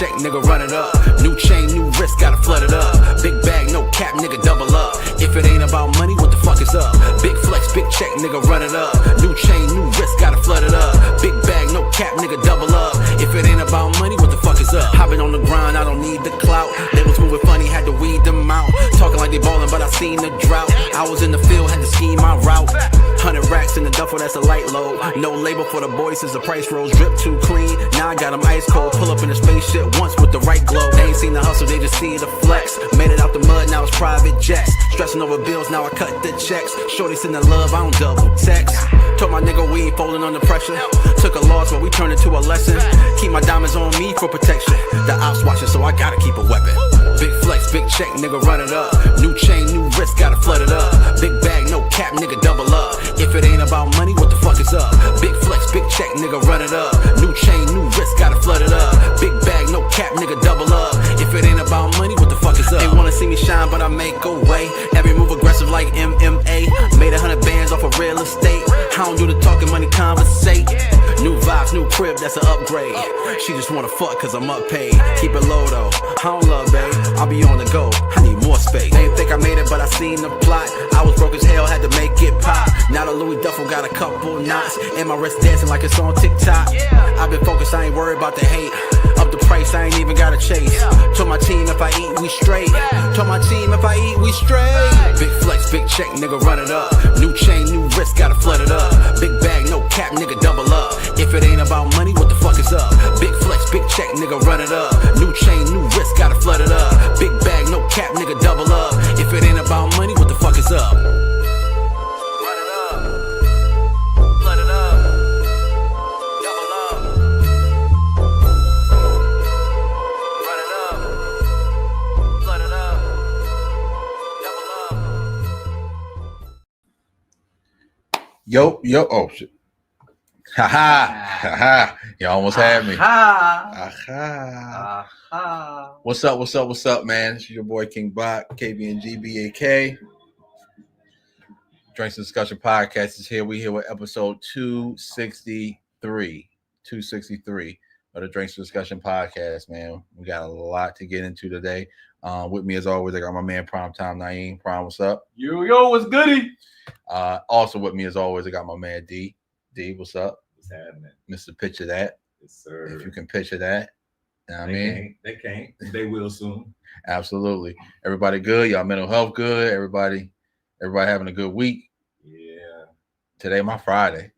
check, nigga, run it up. New chain, new wrist, gotta flood it up. Big bag, no cap, nigga, double up. If it ain't about money, what the fuck is up? Big flex, big check, nigga, run it up. New chain, new wrist, gotta flood it up. Big bag, no cap, nigga, double up. If it ain't about money, what the fuck is up? I've been on the grind, I don't need the clout. Labels moving funny, had to weed them out. Talking like they ballin', but I seen the drought. I was in the field, had to scheme my route. 100 racks in the duffel, that's a light load. No label for the boys since the price rose. Drip too clean, now I got them ice cold. Pull up in a spaceship once with the right glow. They ain't seen the hustle, they just see the flex. Made it out the mud, now it's private jets. Stressing over bills, now I cut the checks. Shorty sending love, I don't double text. Told my nigga we ain't folding under pressure. Took a loss, but we turned it to a lesson. Keep my diamonds on me for protection. The ops watching, so I gotta keep a weapon. Big flex, big check, nigga, run it up. New chain, new wrist, gotta flood it up. Big bag, no cap, nigga, double up. If it ain't about money, what the fuck is up? Big flex, big check, nigga, run it up. New chain, new wrist, gotta flood it up. Big bag, no cap, nigga, double up. If it ain't about money, what the fuck is up? They wanna see me shine, but I make a way. Every move aggressive like MMA. Made 100 bands off of real estate. I don't do the talking, money conversate. New vibes, new crib, that's an upgrade. She just wanna fuck cause I'm up paid. Keep it low though, I don't love babe. I'll be on the go, I need more space. They didn't think I made it, but I seen the plot. I was broke as hell, had to make it pop. Now the Louis duffel got a couple knots. And my wrist dancing like it's on TikTok. I've been focused, I ain't worried about the hate. Up the price, I ain't even gotta chase. Told my team if I eat, we straight. Told my team if I eat, we straight. Big flex, big check, nigga, run it up. New chain, new wrist, gotta flood it up. Big bag, no cap, nigga, double up. If it ain't about money, what the fuck is up? Big flex, big check, nigga, run it up. New chain, new wrist, gotta flood it up. Big bag, no cap, nigga, double up. If it ain't about money, what the fuck is up? Run it up, flood it up, double up. Run it up, flood it up, double up. Yo, oh shit. Ha. You almost had me. What's up, man? This is your boy King Bot, KBNG BAK. Drinks and Discussion Podcast is here. We here with episode 263. 263 of the Drinks and Discussion Podcast, man. We got a lot to get into today. With me as always, I got my man Primetime Naeem. Prime, what's up? Yo, what's goody? Also with me as always, I got my man D. D, what's up? What's happening? Mr. Picture That. Yes, sir. If you can picture that. You know what I mean? They can't. They will soon. Absolutely. Everybody good? Y'all mental health good? Everybody having a good week? Yeah. Today my Friday.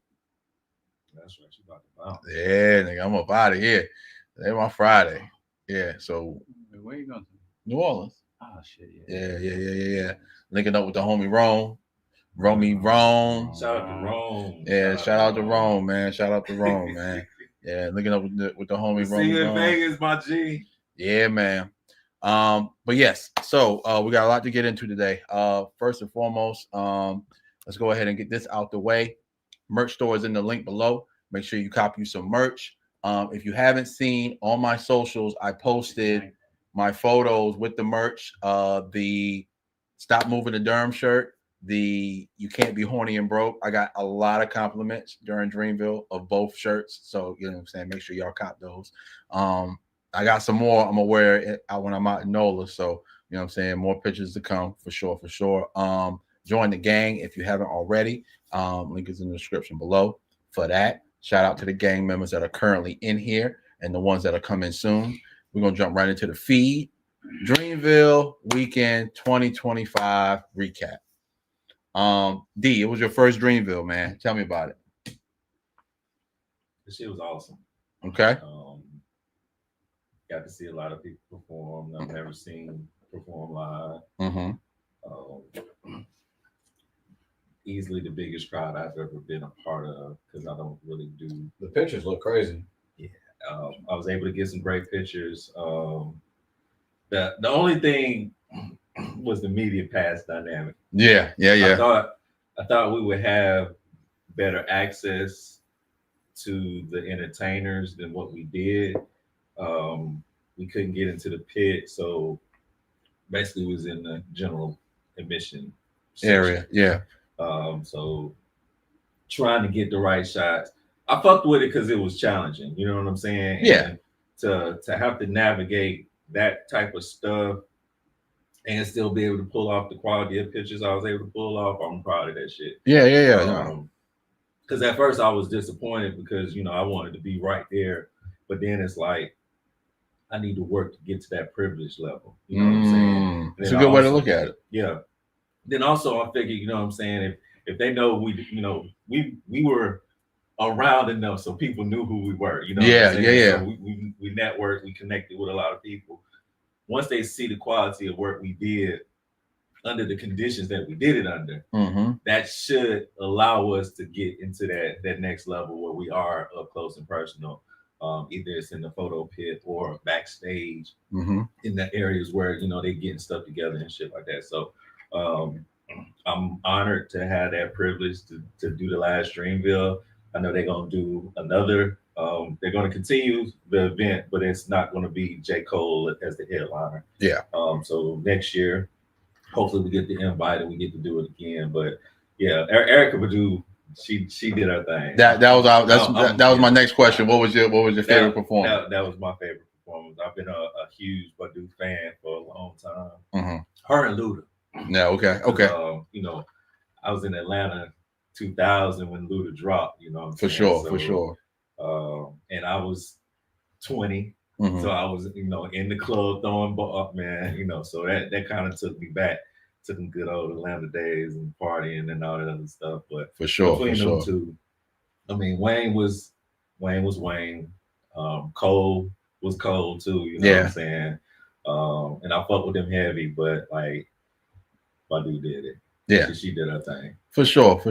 That's right. You about to bounce. Yeah, nigga, I'm up out of here. Today my Friday. Yeah, so Where you going to? New Orleans. Oh shit. Yeah. Linking up with the homie Rome. Rome. Shout out to Rome. Yeah, shout out to Rome, man. Shout out to Rome, man. Yeah, linking up with the homie Rome. See you in Vegas, my G. Yeah, man. But yes, so we got a lot to get into today. First and foremost, let's go ahead and get this out the way. Merch store is in the link below. Make sure you copy you some merch. If you haven't seen on my socials, I posted my photos with the merch. The Stop Moving the Derm shirt. The You Can't Be Horny and Broke. I got a lot of compliments during Dreamville of both shirts. So, you know what I'm saying? Make sure y'all cop those. I got some more I'm gonna wear it out when I'm out in NOLA. So, you know what I'm saying? More pictures to come for sure. Join the gang if you haven't already. Link is in the description below for that. Shout out to the gang members that are currently in here and the ones that are coming soon. We're gonna jump right into the feed. Dreamville Weekend 2025 recap. D, it was your first Dreamville, man. Tell me about it. This shit was awesome. Okay. Got to see a lot of people perform. I've never seen perform live. Mm-hmm. Easily the biggest crowd I've ever been a part of because I don't really do. The pictures look crazy. Yeah. I was able to get some great pictures. The only thing was the media pass dynamic. Yeah. I thought we would have better access to the entertainers than what we did. We couldn't get into the pit, so basically it was in the general admission area. Yeah. So trying to get the right shots. I fucked with it because it was challenging. You know what I'm saying? Yeah. And to have to navigate that type of stuff and still be able to pull off the quality of pictures I was able to pull off, I'm proud of that shit. Yeah. Because at first I was disappointed because I wanted to be right there, but then it's like I need to work to get to that privilege level. You know what I'm saying? It's a good way to look at it. Yeah. Then also I figured, what I'm saying, if they know we were around enough so people knew who we were. What I'm saying? So we networked, we connected with a lot of people. Once they see the quality of work we did under the conditions that we did it under, that should allow us to get into that next level where we are up close and personal. Either it's in the photo pit or backstage in the areas where they getting stuff together and shit like that. So I'm honored to have that privilege to do the last Dreamville. I know they're gonna do another. They're gonna continue the event, but it's not gonna be J. Cole as the headliner. Yeah. So next year, hopefully we get the invite and we get to do it again. But yeah, Erica Badu, she did her thing. That was my next question. What was your favorite performance? That was my favorite performance. I've been a huge Badu fan for a long time. Her and Luda. Yeah. Okay. I was in Atlanta 2000 when Luda dropped. For sure. And I was 20. So I was, in the club throwing up, man, so that kind of took me back to them good old Atlanta days and partying and all that other stuff. But between them two, I mean, Wayne was Wayne. Cole was Cole too, you know what I'm saying? And I fuck with them heavy, but like Badu did it. Yeah. She did her thing. For sure.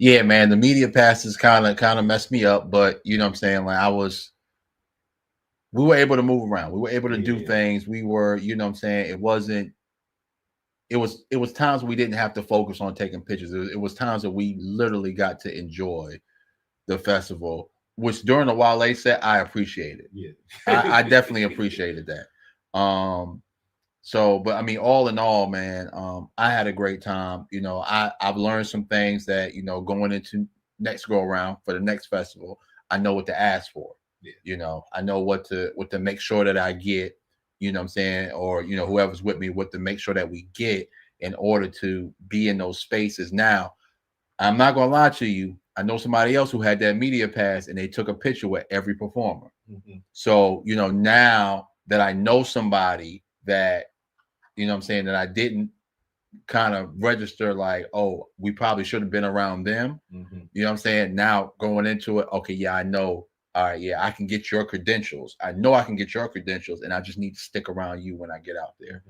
Yeah, man, the media passes kind of messed me up, but you know what I'm saying? Like we were able to move around. We were able to do things. We were, you know what I'm saying? It was times we didn't have to focus on taking pictures. It was times that we literally got to enjoy the festival, which during the Wale set, I appreciated. Yeah. I definitely appreciated that. So, but I mean, all in all, man, I had a great time. I've learned some things that, going into next go around for the next festival, I know what to ask for. Yeah. I know what to make sure that I get, you know what I'm saying? Or, whoever's with me, what to make sure that we get in order to be in those spaces. Now, I'm not going to lie to you. I know somebody else who had that media pass and they took a picture with every performer. So, now that I know somebody that, you know what I'm saying, that I didn't kind of register like, oh, we probably should have been around them. You know what I'm saying? Now going into it, okay, yeah, I know. All right, yeah, I can get your credentials. I know I can get your credentials, and I just need to stick around you when I get out there.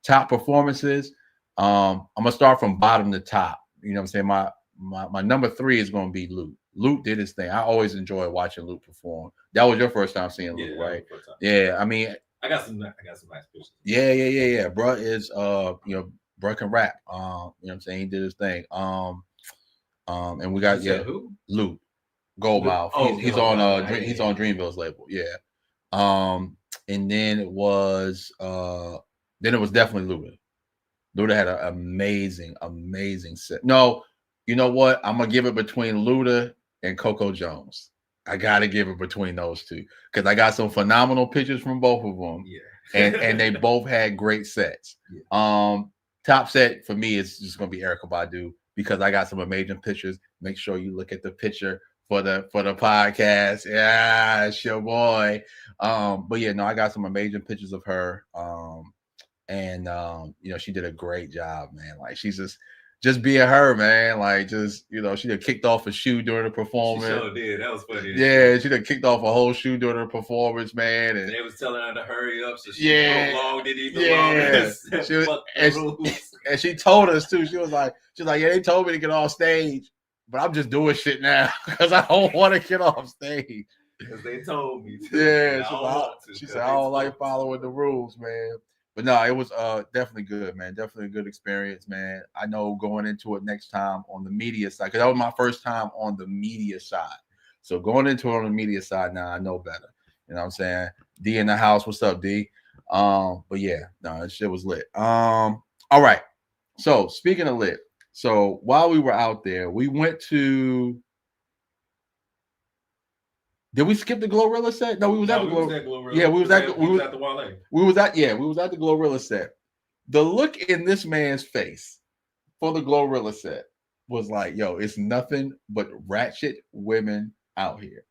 Top performances. I'm gonna start from bottom to top. You know what I'm saying? My number 3 is gonna be Luke. Luke did his thing. I always enjoy watching Luke perform. That was your first time seeing Luke, right? Yeah, I mean, I got some nice pictures. Yeah. Bro is bro can rap. You know what I'm saying? He did his thing. And we got who? Luke Goldmouth. He's on Dreamville's label. Yeah. And then it was definitely Luda. Luda had an amazing set. No, you know what? I'm gonna give it between Luda and Coco Jones. I gotta give it between those two because I got some phenomenal pictures from both of them. Yeah. and they both had great sets. Yeah. Top set for me is just gonna be Erykah Badu because I got some amazing pictures. Make sure you look at the picture for the podcast. Yeah, it's your boy. But yeah, no, I got some amazing pictures of her. And she did a great job, man. Like she's just being her, man. Like she done kicked off a shoe during the performance. She sure did. That was funny. Yeah, she done kicked off a whole shoe during her perperformance, man. And they was telling her to hurry up, so she prolonged it even longer. And she told us too. She was like, yeah, they told me to get off stage, but I'm just doing shit now because I don't want to get off stage. Because they told me to. Yeah, she said I don't like following the rules, man. But no, it was definitely good, man. Definitely a good experience, man. I know going into it next time on the media side, because that was my first time on the media side. So going into it on the media side now, I know better. You know what I'm saying? D in the house. What's up, D? But yeah, no, that shit was lit. All right. So speaking of lit, so while we were out there, we went to Did we skip the Glorilla set? No, we was at the Glorilla. Yeah, we was at the Wale. We was at the Glorilla set. The look in this man's face for the Glorilla set was like, yo, it's nothing but ratchet women out here.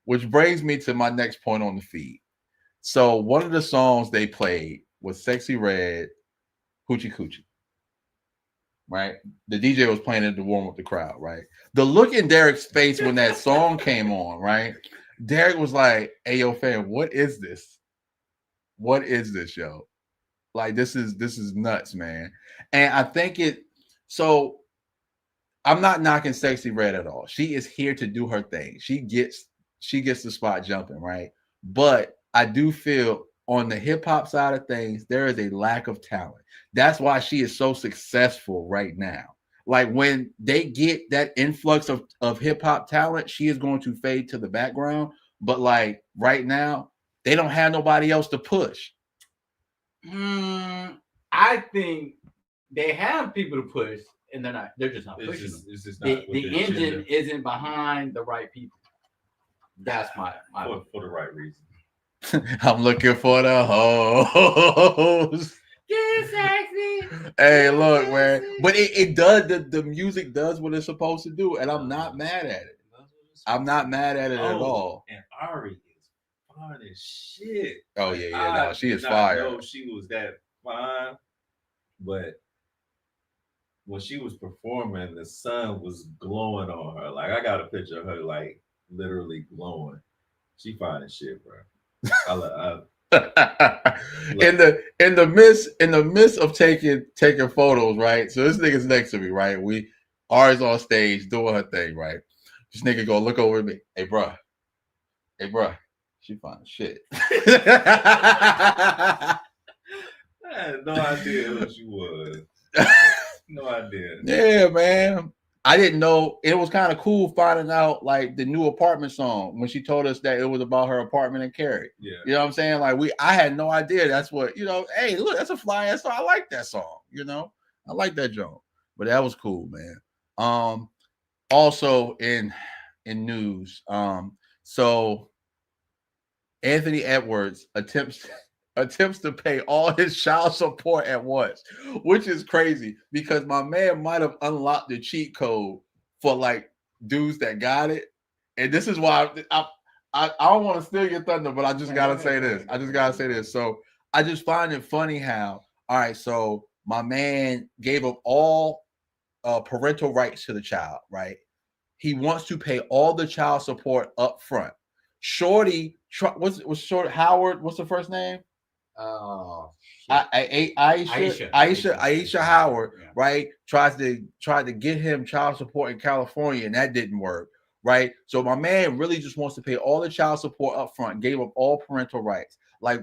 Which brings me to my next point on the feed. So one of the songs they played was Sexy Red, Hoochie Coochie. Right? The DJ was playing it to warm up the crowd, right? The look in Derek's face when that song came on, right? Derek was like, hey, yo, fam, what is this? What is this, yo? Like, this is nuts, man. And I think so I'm not knocking Sexy Red at all. She is here to do her thing. She gets the spot jumping, right? But I do feel on the hip hop side of things, there is a lack of talent. That's why she is so successful right now. Like when they get that influx of hip hop talent, she is going to fade to the background. But like right now, they don't have nobody else to push. I think they have people to push, and they're just not pushing them. It's just not the engine isn't behind the right people. That's my for the right reason. I'm looking for the hoes. Get sexy. Hey, look, man. But it does the music does what it's supposed to do, and I'm not mad at it. I'm not mad at it at all. And Ari is fine as shit. Oh yeah. No, she is fire. I know she was that fine, but when she was performing, the sun was glowing on her. Like I got a picture of her, like literally glowing. She fine as shit, bro. in the midst of taking photos, right? So this nigga's next to me, right? Ari's on stage doing her thing, right? This nigga go look over at me. Hey, bro. She fine as shit. I had no idea who she was. No idea. Yeah, man. I didn't know. It was kind of cool finding out like the new apartment song when she told us that it was about her apartment in Cary. Yeah. You know what I'm saying? Like I had no idea that's what, hey, look, that's a fly ass song. I like that song, I like that joke. But that was cool, man. Also in news, so Anthony Edwards attempts to pay all his child support at once, which is crazy because my man might have unlocked the cheat code for like dudes that got it. And this is why I don't want to steal your thunder, but I just gotta say this. So I just find it funny how, all right, so my man gave up all parental rights to the child, right? He wants to pay all the child support up front. Shorty, was Short Howard? What's the first name? Aisha Howard, yeah. Right? Tried to get him child support in California, and that didn't work, right? So my man really just wants to pay all the child support up front, gave up all parental rights. Like,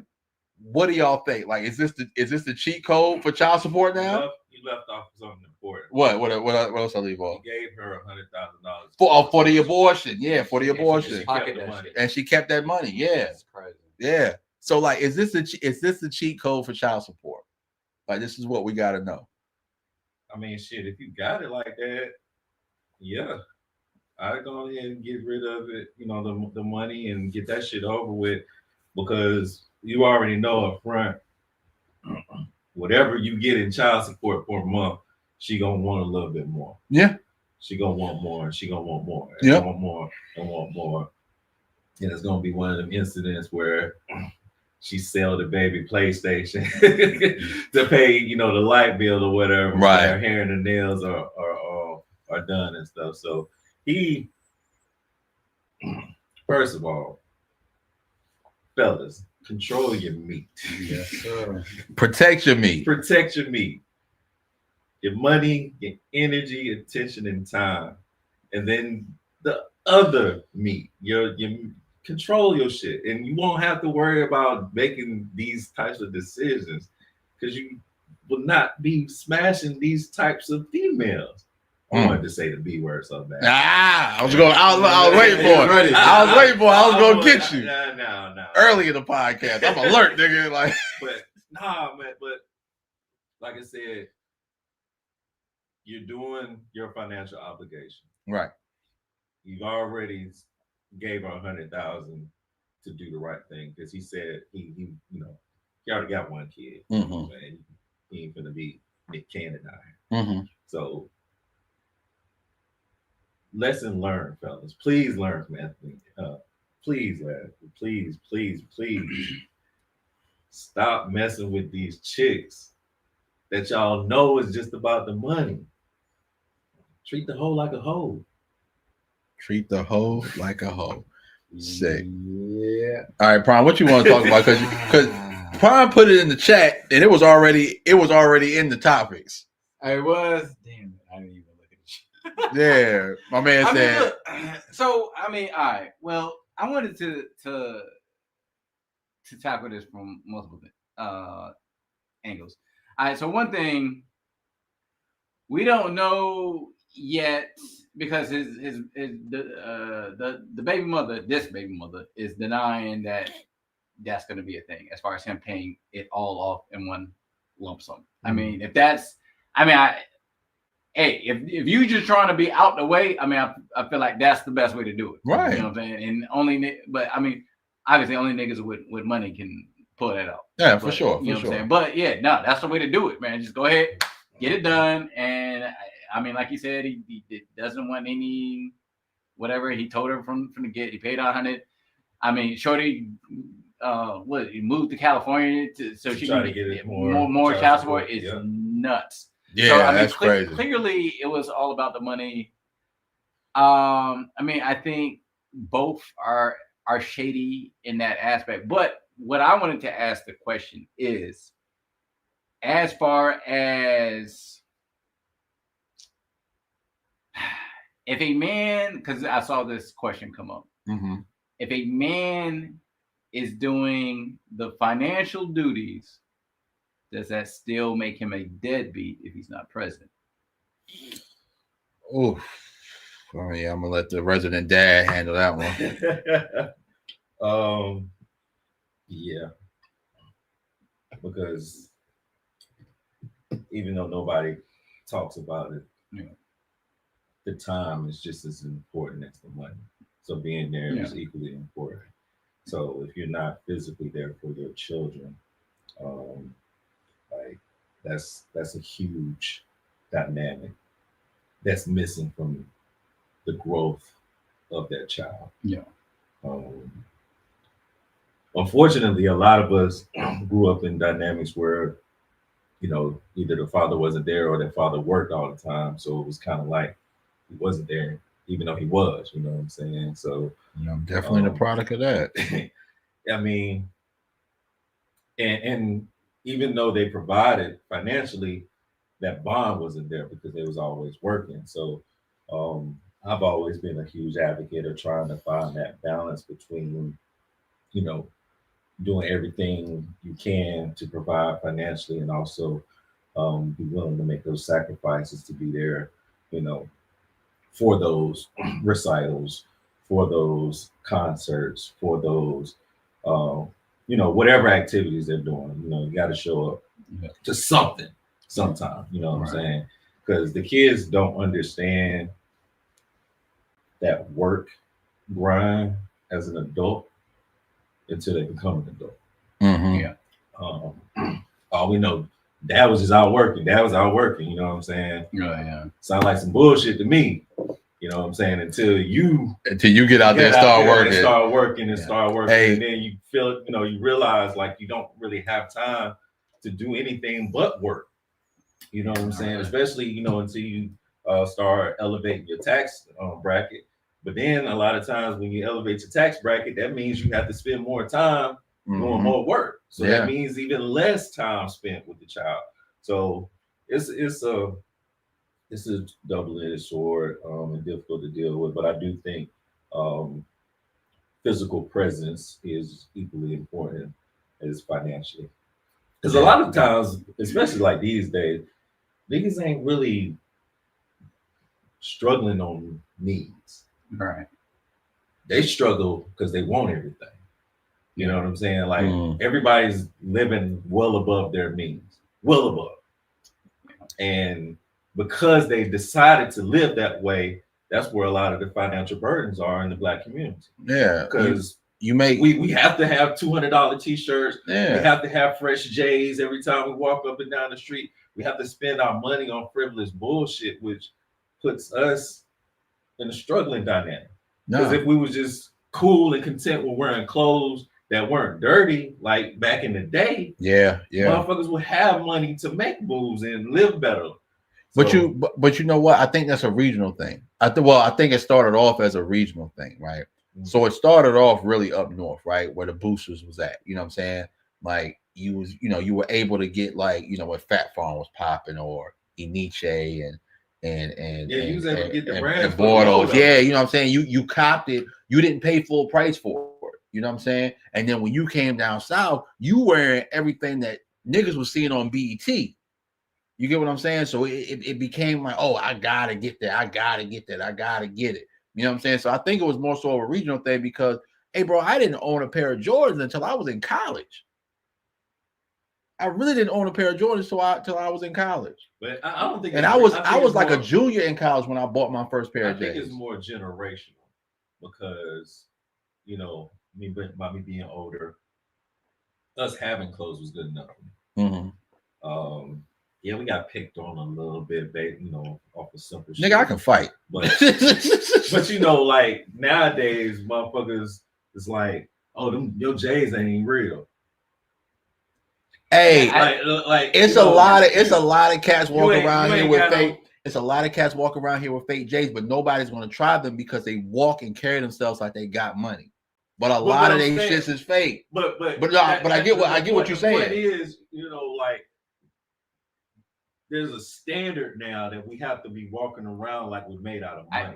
what do y'all think? Like, is this the cheat code for child support now? You left off something important. What else I leave off? He gave her $100,000 for the abortion. Yeah, for the abortion. And she kept that money. Yeah, that's crazy. Yeah. So like, is this the cheat code for child support? Like, this is what we got to know. I mean, shit, if you got it like that, yeah, I'd go ahead and get rid of it, the money and get that shit over with, because you already know up front, whatever you get in child support for a month, she gonna want a little bit more. Yeah. She gonna want more, and she gonna want more, and yep. want more, and want more. And it's gonna be one of them incidents where she sell the baby PlayStation to pay, the light bill or whatever. Right. Her hair and the nails are done and stuff. So he, first of all, fellas, control your meat. Yes, sir. Protect your meat. Protect your meat. Your money, your energy, attention, and time. And then the other meat, your control your shit, and you won't have to worry about making these types of decisions because you will not be smashing these types of females. I wanted to say the B word so bad. I was waiting for it. I was going to get you. No. Early in the podcast. I'm alert, nigga. Like, but like I said, you're doing your financial obligation. Right. You've already gave her $100,000 to do the right thing because he said he he already got one kid. Mhm. Man, he ain't gonna be Nick Cannon out here. Mm-hmm. So lesson learned, fellas. Please learn from Anthony. Please, lad. Please, please, please stop messing with these chicks that y'all know is just about the money. Treat the hoe like a hoe. Treat the hoe like a hoe. Sick. Yeah. All right, Prime, what you want to talk about? Because Prime put it in the chat and it was already in the topics. I was. Damn it! I didn't even look at it. Yeah, my man said. Look, so I mean, all right. Well, I wanted to tackle this from multiple angles. All right. So one thing we don't know yet because the baby mother, this baby mother, is denying that that's going to be a thing as far as him paying it all off in one lump sum. I mean, if you just trying to be out the way, I mean, I feel like that's the best way to do it. Right. You know what I'm saying? And but I mean, obviously only niggas with money can pull that out. Yeah, for sure. You know what I'm saying? But yeah, no, that's the way to do it, man. Just go ahead, get it done. And I mean, like he said, he doesn't want any whatever. He told her from the get. He paid out 100. I mean, Shorty, he moved to California so she can get more child support. Is nuts. Yeah, so, I mean, that's crazy. Clearly, it was all about the money. I mean, I think both are shady in that aspect. But what I wanted to ask the question is, as far as if a man, because I saw this question come up, if a man is doing the financial duties, does that still make him a deadbeat if he's not present? Oh, yeah, I'm gonna let the resident dad handle that one. Yeah, because even though nobody talks about it, the time is just as important as the money. So being there is equally important. So if you're not physically there for your children, like that's a huge dynamic that's missing from the growth of that child. Yeah. Unfortunately, a lot of us grew up in dynamics where, either the father wasn't there or their father worked all the time. So it was kind of like he wasn't there, even though he was, you know what I'm saying? So I'm definitely the product of that. I mean, and even though they provided financially, that bond wasn't there because they was always working. So I've always been a huge advocate of trying to find that balance between, doing everything you can to provide financially and also be willing to make those sacrifices to be there, for those recitals, for those concerts, for those, whatever activities they're doing. You got to show up to something sometime, you know what I'm saying? Because the kids don't understand that work grind as an adult until they become an adult. All we know, dad was just out working. Dad was out working, you know what I'm saying? Yeah. Sound like some bullshit to me. You know what I'm saying? Until you get out there and start working. Hey. And then you feel, you realize like you don't really have time to do anything but work. You know what I'm saying? Especially, until you start elevating your tax bracket. But then a lot of times when you elevate your tax bracket, that means you have to spend more time doing more work. So that means even less time spent with the child. So it's a double-edged sword and difficult to deal with. But I do think physical presence is equally important as financially. Because a lot of times, especially like these days, niggas ain't really struggling on needs. Right. They struggle because they want everything. You know what I'm saying? Like everybody's living well above their means, well above. And because they decided to live that way, that's where a lot of the financial burdens are in the Black community. Yeah, Because you make we have to have $200 t-shirts. Yeah. We have to have fresh J's every time we walk up and down the street. We have to spend our money on frivolous bullshit, which puts us in a struggling dynamic. Because if we was just cool and content with wearing clothes that weren't dirty, like back in the day, motherfuckers would have money to make moves and live better. But you know what? I think that's a regional thing. I think it started off as a regional thing, right? So it started off really up north, right, where the boosters was at. You know what I'm saying? Like you were able to get like, where Fat Farm was popping, or Iniche and you was able to get the brands and Bordeaux. Yeah, you know what I'm saying? You copped it. You didn't pay full price for it. You know what I'm saying? And then when you came down south, you wearing everything that niggas was seeing on BET. You get what I'm saying? So it became like, oh, I gotta get that. I gotta get that. I gotta get it. You know what I'm saying? So I think it was more so of a regional thing because, hey, bro, I didn't own a pair of Jordans until I was in college. I really didn't own a pair of Jordans till I was in college. But I don't think. And I was like a junior in college when I bought my first pair of J's. I think it's more generational because, by me being older, us having clothes was good enough for me. Yeah, we got picked on a little bit, off of simple shit. Nigga, I can fight. But like nowadays, motherfuckers is like, oh, your J's ain't real. Hey, it's a lot of cats walking around here with fake. It's a lot of cats walking around here with fake J's, but nobody's gonna try them because they walk and carry themselves like they got money. But a lot of these shits is fake. But I get what you're saying. The point is, like, there's a standard now that we have to be walking around like we're made out of money.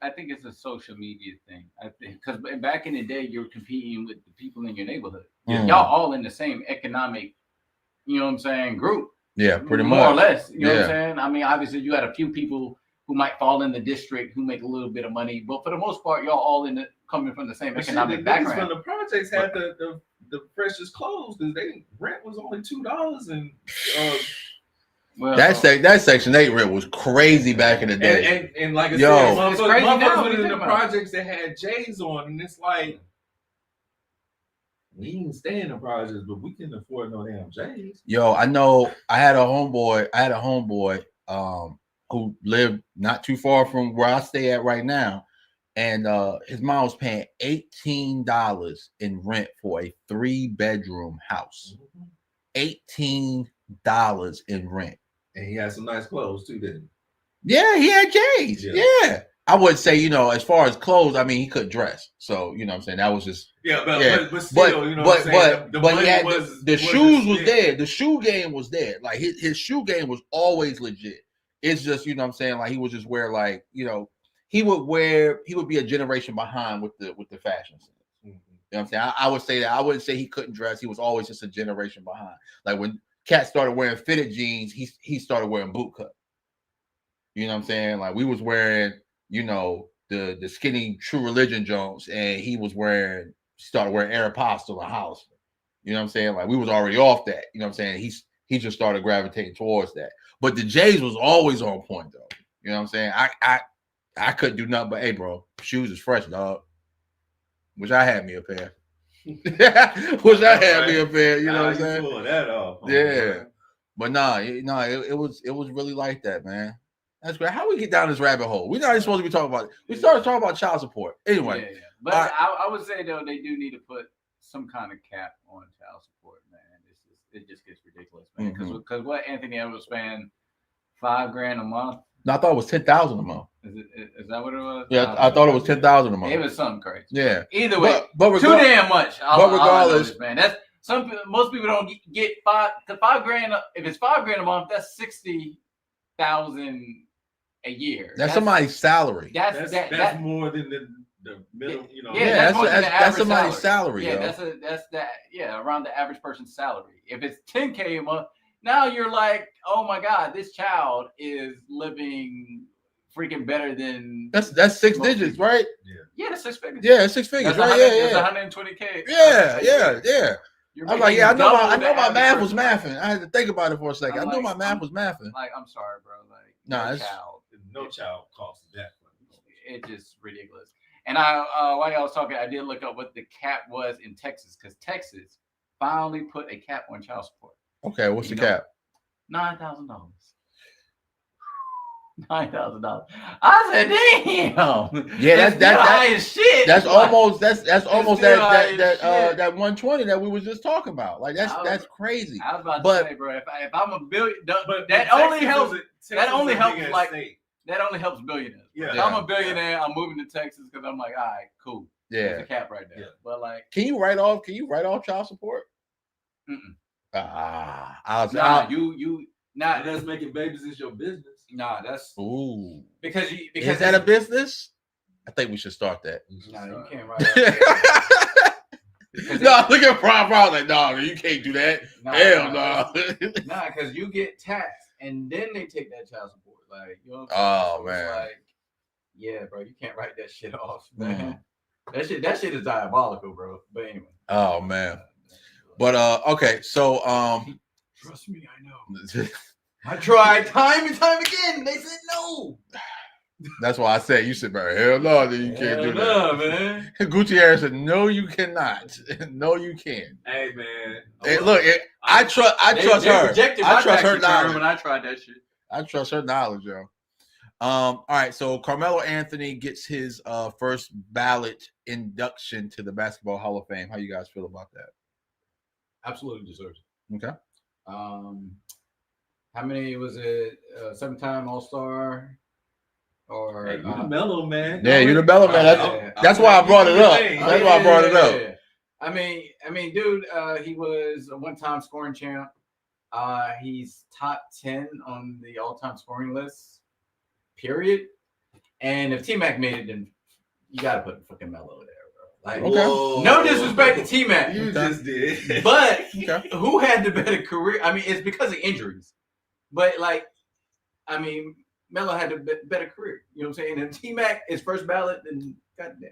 I think it's a social media thing. I think because back in the day, you're competing with the people in your neighborhood. Y'all all in the same economic, group. Yeah, pretty much. More or less. You know what I'm saying? I mean, obviously, you had a few people who might fall in the district who make a little bit of money, but for the most part, y'all all coming from the same economic background. From the projects had the freshest clothes because rent was only $2 and. Well, that Section 8 rent was crazy back in the day. And like I said, it's crazy now. In the projects that had J's on, and it's like we didn't stay in the projects, but we couldn't afford no damn J's. Yo, I know I had a homeboy who lived not too far from where I stay at right now. And his mom was paying $18 in rent for a 3-bedroom house. $18 in rent. And he had some nice clothes too, didn't he? Yeah, he had J's. Yeah. I would say, as far as clothes, I mean, he could dress. So, you know what I'm saying? That was just but still, the shoes was there. The shoe game was there. Like his shoe game was always legit. It's just, you know what I'm saying? Like he would just wear he would be a generation behind with the fashion sense. You know what I'm saying? I would say that. I wouldn't say he couldn't dress. He was always just a generation behind. Like when Cat started wearing fitted jeans, he started wearing boot cut. You know what I'm saying? Like we was wearing, the skinny True Religion Jones, and he started wearing Aeropostale and House. You know what I'm saying? Like we was already off that. You know what I'm saying? He just started gravitating towards that. But the J's was always on point though. You know what I'm saying? I couldn't do nothing but, hey, bro, shoes is fresh, dog. Wish I had me a pair. Wish I had me a pair. You know what I'm saying? Pull that off. Yeah, but it was really like that, man. That's great. How we get down this rabbit hole? We're not even supposed to be talking about it. We started talking about child support. Anyway. Yeah. But I would say though they do need to put some kind of cap on child support, man. It just gets ridiculous, man. Because what Anthony ever spent $5,000 a month. No, I thought it was $10,000 a month. Is that what it was? Yeah, I thought it was $10,000 a month. It was something crazy. Yeah. Either way, too damn much. But regardless, man, that's most people don't get $5,000. If it's $5,000 a month, that's $60,000 a year. That's somebody's salary. That's more than the middle. Yeah, that's somebody's salary. Yeah, around the average person's salary. If it's $10,000 a month, now you're like, oh my God, this child is living freaking better than that's 6 digits, right? Yeah, that's 6 figures. Yeah, 6 figures, right? That's $120K. Yeah. I was like, I know my math was mathing. I had to think about it for a second. I knew my math was mathing. Like, I'm sorry, bro. Like, no child costs that. it's just ridiculous. And while y'all was talking, I did look up what the cap was in Texas because Texas finally put a cap on child support. Okay, what's the cap? $9,000. $9,000. I said, damn. Yeah, that's high as shit. That's Like, almost that shit. that 120 that we was just talking about. Like that's crazy. I was about But- to say, bro, if I'm a billion, But that Texas only is helps. a- That Texas only is a helps big-ass like state. that only helps billionaires. Yeah. If I'm a billionaire, I'm moving to Texas because I'm like, all right, cool. There's Yeah. a cap right there. Yeah. But like, Can you write off child support? mm-mm. I'll you Nah, that's making babies is your business. nah, that's ooh. because Is that a business? I think we should start that. Nah, you can't write. Because No, look at Prime. I was like, no, you can't do that. Hell no. Nah, because you get taxed and then they take that child support. Like, you know what Oh, So it's man. like, yeah, bro, you can't write that shit off, man. That shit is diabolical, bro. But anyway. Oh man. But okay, so Trust me, I know. I tried time and time again. They said no. that's why I said you said, man, hell no, then you can't do that. man. Gucci Harris said, no, you cannot. No, you can't. Hey man, Hey, look, I trust her. I trust her knowledge. when I tried that shit. I trust her knowledge, yo. All right, so Carmelo Anthony gets his first ballot induction to the Basketball Hall of Fame. How you guys feel about that? Absolutely deserves it. Okay. How many was it? 7-time All-Star? Or Hey, you the mellow man. Yeah, you're the Bello man. That's why I brought it up. That's why I brought it up. I mean, dude, he was a 1-time scoring champ. He's top 10 on the all-time scoring list. Period. And if T-Mac made it, then you gotta put fucking Melo there, bro. Like, Okay. no disrespect to T-Mac, You just did. but Okay. who had the better career? I mean, it's because of injuries. But like, I mean, Melo had a better career. You know what I'm saying? And T-Mac is first ballot, then goddamn.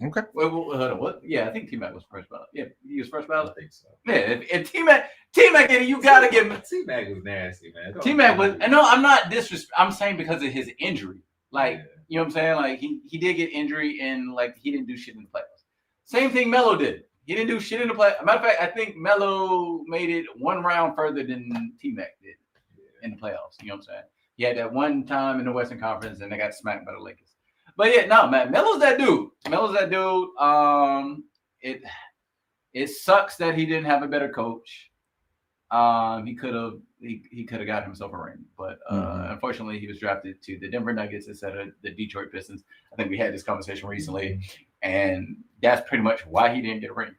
Okay. Well, hold on. What? Yeah, I think T-Mac was first ballot. Yeah, he was first I ballot. think so. Yeah, if T-Mac, you gotta give him. T-Mac was nasty, man. T-Mac was. No, I'm not disrespect. I'm saying because of his injury. Like, Yeah. you know what I'm saying? Like he did get injury and like he didn't do shit in the playoffs. Same thing Melo did. He didn't do shit in the playoffs. Matter of fact, I think Melo made it one round further than T-Mac did in the playoffs. You know what I'm saying? He had that one time in the Western Conference and they got smacked by the Lakers. But yeah, no, man, Melo's that dude. It sucks that he didn't have a better coach. He could have got himself a ring, but unfortunately, he was drafted to the Denver Nuggets instead of the Detroit Pistons. I think we had this conversation recently, and that's pretty much why he didn't get a ring.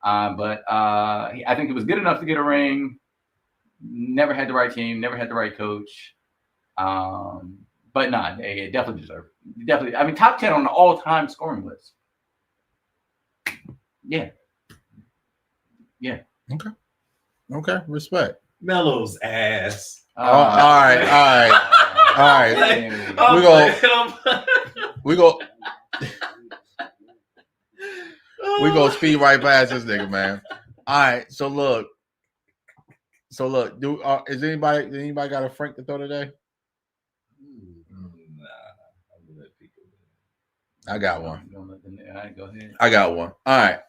But I think it was good enough to get a ring. Never had the right team, never had the right coach. But nah, they definitely deserve it. Definitely, I mean, top 10 on the all-time scoring list. Yeah. Okay. Respect. Melo's ass. All right. We go speed right past this nigga, man. All right. So look. Is anybody got a Frank to throw today? I got one. All right, go ahead. I got one. All right.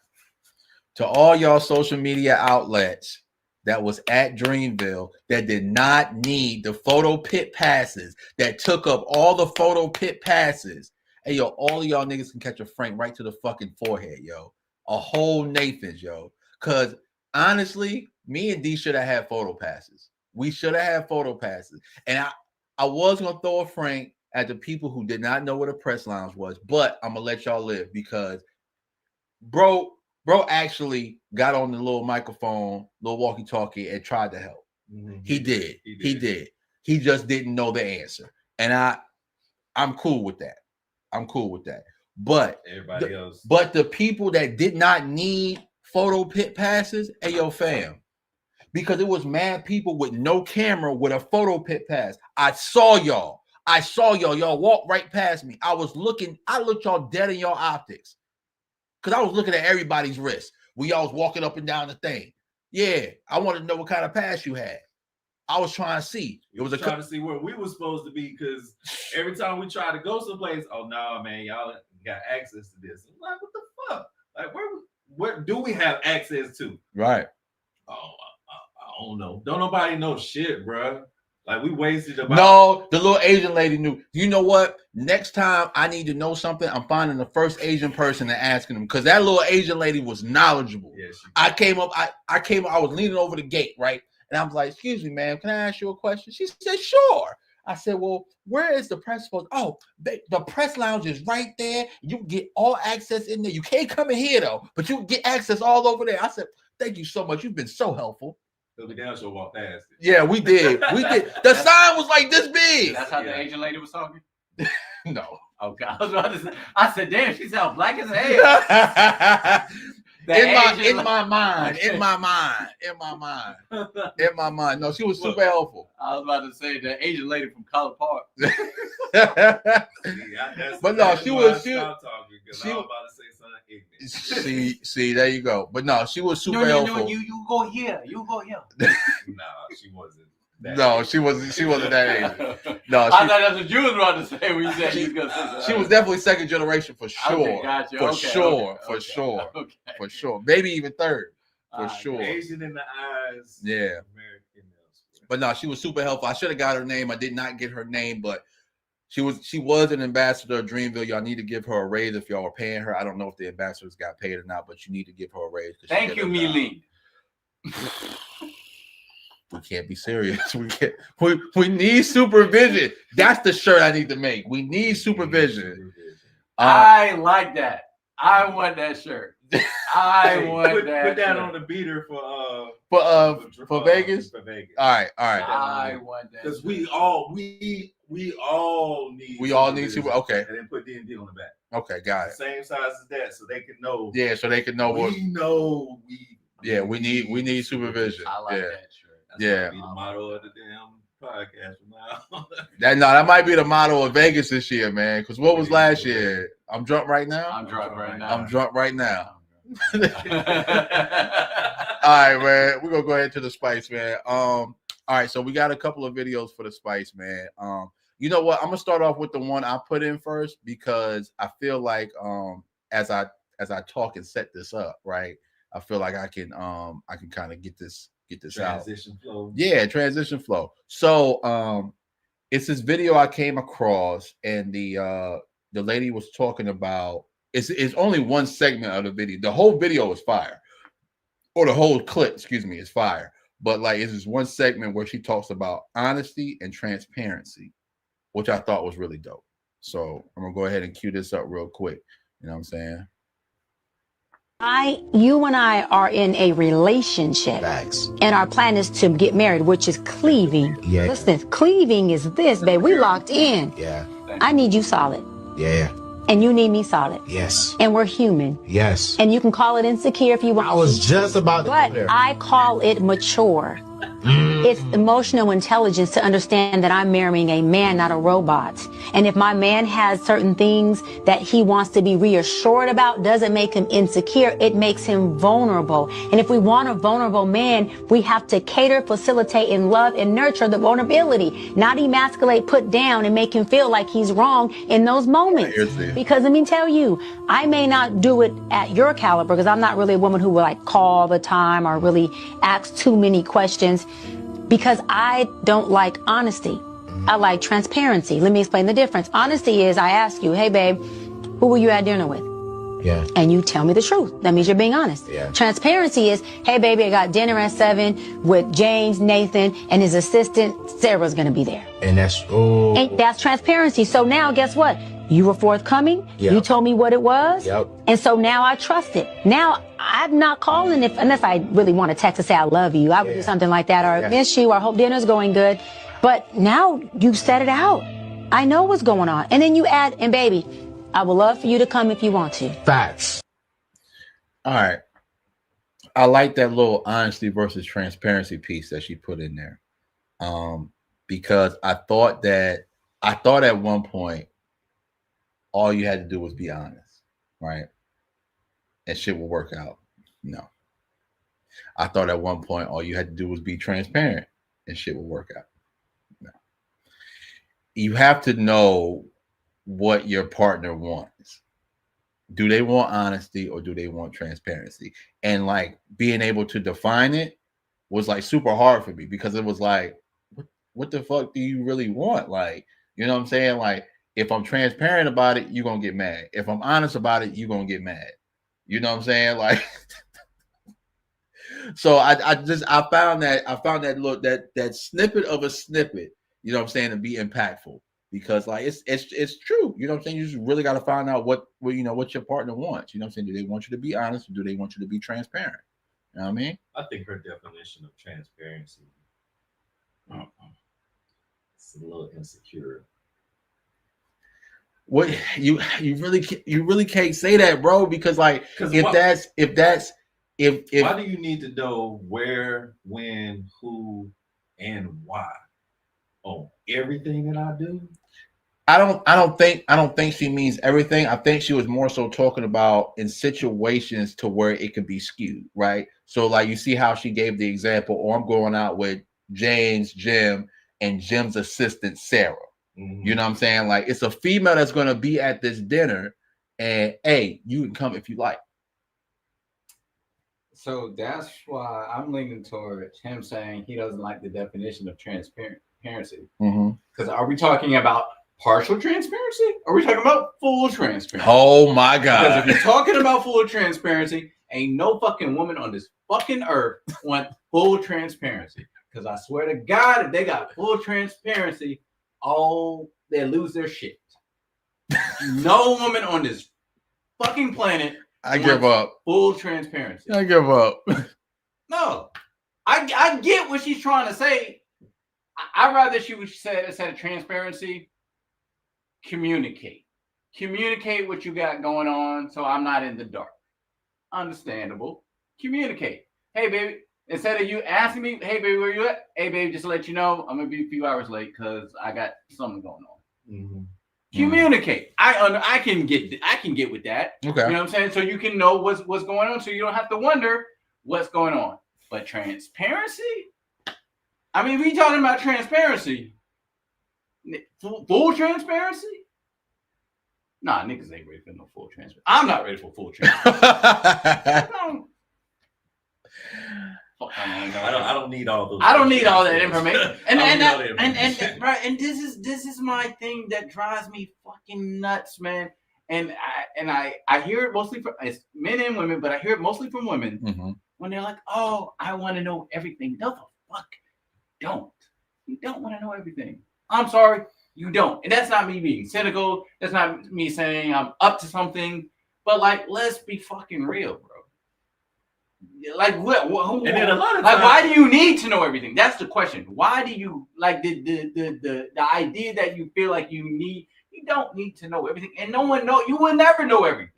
To all y'all social media outlets that was at Dreamville that did not need the photo pit passes, that took up all the photo pit passes. Hey, yo, all of y'all niggas can catch a Frank right to the fucking forehead, yo. A whole Nathan's, yo. Because honestly, me and D should have had photo passes. We should have had photo passes. And I was going to throw a Frank at the people who did not know what a press lounge was, but I'm going to let y'all live because bro actually got on the little microphone, little walkie-talkie, and tried to help. Mm-hmm. He did. He just didn't know the answer. And I'm cool with that. But everybody else. But the people that did not need photo pit passes, hey, yo, fam. Because it was mad people with no camera with a photo pit pass. I saw y'all. Y'all walked right past me. I looked y'all dead in your optics. Because I was looking at everybody's wrist. We all was walking up and down the thing. Yeah, I wanted to know what kind of pass you had. I was trying to see. It was trying to see where we were supposed to be because every time we try to go someplace, oh no, man, y'all got access to this. I'm like, what the fuck? Like, what do we have access to? Right. Oh, I don't know. Don't nobody know shit, bro. Like, we wasted about. No, the little Asian lady knew. You know what? Next time I need to know something, I'm finding the first Asian person and asking them because that little Asian lady was knowledgeable. Yeah, I came up. I was leaning over the gate, right? And I was like, excuse me, ma'am, can I ask you a question? She said, sure. I said, well, where is the press post? Oh, the press lounge is right there. You get all access in there. You can't come in here, though, but you get access all over there. I said, thank you so much. You've been so helpful. The down show walked past it. Yeah, we did. We did. The sign was like this big. That's how the Asian lady was talking? No. Okay. I was about to say, I said, damn, she sounds black as hell. In my mind. No, she was super helpful. I was about to say the Asian lady from College Park. But no, she was about to say something ignorant. See, there you go. But no, she was super helpful. No, you go here. You go here. Nah, she wasn't. She wasn't that Asian. No, I thought that's what you was about to say when you said you was gonna say that. She was definitely second generation for sure. Okay, gotcha. For sure. For sure. Maybe even third. For sure. Asian in the eyes. Yeah. American. But no, she was super helpful. I should have got her name. I did not get her name, but she was an ambassador of Dreamville. Y'all need to give her a raise if y'all are paying her. I don't know if the ambassadors got paid or not, but you need to give her a raise. Thank you, Mealy. We can't be serious. We need supervision. That's the shirt I need to make. We need supervision. I like that. I want that shirt. I want that. Put that shirt. on the beater for Vegas. For Vegas. All right. I want that because we all need. We all need super. Okay. And then put D&D on the back. Okay, got it. Same size as that, so they can know. Yeah, so they can know what. We need supervision. I like that shirt. That's be the motto of the damn podcast from now. That might be the motto of Vegas this year, man. Because what was last year? I'm drunk right now. I'm drunk right now. All right, man. We're gonna go ahead to the spice, man. All right, so we got a couple of videos for the spice, man. You know what? I'm gonna start off with the one I put in first because I feel like as I talk and set this up, right? I feel like I can kind of get this transition flow. Yeah, transition flow. So it's this video I came across, and the lady was talking about it's only one segment of the video. The whole video is fire. Or the whole clip, excuse me, is fire. But like it's this one segment where she talks about honesty and transparency, which I thought was really dope. So I'm gonna go ahead and cue this up real quick. You know what I'm saying? You and I are in a relationship. Facts. And our plan is to get married, which is cleaving. Yeah. Listen, cleaving is this, babe. We locked in. Yeah. I need you solid. Yeah. And you need me solid. Yes. And we're human. Yes. And you can call it insecure if you want. I was just about to But go there. I call it mature. It's emotional intelligence to understand that I'm marrying a man, not a robot. And if my man has certain things that he wants to be reassured about, doesn't make him insecure, it makes him vulnerable. And if we want a vulnerable man, we have to cater, facilitate, and love and nurture the vulnerability, not emasculate, put down, and make him feel like he's wrong in those moments. Because let me tell you, I may not do it at your caliber because I'm not really a woman who will like call all the time or really ask too many questions. Because I don't like honesty. I like transparency. Let me explain the difference. Honesty is I ask you, hey, babe, who were you at dinner with? Yeah. And you tell me the truth. That means you're being honest. Yeah. Transparency is, hey, baby, I got dinner at 7 with James, Nathan, and his assistant. Sarah's going to be there. And that's, And that's transparency. So now, guess what? You were forthcoming. Yep. You told me what it was. Yep. And so now I trust it. Now I'm not calling unless I really want to text and say I love you. I would do something like that, or miss you, or hope dinner's going good. But now you set it out. I know what's going on. And then you add, and baby, I would love for you to come if you want to. facts. All right. I like that little honesty versus transparency piece that she put in there. Because I thought at one point all you had to do was be honest, right? And shit will work out. No. I thought at one point all you had to do was be transparent and shit will work out. No. You have to know what your partner wants. Do they want honesty or do they want transparency? And like being able to define it was like super hard for me because it was like, what the fuck do you really want? Like, you know what I'm saying? Like, if I'm transparent about it, you're gonna get mad. If I'm honest about it, you're gonna get mad. You know what I'm saying? Like, so I found that snippet of a snippet, you know what I'm saying, to be impactful because like it's true. You know what I'm saying? You just really got to find out what your partner wants. You know what I'm saying? Do they want you to be honest or do they want you to be transparent? You know what I mean? I think her definition of transparency it's a little insecure. What you really can't say that, bro, because like if why do you need to know where, when, who, and why on everything that I do? I don't think she means everything. I think she was more so talking about in situations to where it could be skewed, right? So like you see how she gave the example, or I'm going out with James, Jim, and Jim's assistant Sarah. Mm-hmm. You know what I'm saying? Like it's a female that's gonna be at this dinner, and hey, you can come if you like. So that's why I'm leaning towards him saying he doesn't like the definition of transparency. Because are we talking about partial transparency? Or are we talking about full transparency? Oh my God. Because if you're talking about full transparency, ain't no fucking woman on this fucking earth want full transparency. Because I swear to God, if they got full transparency, they lose their shit. No woman on this fucking planet. I give up. Full transparency. I give up. No, I get what she's trying to say. I'd rather she would say instead of transparency, communicate what you got going on, so I'm not in the dark. Understandable. Communicate. Hey, baby. Instead of you asking me, hey, baby, where you at? Hey, baby, just to let you know, I'm gonna be a few hours late because I got something going on. Mm-hmm. Communicate. I can get with that. Okay. You know what I'm saying? So you can know what's going on, so you don't have to wonder what's going on. But transparency? I mean, we talking about transparency. Full transparency? Nah, niggas ain't ready for no full transparency. I'm not ready for full transparency. I don't need all those. I don't need all that information. And this is my thing that drives me fucking nuts, man. And I hear it mostly from men and women, but I hear it mostly from women when they're like, "Oh, I want to know everything." No, the fuck, don't. You don't want to know everything. I'm sorry, you don't. And that's not me being cynical. That's not me saying I'm up to something. But like, let's be fucking real, bro. Like what? And then a lot of times, why do you need to know everything? That's the question. Why do you like the idea that you feel like you need? You don't need to know everything, and no one know. You will never know everything.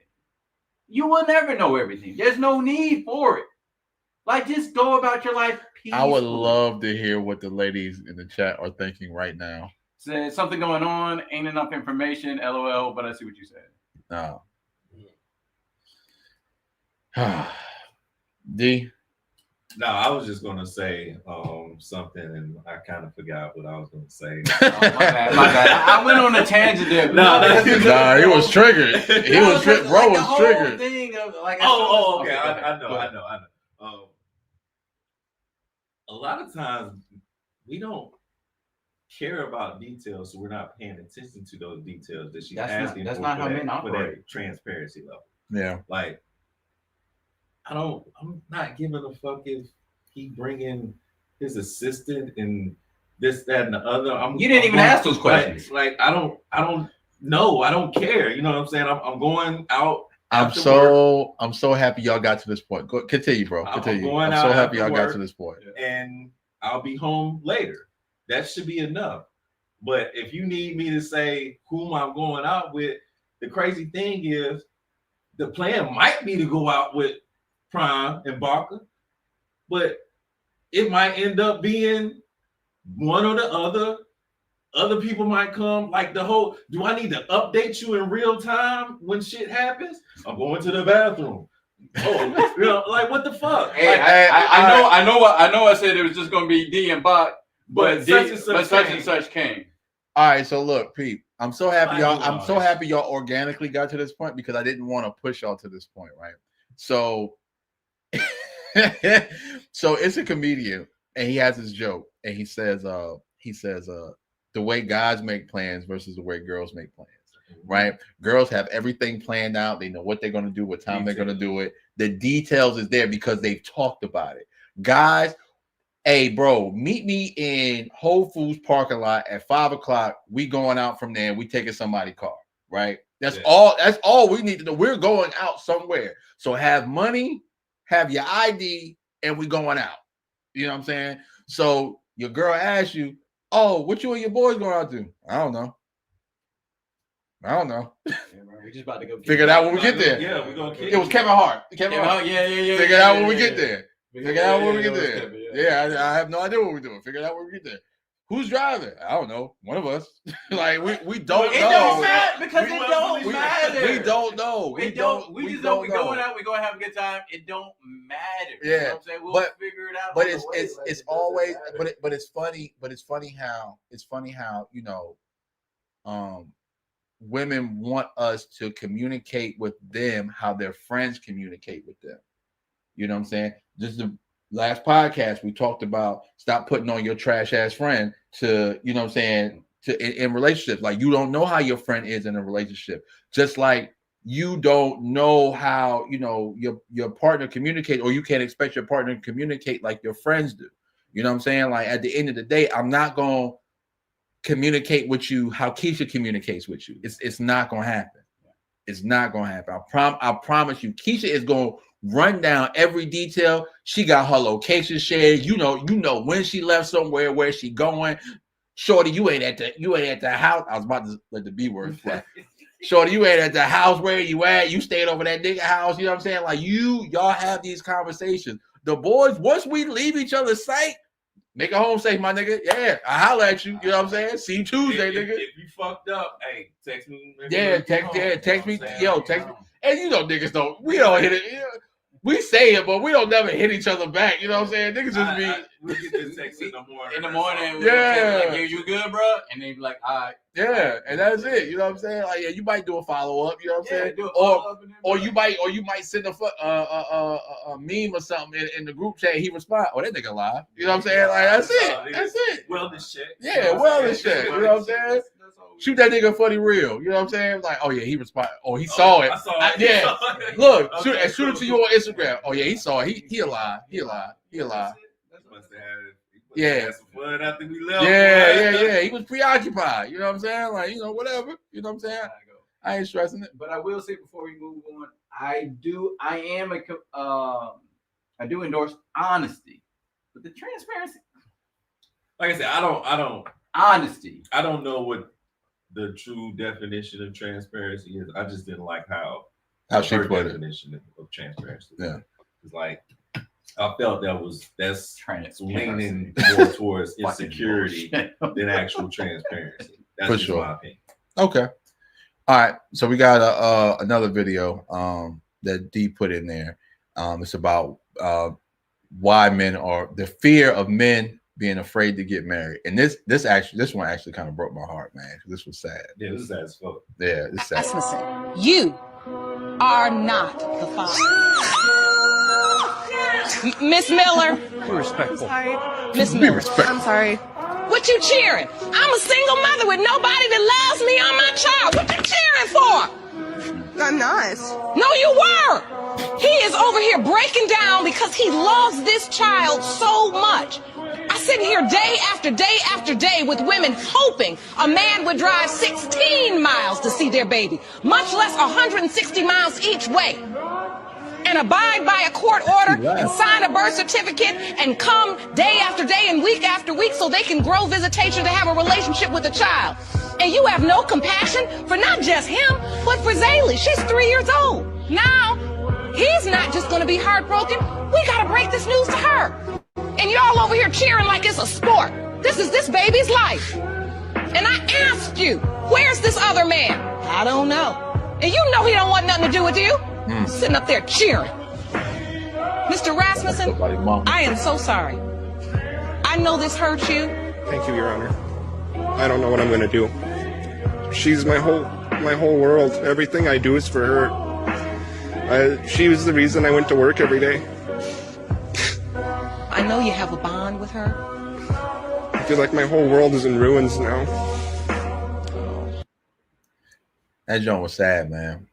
You will never know everything. There's no need for it. Like just go about your life peacefully. I would love to hear what the ladies in the chat are thinking right now. Said something going on. Ain't enough information. LOL. But I see what you said. No. D. No, I was just gonna say something, and I kind of forgot what I was gonna say. My bad. I went on a tangent there. He was triggered. Bro was triggered. Thing of, like, okay. I know. A lot of times we don't care about details, so we're not paying attention to those details that she's asking. That's not how men operate. For that transparency level. Yeah. Like, I'm not giving a fuck if he bring in his assistant and this, that, and the other. You didn't even ask those questions. Like I don't know. I don't care. You know what I'm saying? I'm going out. I'm so happy y'all got to this point. Go continue, bro. Continue. I'm so happy y'all got to this point. And I'll be home later. That should be enough. But if you need me to say whom I'm going out with, the crazy thing is the plan might be to go out with Prime and Barker, but it might end up being one or the other. Other people might come. Like the whole, do I need to update you in real time when shit happens? I'm going to the bathroom. Oh, like what the fuck? Hey, like, I know. I said it was just gonna be D and Bach, But such and such came. All right, so look, Pete, I'm so happy y'all organically got to this point because I didn't want to push y'all to this point, right? So, so it's a comedian and he has this joke and he says, the way guys make plans versus the way girls make plans, right? Girls have everything planned out. They know what they're going to do, what time they're going to do it. The details is there because they've talked about it. Guys, hey, bro, meet me in Whole Foods parking lot at 5 o'clock. We going out from there. We taking somebody's car, right? That's all we need to do. We're going out somewhere. So have money, have your ID, and we going out. You know what I'm saying? So your girl asks you, oh, what you and your boys going out to? I don't know. Yeah, we just about to go figure it out when we get there. Yeah, we're gonna kick it was Kevin Hart. Yeah. Figure it out when we get there. Figure it out when we get there. Yeah, I have no idea what we're doing. Figure it out when we get there. Who's driving? I don't know. One of us. Like we don't know. It don't matter because it don't matter. We don't know. We just know we're going out. We're gonna have a good time. It don't matter. Yeah. You know what I'm saying? We'll figure it out. But it's always but it's funny how women want us to communicate with them how their friends communicate with them. You know what I'm saying? Just the last podcast we talked about stop putting on your trash ass friend to, you know what I'm saying, in relationships. Like you don't know how your friend is in a relationship. Just like you don't know how, your partner communicate, or you can't expect your partner to communicate like your friends do. You know what I'm saying? Like at the end of the day, I'm not going to communicate with you how Keisha communicates with you. It's not going to happen. It's not going to happen. I promise you, Keisha is going to run down every detail. She got her location shared. You know when she left somewhere, where she going. Shorty, you ain't at the house. I was about to let the B word fly. Shorty, you ain't at the house. Where you at? You stayed over that nigga house. You know what I'm saying? Like y'all have these conversations. The boys, once we leave each other's sight, make a home safe, my nigga. Yeah, I holler at you. You know what I'm saying? See you Tuesday, nigga. If you fucked up, hey, text me. Text me. Yo, text me. And niggas don't. We don't hit it. We say it, but we don't never hit each other back. You know what I'm saying? Niggas just be. We get this text in the morning. Yeah. Like, you good, bro? And they be like, all right. Yeah, and that's it. You know what I'm saying? Like, yeah, you might do a follow up. You know what I'm saying? Or you might send a meme or something in the group chat. He respond. Oh, that nigga live. You know what I'm saying? Like that's it. That's it. Wellness check. Yeah, wellness check. You know what I'm saying? Shoot that nigga funny real. You know what I'm saying? Like, oh yeah, he responded. Oh, he saw it. I saw it. Yeah. Look, shoot it to you on Instagram. Oh yeah, he saw it. He alive. He alive. Yeah. After we left. Yeah. He was preoccupied. You know what I'm saying? Like, whatever. You know what I'm saying? I ain't stressing it. But I will say before we move on, I do endorse honesty, but the transparency. Like I said, I don't honesty. I don't know what the true definition of transparency is. I just didn't like how she put it. Definition of transparency. Yeah. It's like I felt that's leaning more towards insecurity than actual transparency. That's for just sure. my opinion. Okay. All right. So we got another video that D put in there. It's about why men are the fear of men being afraid to get married. And this one actually kind of broke my heart, man. This was sad. Yeah, this is sad as fuck. Yeah, this is sad. Rasmussen, you are not the father. Miss Miller. Be respectful. Miss Miller. I'm sorry. What you cheering? I'm a single mother with nobody that loves me or my child. What you cheering for? I'm not. No, you were. He is over here breaking down because he loves this child so much. I sit here day after day after day with women hoping a man would drive 16 miles to see their baby, much less 160 miles each way, and abide by a court order and sign a birth certificate and come day after day and week after week so they can grow visitation to have a relationship with the child. And you have no compassion for not just him, but for Zaylee. She's 3 years old. Now, he's not just going to be heartbroken. We got to break this news to her. And y'all over here cheering like it's a sport. This is this baby's life. And I asked you, where's this other man? I don't know. And you know he don't want nothing to do with you. Sitting up there cheering. Mr. Rasmussen, I am so sorry. I know this hurts you. Thank you, Your Honor. I don't know what I'm gonna do. She's my whole world. Everything I do is for her. She was the reason I went to work every day. I know you have a bond with her. I feel like my whole world is in ruins now. That joint was sad, man.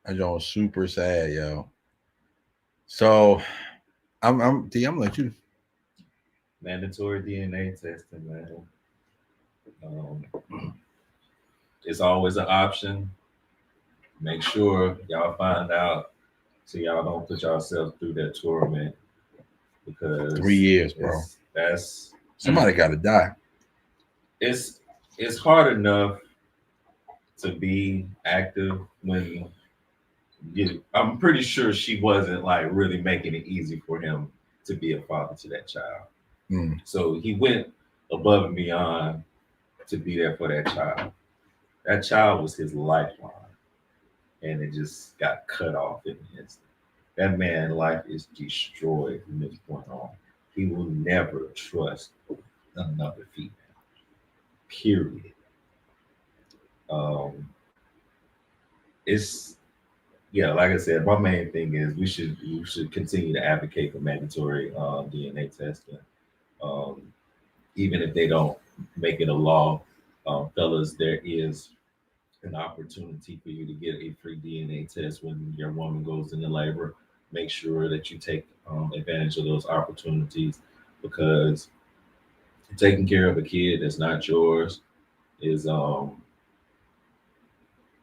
That joint was super sad, yo. So I'm gonna let you. Mandatory DNA testing, man. It's always an option. Make sure y'all find out so y'all don't put yourselves through that torment, because 3 years, bro. That's Somebody got to die. It's hard enough to be active when I'm pretty sure she wasn't like really making it easy for him to be a father to that child. So he went above and beyond to be there for that child. That child was his lifeline, and it just got cut off in an instant. That man's life is destroyed from this point on. He will never trust another female. Period. It's like I said, my main thing is we should continue to advocate for mandatory DNA testing. Even if they don't make it a law, fellas, there is an opportunity for you to get a free DNA test when your woman goes into labor. Make sure that you take advantage of those opportunities, because taking care of a kid that's not yours is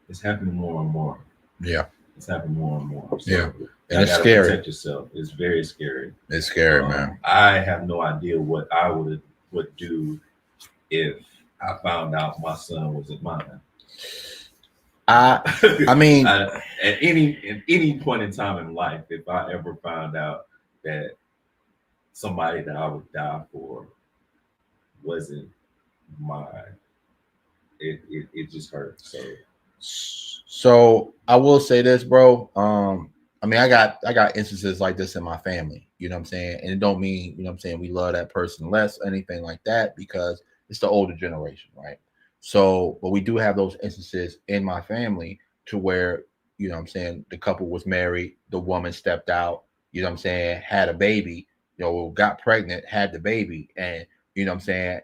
it's happening more and more. Yeah, it's happening more and more. So yeah, and you it's gotta scary. Protect yourself. It's very scary. It's scary, man. I have no idea what I would do if I found out my son wasn't mine. I mean, at any point in time in life, if I ever found out that somebody that I would die for wasn't mine, it just hurts. So I will say this, bro. I mean, I got instances like this in my family, you know what I'm saying? And it don't mean, you know what I'm saying, we love that person less or anything like that, because it's the older generation, right? So, but we do have those instances in my family to where, you know what I'm saying, the couple was married, the woman stepped out, you know what I'm saying, had a baby, you know, got pregnant, had the baby, and you know what I'm saying,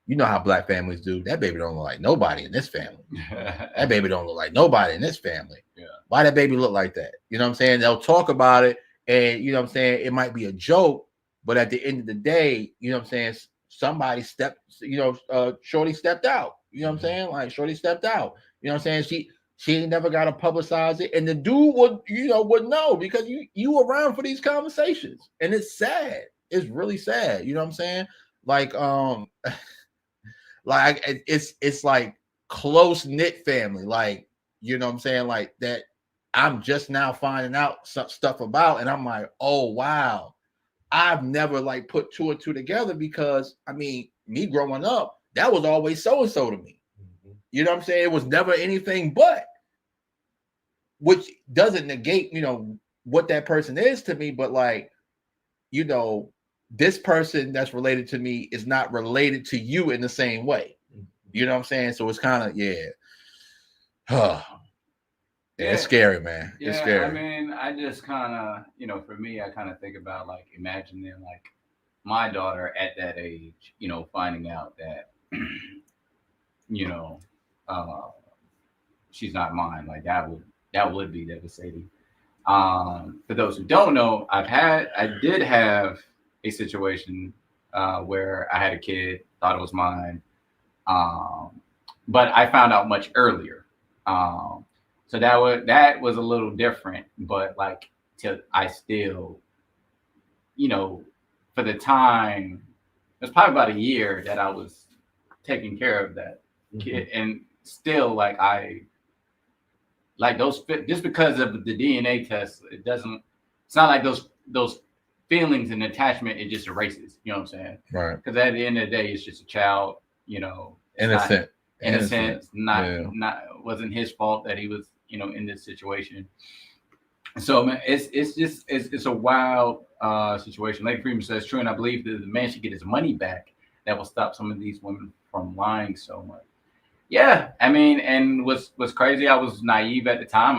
you know how black families do. That baby don't look like nobody in this family. That baby don't look like nobody in this family. Yeah. Why that baby look like that? You know what I'm saying? They'll talk about it, and you know what I'm saying, it might be a joke, but at the end of the day, you know what I'm saying, somebody stepped, you know, Shorty stepped out. You know what I'm saying? Like Shorty stepped out. You know what I'm saying? She ain't never got to publicize it, and the dude would know, because you around for these conversations, and it's sad. It's really sad. You know what I'm saying? Like like it's like close knit family. Like, you know what I'm saying? Like that I'm just now finding out some stuff about, and I'm like, oh wow, I've never like put two and two together, because I mean, me growing up, that was always so-and-so to me. You know what I'm saying? It was never anything but, which doesn't negate, you know, what that person is to me, but like, you know, this person that's related to me is not related to you in the same way. You know what I'm saying? So it's kind of, it's scary, man. Yeah, it's scary. I mean, I just kind of, you know, for me, I kind of think about like imagining like my daughter at that age, you know, finding out that, you know, she's not mine. Like that would be devastating. For those who don't know, I did have a situation where I had a kid, thought it was mine, but I found out much earlier. So that was a little different, but like I still, you know, for the time, it was probably about a year that I was taking care of that kid, and still like those, just because of the DNA test, it's not like those feelings and attachment, it just erases, you know what I'm saying? Right. Because at the end of the day, it's just a child, you know, innocent, not wasn't his fault that he was, you know, in this situation. So man, it's a wild situation. Lady Freeman says, true, and I believe that the man should get his money back. that will stop some of these women from lying so much. Yeah, I mean, and what's crazy, I was naive at the time.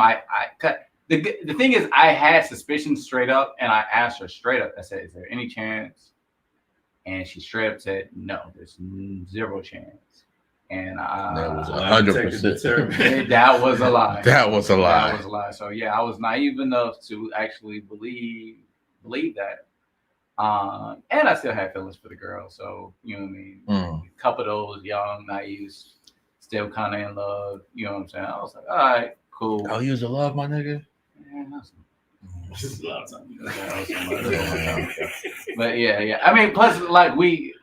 The thing is, I had suspicions straight up, and I asked her straight up. I said, "Is there any chance?" And she straight up said, "No, there's zero chance." And that was Lie 100%. that was a lie. That was a lie. That was a lie. So yeah, I was naive enough to actually believe that. And I still had feelings for the girl. So you know what I mean. A couple of those young naives, still kind of in love. You know what I'm saying? I was like, all right, cool. Oh, you was in love, my nigga. Yeah, This is a lot of time. But yeah. I mean, plus we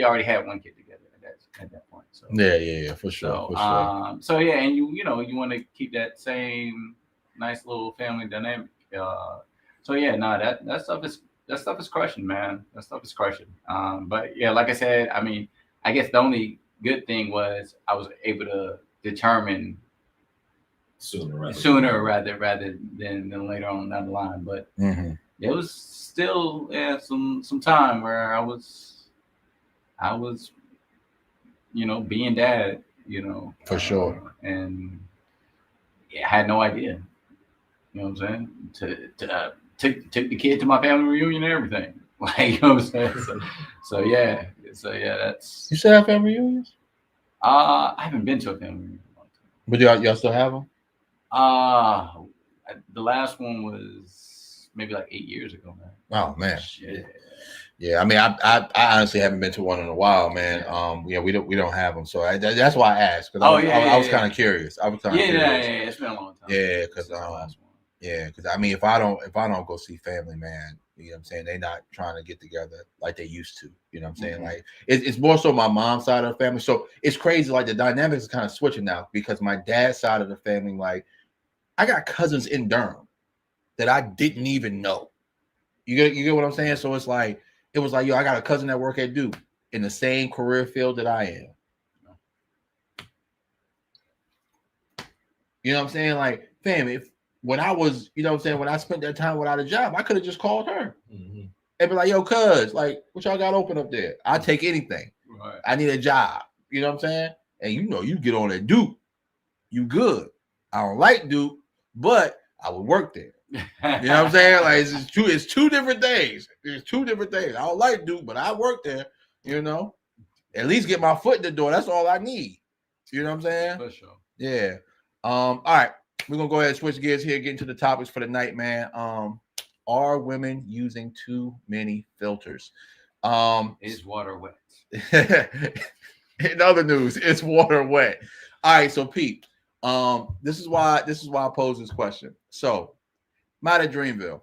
already had one kid together at that point. So Yeah, for sure. So yeah, and you want to keep that same nice little family dynamic. So yeah, that stuff is crushing, man. That stuff is crushing. But yeah, like I said, I mean, I guess the only good thing was I was able to determine sooner rather than later on down the line. But there was still some time where I was being dad, for sure, and I had no idea. You know what I'm saying? Took the kid to my family reunion and everything. Like, you know what I'm saying? So yeah, that's. You still have family reunions? I haven't been to a family reunion in a long time. But y'all still have them? The last one was maybe like 8 years ago, man. Oh man. Shit. Yeah, I mean, I honestly haven't been to one in a while, man. We don't have them, so that's why I asked, because I was kind of curious. I was kind of curious. Yeah, it's been a long time. Yeah, because I mean, if I don't go see family, man, you know what I'm saying, they're not trying to get together like they used to. You know what I'm saying? Like it's more so my mom's side of the family. So it's crazy. Like the dynamics is kind of switching now, because my dad's side of the family, like I got cousins in Durham that I didn't even know. You get what I'm saying? So it's like, it was like, yo, I got a cousin that work at Duke in the same career field that I am. You know what I'm saying? Like, fam, when I was, you know what I'm saying, when I spent that time without a job, I could have just called her and be like, yo, cuz, like, what y'all got open up there? I'll take anything. Right. I need a job. You know what I'm saying? And you get on at Duke, you good. I don't like Duke, but I would work there. You know what I'm saying? Like, it's two different things. There's two different things. I don't like Duke, but I work there, at least get my foot in the door. That's all I need. You know what I'm saying? For sure. Yeah. All right. We're gonna go ahead and switch gears here, get into the topics for the night, man. Are women using too many filters? Is water wet? In other news, it's water wet. All right, so Pete, this is why I pose this question. So I'm at Dreamville.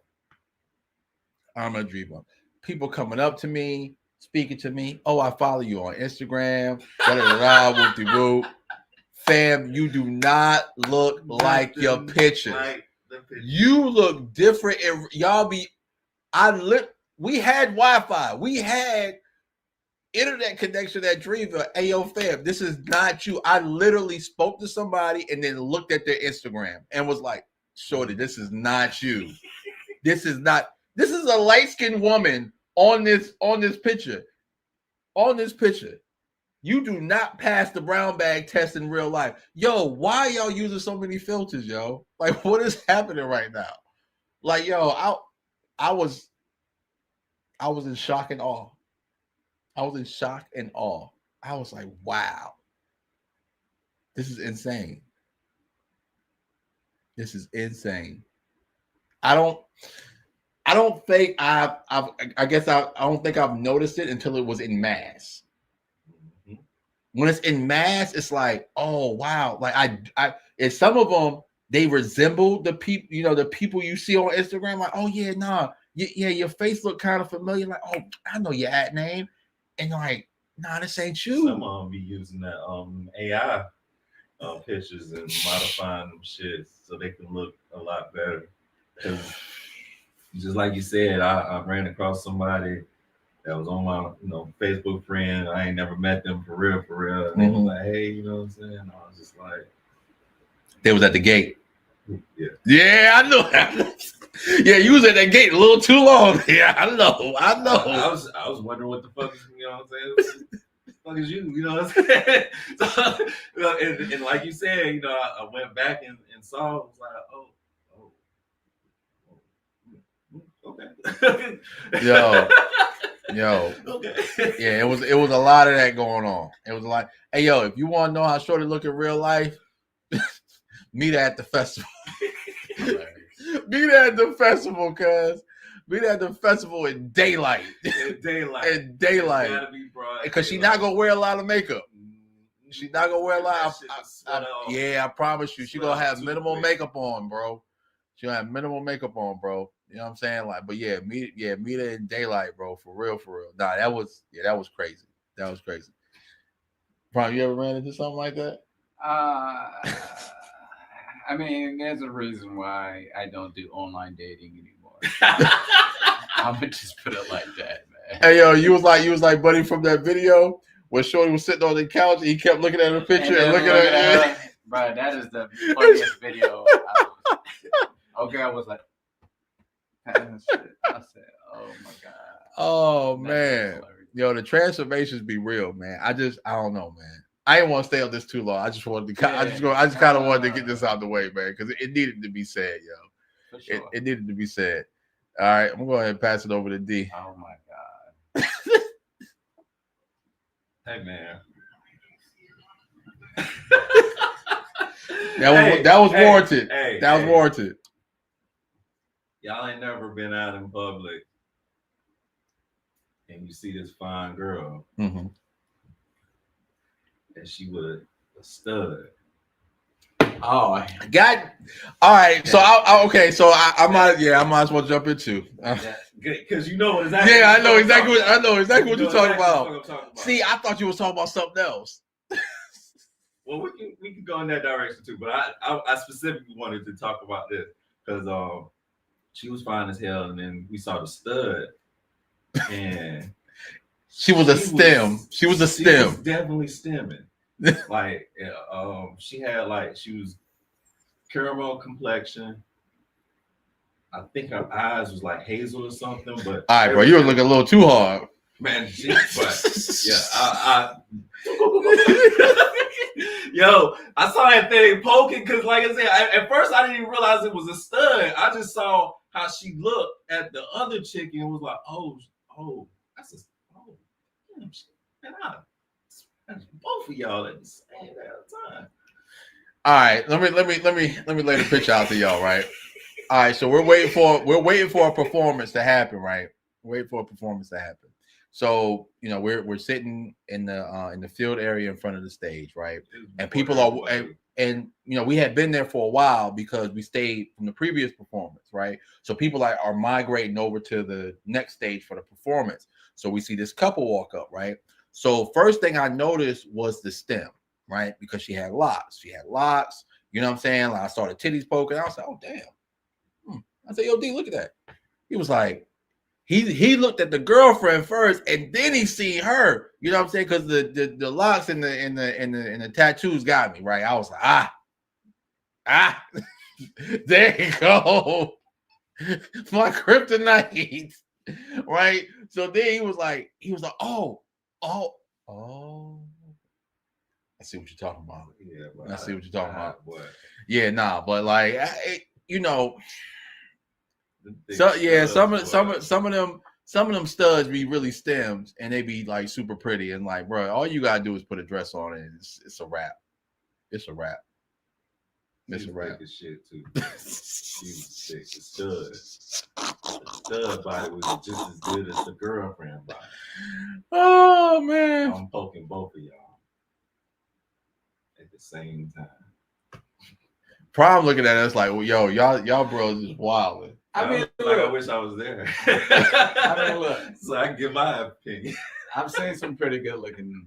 People coming up to me, speaking to me. Oh, I follow you on Instagram. Whoop-de-whoop. Fam, you do not look like your pictures. You look different. And we had Wi-Fi. We had internet connection at Dreamville. Hey, yo, fam, this is not you. I literally spoke to somebody and then looked at their Instagram and was like, shorty, this is not you. This is a light-skinned woman on this picture. On this picture. You do not pass the brown bag test in real life. Yo, why y'all using so many filters, yo? Like, what is happening right now? Like, yo, I was in shock and awe. I was like, wow. This is insane. I don't think I don't think I've noticed it until it was in mass. When it's in mass, it's like, oh wow. Like I and some of them, they resemble the people, the people you see on Instagram. Like, oh yeah, nah, yeah, your face look kind of familiar. Like, oh, I know your ad name, and you're like, nah, this ain't you. Some of them be using that AI pictures and modifying them shit so they can look a lot better. Because just like you said, I ran across somebody that was on my Facebook friend. I ain't never met them for real. And they was like, hey, you know what I'm saying? I was just like, they was at the gate. Yeah. Yeah, I know that. Yeah, you was at that gate a little too long. Yeah, I know. I was wondering what the fuck is, you know what I'm saying? What the fuck is you know what I'm saying? So, you know, and like you said, you know, I went back and saw it, was like, okay. Yo. Okay. Yeah, it was a lot of that going on. It was a lot. Hey, yo, if you want to know how shorty look in real life, meet her at the festival. Meet her at the festival, cuz. Meet her at the festival in daylight. In daylight. In daylight. Because she's not gonna wear a lot of makeup. She's not gonna wear a lot. I promise you, she's gonna have minimal makeup on, bro. She'll have minimal makeup on, bro. You know what I'm saying? Like, but yeah, meet her in daylight, bro. For real. Nah, that was crazy. That was crazy. Prime, you ever ran into something like that? I mean, there's a reason why I don't do online dating anymore. I'm gonna just put it like that, man. Hey, yo, you was like Buddy from that video where Shorty was sitting on the couch and he kept looking at her picture and looking at her. Bro, that is the funniest video. Okay, I was like, I said, oh my god. Oh man, yo, the transformations be real, man. I don't know, man. I didn't want to stay on this too long. I just wanted to. I just kind of wanted to get this out of the way, man, because it needed to be said, yo. For sure. It needed to be said. All right, I'm going to go ahead and pass it over to D. Oh my god. Hey man. That was warranted. That was warranted. Y'all ain't never been out in public and you see this fine girl and she was a stud. Oh, God! All right, so I might as well jump into. Because you know exactly. Yeah, I know exactly what you're talking about. See, I thought you was talking about something else. Well, we can go in that direction too, but I specifically wanted to talk about this because she was fine as hell, and then we saw the stud, and she was a stem. She was definitely stemming. Like, she was caramel complexion. I think her eyes was like hazel or something. But all right, bro, you were looking a little too hard, man. Yo, I saw that thing poking because, like I said, at first I didn't even realize it was a stud. I just saw how she looked at the other chick and was like, oh, that's damn shit. Man, both of y'all at the same time. All right, let me lay the picture out to y'all, right? All right, so we're waiting for a performance to happen, right? Waiting for a performance to happen. So, you know, we're sitting in the field area in front of the stage, right? And people are and you know, we had been there for a while because we stayed from the previous performance, right? So people are migrating over to the next stage for the performance. So we see this couple walk up, right? So first thing I noticed was the stem, right? Because she had locks. You know what I'm saying? Like I saw the titties poking. I was like, oh damn. I said, yo, D, look at that. He was like, he looked at the girlfriend first, and then he seen her. You know what I'm saying? Because the locks and the tattoos got me, right? I was like, there you go, my kryptonite, right? So then he was like, oh, I see what you're talking about. Yeah, I see what you're talking about. Boy. Yeah, nah, but like, you know. So yeah, some of them studs be really stems and they be like super pretty and like, bro, all you gotta do is put a dress on and it's a wrap. It's a wrap. It's a wrap. Shit too. She was sick. The stud body was just as good as the girlfriend body. Oh man, I'm poking both of y'all at the same time. Prom looking at us like, well, yo, y'all bros is wilding. I mean, like, I wish I was there. I mean, look, so I can give my opinion. I've seen some pretty good looking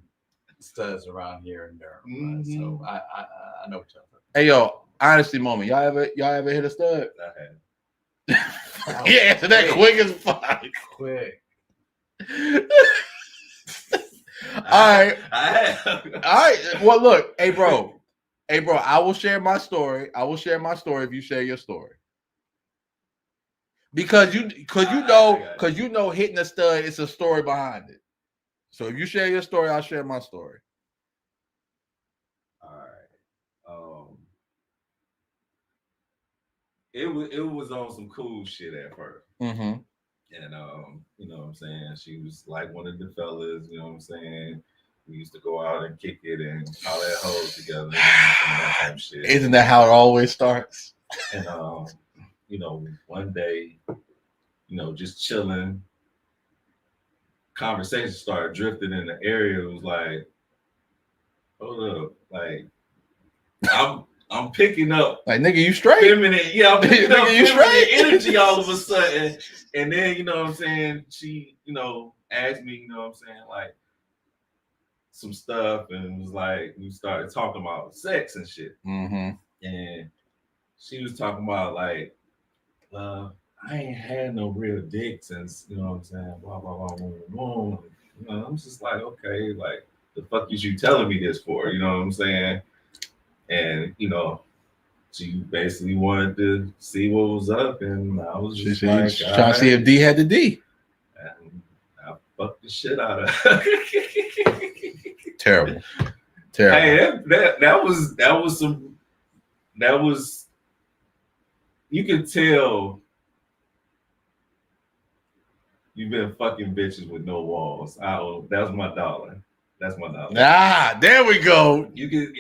studs around here in Durham, so I know what y'all talking. Hey, yo, honesty moment. Y'all ever hit a stud? I have. Yeah, so that quick as fuck. Quick. All right. I have. All right. Well, look, hey, bro, I will share my story. If you share your story. Because you know hitting a stud, it's a story behind it. So if you share your story, I'll share my story. All right. It was on some cool shit at first. Mm-hmm. And you know what I'm saying? She was like one of the fellas, you know what I'm saying? We used to go out and kick it and holler at hoes together, and that type of shit. Isn't that how it always starts? And you know, one day, you know, just chilling, conversation started drifting in the area. It was like, hold up, like I'm picking up like nigga, you straight? Feminine, yeah, I'm picking up you feminine straight? energy all of a sudden. And then, you know what I'm saying, she, you know, asked me, you know what I'm saying, like some stuff, and was like, we started talking about sex and shit. Mm-hmm. And she was talking about like, I ain't had no real dick since, you know what I'm saying, blah, blah, blah, blah, blah. You know, I'm just like, okay, like, the fuck is you telling me this for? You know what I'm saying? And, you know, she basically wanted to see what was up, and I was just trying to see if D had the D. And I fucked the shit out of her. Terrible. Hey, that was you can tell you've been fucking bitches with no walls. That was my dollar. That's my dollar. Ah, there we go. You can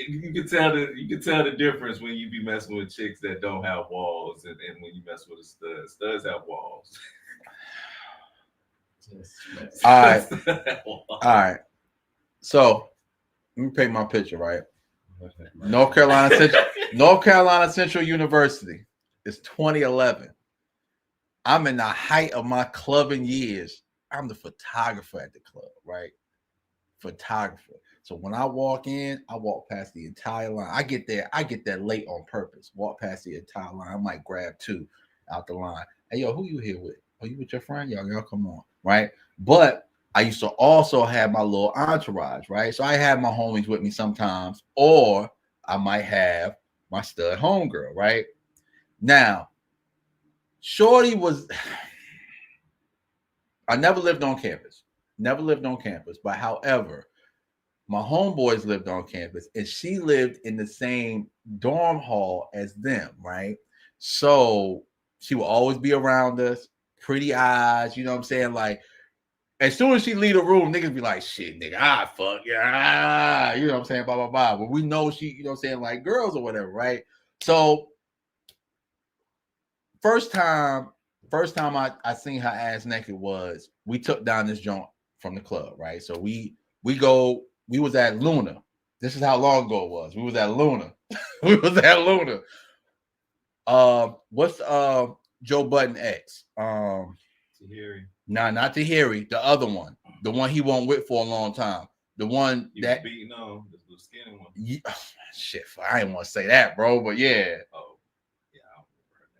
tell the difference when you be messing with chicks that don't have walls and when you mess with a stud. Studs have walls. All right. So let me paint my picture, right? North Carolina Central University. It's 2011. I'm in the height of my clubbing years. I'm the photographer at the club, right? Photographer. So when I walk in, I walk past the entire line. I get there late on purpose. Walk past the entire line. I might grab two out the line. Hey, yo, who you here with? Are you with your friend? Y'all come on, right? But I used to also have my little entourage, right? So I have my homies with me sometimes, or I might have my stud homegirl, right? Now, Shorty was, I never lived on campus. But however, my homeboys lived on campus, and she lived in the same dorm hall as them, right? So she would always be around us, pretty eyes, you know what I'm saying? Like, as soon as she leave the room, niggas be like, shit, nigga, fuck, yeah, you know what I'm saying, blah, blah, blah. But we know she, you know what I'm saying, like girls or whatever, right? So first time I seen her ass naked was, we took down this joint from the club, right? So we was at Luna. This is how long ago it was. We was at Luna. What's Joe Budden ex? Tahiri. Nah, not Tahiri, the other one. The one he won't with for a long time. The one you that beating on the blue skinny one. Yeah, shit, I didn't want to say that, bro, but yeah. Oh, yeah.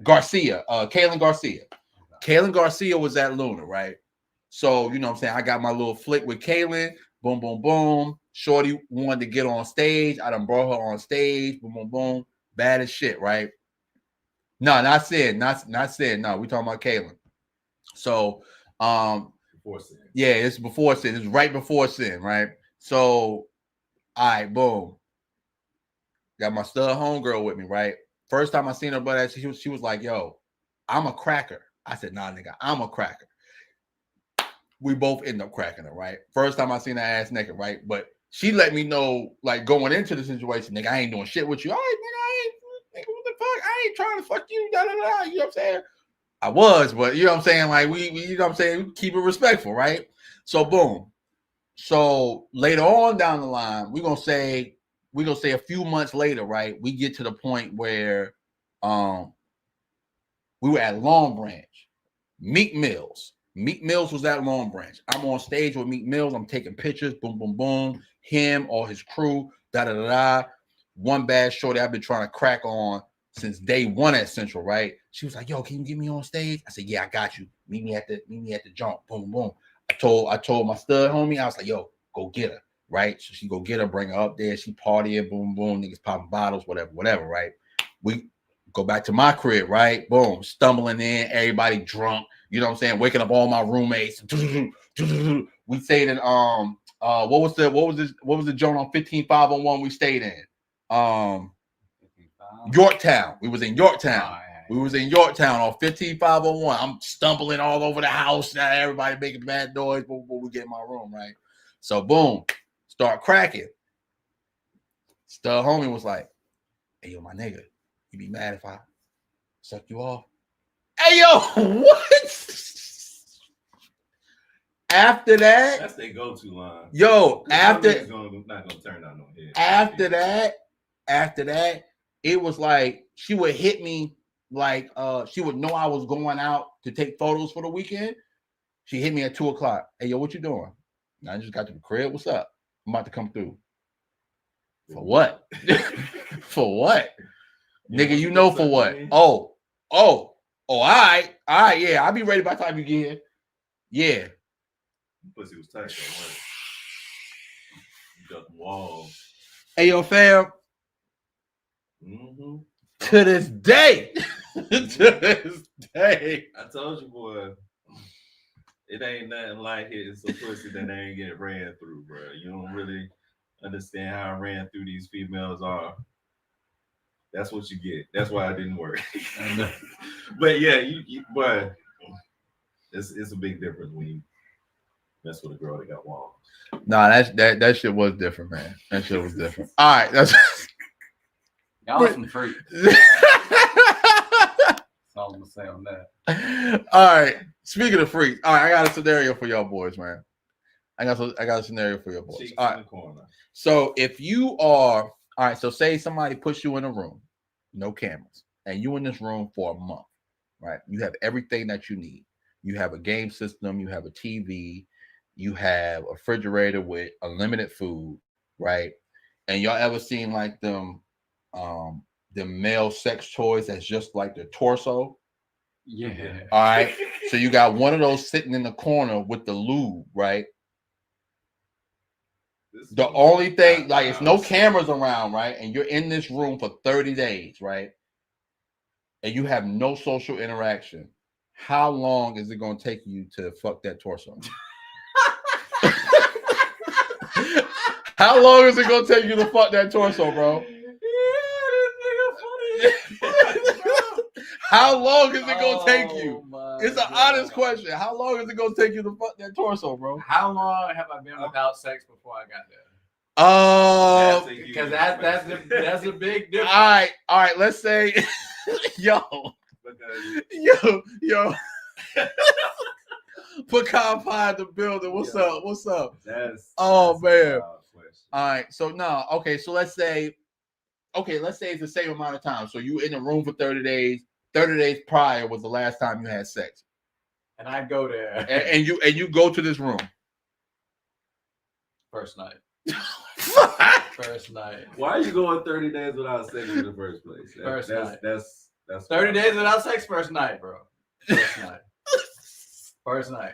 Garcia, Kaylin Garcia. Kaylin Garcia was at Luna, right? So, you know what I'm saying? I got my little flick with Kaylin. Boom, boom, boom. Shorty wanted to get on stage. I done brought her on stage. Boom, boom, boom. Bad as shit, right? No, not Sid. Not Sid. No, we talking about Kaylin. So, Before sin. Yeah, it's before sin. It's right before sin, right? So, all right, boom. Got my stud homegirl with me, right? First time I seen her, but she was like, yo, I'm a cracker. I said, nah, nigga, I'm a cracker. We both end up cracking her, right? First time I seen her ass naked, right? But she let me know, like, going into the situation, nigga, I ain't doing shit with you. All right, nigga, what the fuck? I ain't trying to fuck you, da da da. You know what I'm saying? I was, but you know what I'm saying? Like, we you know what I'm saying? We keep it respectful, right? So, boom. So later on down the line, we're gonna say a few months later, right? We get to the point where we were at Long Branch. Meek Mills was at Long Branch. I'm on stage with Meek Mills. I'm taking pictures. Boom, boom, boom. Him or his crew. Da da da da. One bad shorty I've been trying to crack on since day one at Central, right? She was like, "Yo, can you get me on stage?" I said, "Yeah, I got you. Meet me at the jump." Boom, boom. I told my stud homie, I was like, "Yo, go get her." Right? So she go get her, bring her up there. She partying, boom, boom. Niggas popping bottles, whatever, right? We Go back to my crib, right? Boom, stumbling in, everybody drunk. You know what I'm saying? Waking up all my roommates. We stayed in what was the joint on 15501 we stayed in? Yorktown. We was in Yorktown. We was in Yorktown on 15501. I'm stumbling all over the house. Now everybody making bad noise before we get in my room, right? So boom, start cracking. Stud homie was like, "Hey yo, my nigga, you be mad if I suck you off?" Hey yo, what? After that, that's their go-to line. Yo, after not gonna turn out no head. After that, it was like she would hit me like she would know I was going out to take photos for the weekend. She hit me at 2:00. Hey yo, what you doing? I just got to the crib. What's up? I'm about to come through. For what? For what? Nigga, you know for what? Oh, all right, yeah. I'll be ready by the time you get here. Yeah. Pussy was tight. You got the walls. Hey yo, fam. Mm-hmm. To this day. To this day. I told you, boy. It ain't nothing like hitting some pussy that ain't get ran through, bro. You don't really understand how I ran through these females are. That's what you get. That's why it didn't work. But yeah, but it's a big difference when you mess with a girl that got walls. Nah, that shit was different, man. That shit was different. All right, that's y'all some freaks. That's all I'm gonna say on that. All right. Speaking of freaks, all right, I got a scenario for y'all boys, man. I got a scenario for your boys. Cheeks all in right. the corner. So if you are all right, so say somebody puts you in a room, no cameras, and you in this room for a month, right? You have everything that you need. You have a game system, you have a TV, you have a refrigerator with unlimited food, right? And y'all ever seen like them male sex toys that's just like the torso? Yeah. All right. So you got one of those sitting in the corner with the lube, right? The only thing, like, it's no cameras around, right? And you're in this room for 30 days, right? And you have no social interaction. How long is it going to take you to fuck that torso? How long is it going to take you to fuck that torso, bro? How long is it going to take you? It's an honest question. How long is it going to take you to fuck that torso, bro? How long have I been without sex before I got there? Because that's a big difference. All right. Let's say, yo. Pecan Pie in the building. What's up? That's man. All right. So no. Okay. So let's say it's the same amount of time. So you in the room for 30 days. 30 days prior was the last time you had sex. And I go there. And you go to this room. First night. First night. Why are you going 30 days without sex in the first place? That's 30 days without sex. First night, bro. First night. First night.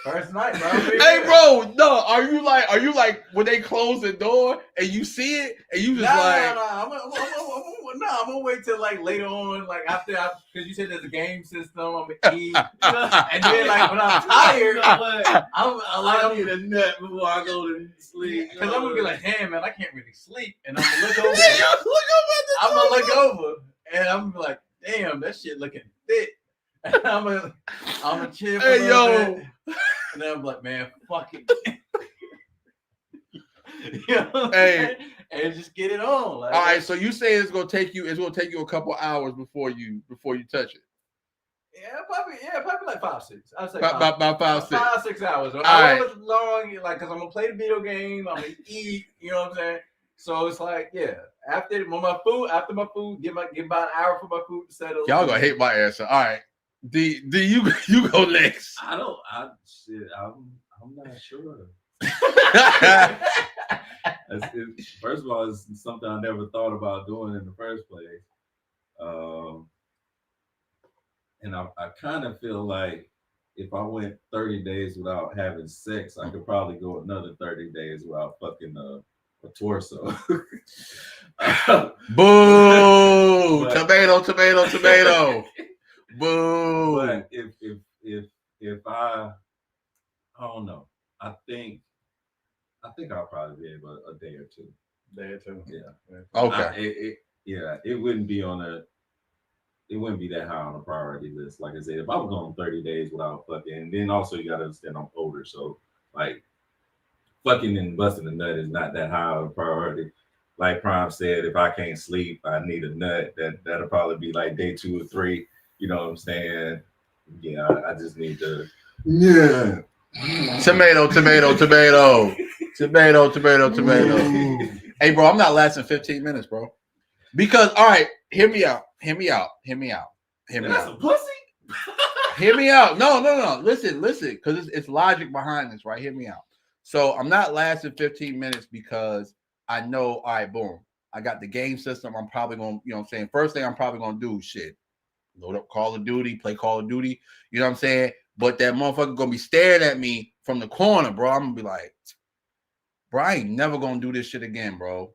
First night, bro. Hey, bro, no. Are you like when they close the door and you see it and you just I'm gonna wait till like later on, like after, because you said there's a game system. I'm gonna eat, and then like when I'm tired, I need a nut before I go to sleep. Because I'm gonna be like, damn man, I can't really sleep, and I'm gonna look over. I'm gonna look over, and I'm gonna be like, damn, that shit looking thick. And I'm gonna chill. Hey yo. Bit, and then I'm like, man, fuck it. You know hey, and just get it on. Like, all right, so you say it's gonna take you a couple hours before you touch it. Yeah, probably like 5, 6. I'd say about 5, 6. 5, 6 hours. All I right. was long, like, because I'm gonna play the video game, I'm gonna eat, you know what I'm saying? So it's like, yeah, after my food, give about an hour for my food to settle. Y'all gonna hate my answer. All right. D, you go next. I'm not sure. First of all, it's something I never thought about doing in the first place. And I kind of feel like if I went 30 days without having sex, I could probably go another 30 days without fucking a torso. Boo! Boo! But- Tomato, tomato, tomato. Boo! But if I don't know. I think I'll probably be able a day or two. There too. Yeah. Okay. It wouldn't be that high on the priority list. Like I said, if I was going 30 days without fucking, and then also you gotta understand I'm older, so like fucking and busting a nut is not that high of a priority. Like Prime said, if I can't sleep, I need a nut. That'll probably be like day 2 or 3. You know what I'm saying? Yeah, I just need to. Yeah. Tomato, tomato, tomato. Tomato, tomato, tomato. Hey, bro, I'm not lasting 15 minutes, bro. Because, all right, hear me out. That's a pussy. Hear me out. No. Listen, because it's logic behind this, right? Hear me out. So I'm not lasting 15 minutes because I know, all right, boom. I got the game system. I'm probably going to, you know what I'm saying? First thing I'm probably going to do, load up Call of Duty, play Call of Duty. You know what I'm saying? But that motherfucker going to be staring at me from the corner, bro. I'm going to be like, bro, I ain't never going to do this shit again, bro.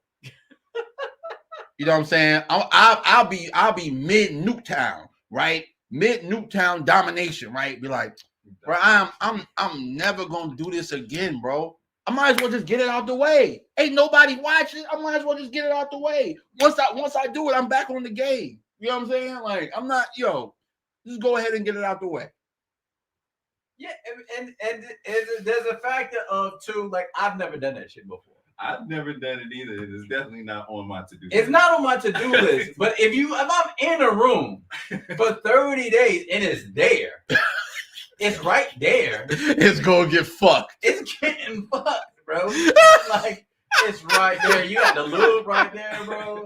You know what I'm saying? I'll be mid Nuketown, right? Mid Nuketown domination, right? Be like, bro, I'm never gonna do this again, bro. I might as well just get it out the way. Ain't nobody watching. I might as well just get it out the way. Once I do it, I'm back on the game. You know what I'm saying? Like, I'm not, just go ahead and get it out the way. Yeah, and there's a factor of too, like I've never done that shit before. I've never done it either. It's definitely not on my to-do list. It's not on my to-do list. But if I'm in a room for 30 days and it's there, it's right there. It's gonna get fucked. It's getting fucked, bro. Like it's right there. You got the lube right there, bro.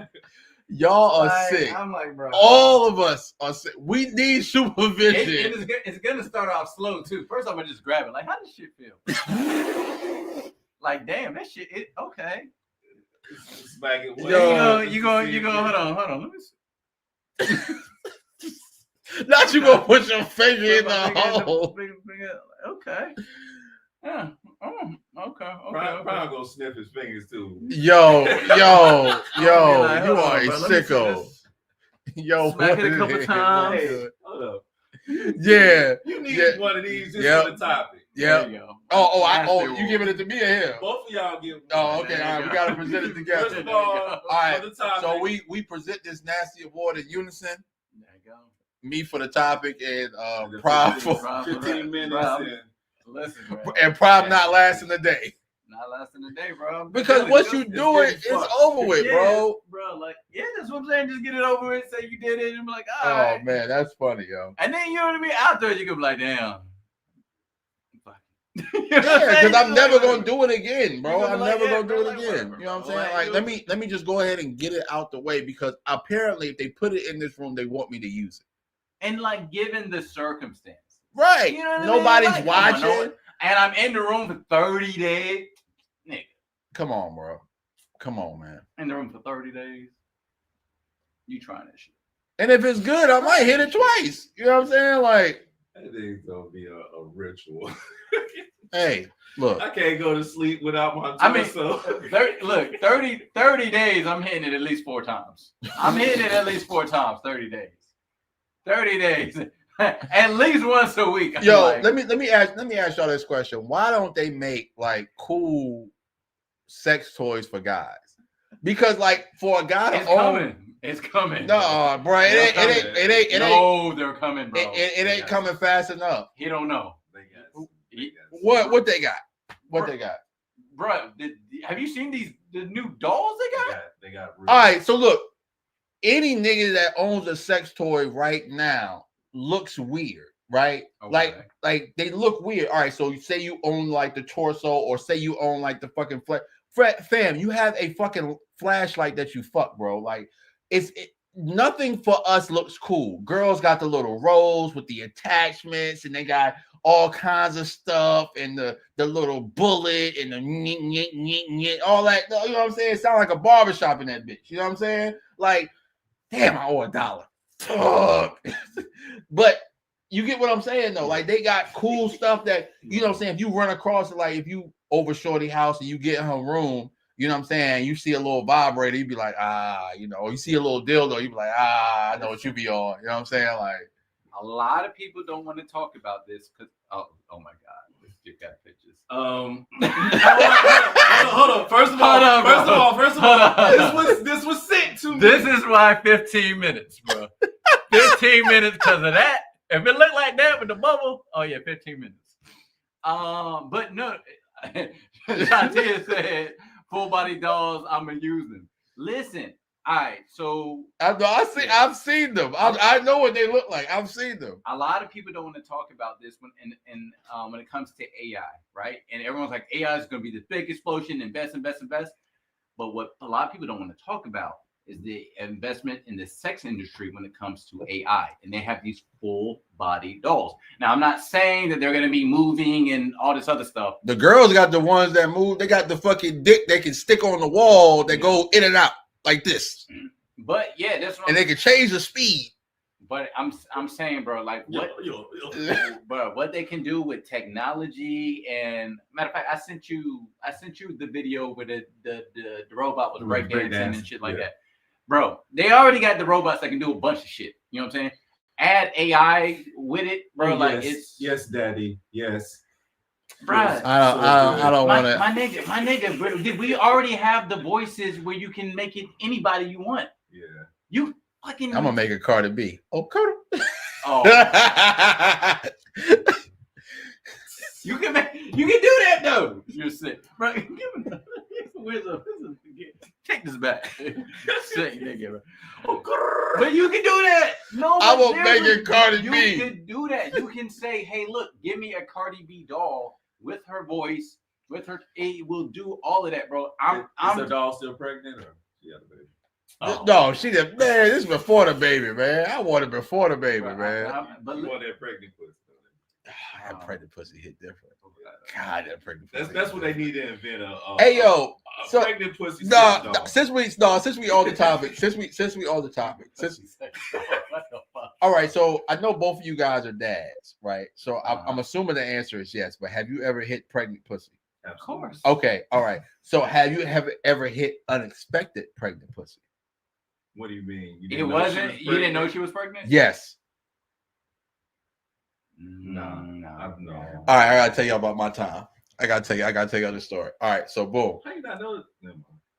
Y'all are sick. I'm like, bro. All of us are sick. We need supervision. It's gonna start off slow too. First, I'm gonna just grab it. Like, how does shit feel? Like, damn, that shit. Okay. Smack it. You go. Hold on. Let me see. Not you gonna put your finger in the hole. Okay. Yeah. Okay. Prime gonna sniff his fingers too. Yo, you are a bro. sicko. Yo, Smack it a couple times. Hey, hold up. Yeah. You need one of these just for the topic. Yeah. There you go. You giving it to me or him? Both of y'all give. Oh, okay. All right, we gotta present it together. First of all right. for the topic. So we present this nasty award in unison. There you go. Me for the topic and Prime for 15 minutes. Listen, man. and Prime not lasting a day. Not lasting a day, bro. Because once you do it, it's over with, bro. Bro, like, yeah, that's what I'm saying. Just get it over with. Say you did it, and be like, all Oh right. man, that's funny, yo. And then you know what I mean. After you could be like, damn. Yeah, because I'm never gonna do it again, bro. You're gonna I'm be like, never yeah, gonna do bro, it like, again. whatever, You know what I'm bro. saying? Like, let me just go ahead and get it out the way because apparently, if they put it in this room, they want me to use it. And like, given the circumstance, Right? You know what I mean? Nobody's Like, watching. and I'm in the room for 30 days, nigga. Come on, bro. Come on, man. In the room for 30 days, you trying that shit? And if it's good, I might hit it twice. You know what I'm saying? Like, I think it's gonna be a ritual. hey, look. I can't go to sleep without my I mean, torso. 30 days, I'm hitting it at least 4 times. I'm hitting it at least 4 times, 30 days. 30 days. At least once a week. Yo, like, let me ask y'all this question. Why don't they make like cool sex toys for guys? Because like for a guy to own, it's coming. no, bro, it ain't. No, they're coming, bro. It ain't coming fast enough. He don't know. What they got? What they got? Bro, have you seen the new dolls they got? They got All right, so look, any nigga that owns a sex toy right now looks weird, right? Okay. Like they look weird. All right, so you say you own like the torso, or say you own like the fucking fam, you have a fucking flashlight that you fuck, bro. Like nothing for us looks cool. Girls got the little rolls with the attachments, and they got all kinds of stuff, and the little bullet and the all that. You know what I'm saying? It sounds like a barbershop in that bitch. You know what I'm saying? Like, damn, I owe $1. Fuck. But you get what I'm saying though. Like they got cool stuff that, you know what I'm saying, if you run across it, like if you over shorty house and you get in her room you know what I'm saying? You see a little vibrator, you be like, you know, or you see a little dildo, you be like, I know what you be on. You know what I'm saying? Like, a lot of people don't want to talk about this because oh my god, this chick got pictures. Hold on. First of all, this was sent to me. This is why 15 minutes, bro. 15 minutes because of that. If it looked like that with the bubble, oh yeah, 15 minutes. But no, Shantia said full body dolls, I'm gonna use them. Listen, all right, so I've seen them. I know what they look like. I've seen them. A lot of people don't want to talk about this when it comes to AI, right? And everyone's like, AI is gonna be the big explosion, invest. But what a lot of people don't want to talk about is the investment in the sex industry when it comes to AI. And they have these full body dolls. Now, I'm not saying that they're going to be moving and all this other stuff. The girls got the ones that move. They got the fucking dick they can stick on the wall that go in and out like this. But yeah, that's what and they can change the speed. But I'm saying, bro, like bro, what they can do with technology. And matter of fact, I sent you the video where the robot was breakdancing and shit like that. Bro, they already got the robots that can do a bunch of shit. You know what I'm saying? Add AI with it, bro. Like yes, daddy, yes. Bro, I don't want to. My nigga, bro, did we already have the voices where you can make it anybody you want? Yeah. You fucking. I'm gonna make a Cardi B. Oh, Cardi. Oh. You can do that though. You're sick, bro. Take this back. Sick nigga, bro. But you can do that. No, I will make it Cardi B. You can do that. You can say, "Hey, look, give me a Cardi B doll with her voice, with her. It will do all of that, bro." Is the doll still pregnant or she had a baby? Oh. No, she did. Man, this is before the baby, man. I wanted before the baby, man. But you want that pregnant pussy. That pregnant pussy hit different. God, that pregnant pussy. That's what they need to invent. Hey yo, so pregnant pussy. Since we on the topic, since we on the topic, all right. So I know both of you guys are dads, right? So I'm assuming the answer is yes. But have you ever hit pregnant pussy? Of course. Okay, all right. So have you ever hit unexpected pregnant pussy? What do you mean? You didn't know she was pregnant? Yes. No. All right, I gotta tell you about my time. I gotta tell you the story. All right, so boom. How you not know?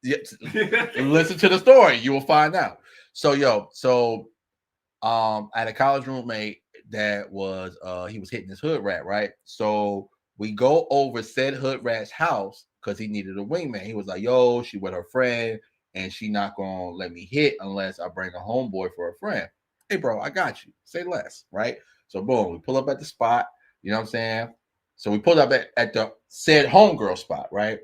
Yes. Listen to the story, you will find out. So I had a college roommate that was he was hitting his hood rat, right? So we go over said hood rat's house because he needed a wingman. He was like, yo, she with her friend and she not gonna let me hit unless I bring a homeboy for a friend. Hey bro, I got you. Say less, right? So boom, we pull up at the spot, you know what I'm saying? So we pulled up at the said homegirl spot, right?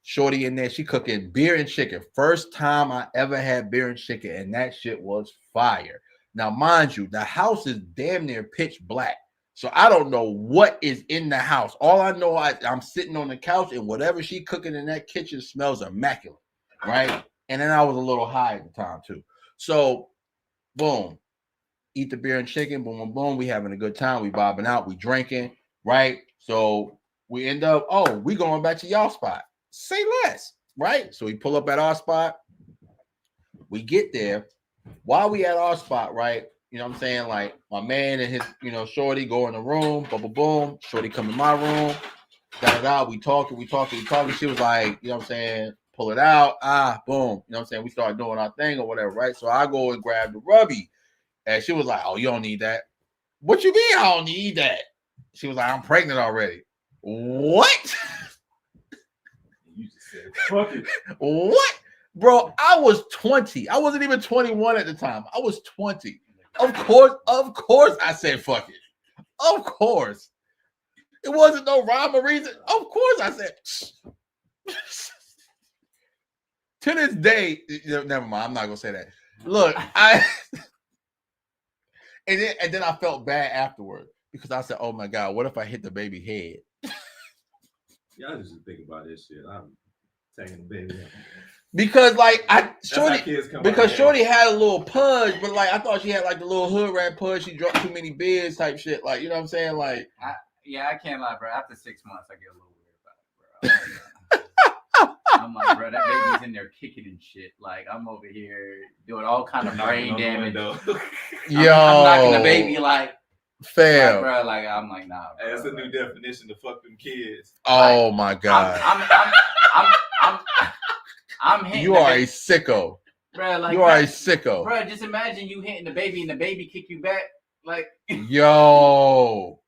Shorty in there, she cooking beer and chicken. First time I ever had beer and chicken, and that shit was fire. Now, mind you, the house is damn near pitch black. So I don't know what is in the house. All I know, I'm sitting on the couch, and whatever she cooking in that kitchen smells immaculate, right? And then I was a little high at the time, too. So, boom. Eat the beer and chicken, boom, boom, boom. We having a good time. We bobbing out. We drinking, right? So we end up, we going back to y'all spot. Say less, right? So we pull up at our spot. We get there. While we at our spot, right? You know what I'm saying? Like my man and his, shorty go in the room. Boom, boom, boom. Shorty come in my room. We talking. She was like, you know what I'm saying? Pull it out. Boom. You know what I'm saying? We start doing our thing or whatever, right? So I go and grab the rubby. And she was like, oh, you don't need that. What you mean I don't need that? She was like, I'm pregnant already. What? You just said, fuck it. What? Bro, I was 20. I wasn't even 21 at the time. I was 20. Of course I said fuck it. Of course. It wasn't no rhyme or reason. Of course I said. To this day, never mind. I'm not going to say that. Look, And then I felt bad afterward because I said, "Oh my God, what if I hit the baby head?" Y'all just think about this shit. I'm taking the baby out. Because Shorty had a little pudge, but like I thought she had like the little hood rat pudge. She dropped too many beers type shit. Like, you know what I'm saying? Like, I can't lie, bro. After 6 months, I get a little weird about it, bro. I'm like, bro, that baby's in there kicking and shit. Like, I'm over here doing all kind of brain damage. Yo, I'm knocking the baby like, fam. bro. Like, I'm like, nah. Bro, That's a new definition to fuck them kids. Oh my god. I'm hitting. You are a sicko. Bro, like, you are a sicko. Bro, just imagine you hitting the baby and the baby kick you back. Like, yo.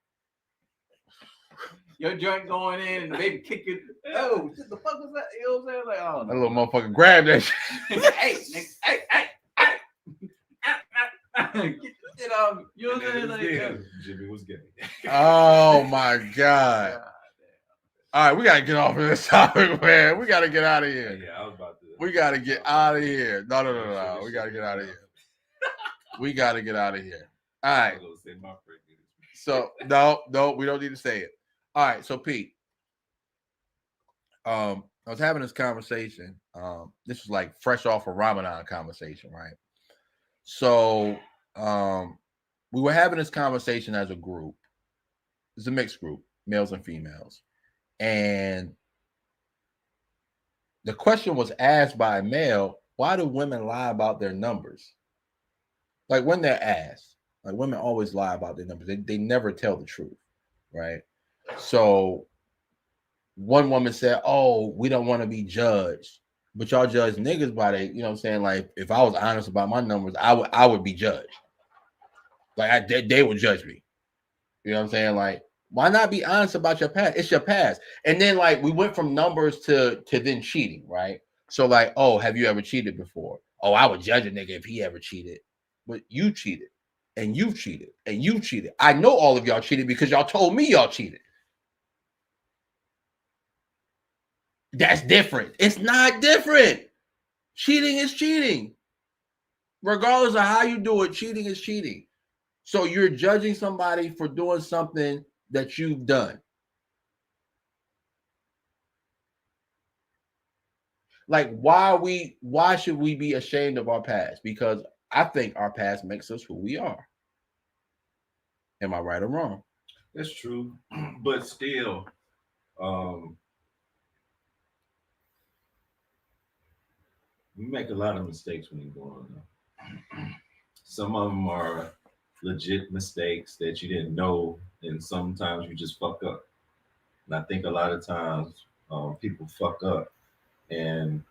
Your joint going in and the baby kick you. Oh, what the fuck was that? You know what I'm saying? Like, oh, That little motherfucker grabbed that shit. hey, you know what I'm saying? Like, Jimmy was gay. Oh my god. All right, we gotta get off of this topic, man. We gotta get out of here. Yeah, I was about to. We gotta get out of here. No. We gotta get out of here. We gotta get out of here. All right. So no, we don't need to say it. All right, so Pete, I was having this conversation. This was like fresh off a Ramadan conversation, right? So we were having this conversation as a group. It's a mixed group, males and females. And the question was asked by a male, why do women lie about their numbers? Like when they're asked, like women always lie about their numbers. They never tell the truth, right? So one woman said, oh, we don't want to be judged. But y'all judge niggas by they, you know what I'm saying? Like if I was honest about my numbers, I would be judged. Like they would judge me. You know what I'm saying? Like, why not be honest about your past? It's your past. And then like we went from numbers to then cheating, right? So like, oh, have you ever cheated before? Oh, I would judge a nigga if he ever cheated. But you cheated, and you've cheated, and you've cheated. I know all of y'all cheated because y'all told me y'all cheated. That's different. It's not different. Cheating is cheating. Regardless of how you do it, cheating is cheating. So you're judging somebody for doing something that you've done. Like, why should we be ashamed of our past? Because I think our past makes us who we are. Am I right or wrong? That's true. But still, we make a lot of mistakes when you're growing up. Some of them are legit mistakes that you didn't know, and sometimes you just fuck up. And I think a lot of times people fuck up, and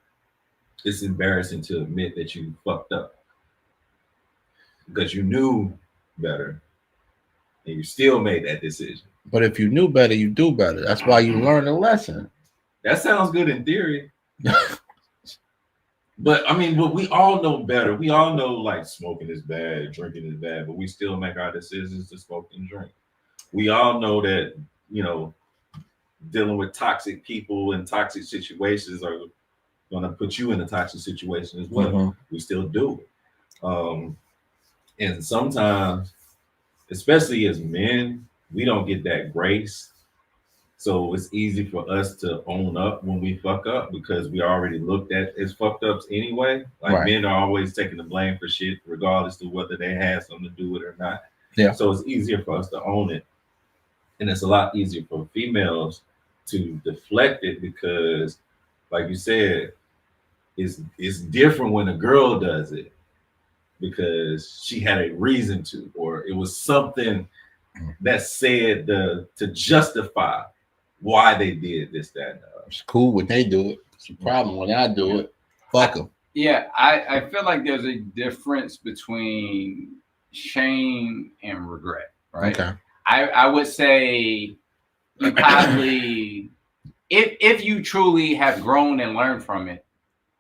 it's embarrassing to admit that you fucked up because you knew better, and you still made that decision. But if you knew better, you do better. That's why you learn a lesson. That sounds good in theory. But I mean, we all know better. We all know like smoking is bad, drinking is bad, but we still make our decisions to smoke and drink. We all know that, you know, dealing with toxic people and toxic situations are going to put you in a toxic situation as well. Mm-hmm. We still do it. And sometimes, especially as men, we don't get that grace. So it's easy for us to own up when we fuck up because we already looked at as fucked ups anyway. Like right. Men are always taking the blame for shit, regardless of whether they had something to do with it or not. Yeah. So it's easier for us to own it. And it's a lot easier for females to deflect it because, like you said, it's different when a girl does it because she had a reason to, or it was something that said to justify why they did this, that, and that. It's cool when they do it. It's a problem when I do it. Fuck them. Yeah, I feel like there's a difference between shame and regret, right? Okay. I would say you probably, if you truly have grown and learned from it,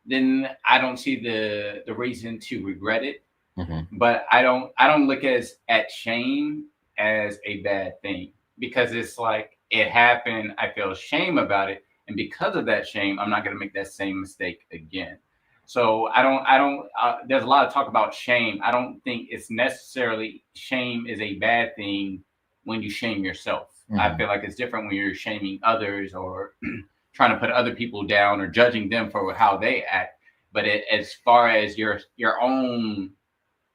then I don't see the reason to regret it. Mm-hmm. But I don't look at shame as a bad thing because it's like it happened. I feel shame about it, and because of that shame, I'm not going to make that same mistake again. So I don't. There's a lot of talk about shame. I don't think it's necessarily shame is a bad thing when you shame yourself. Mm-hmm. I feel like it's different when you're shaming others or trying to put other people down or judging them for how they act. But as far as your own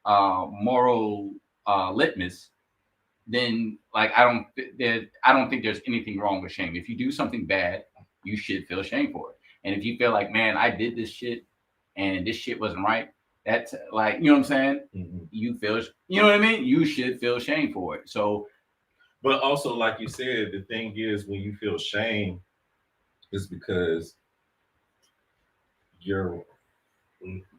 moral litmus, then like I don't think there's anything wrong with shame. If you do something bad, you should feel shame for it. And if you feel like, man, I did this shit and this shit wasn't right, that's like, you know what I'm saying? Mm-hmm. You feel, you know what I mean? You should feel shame for it. So, but also, like you said, the thing is, when you feel shame, it's because you're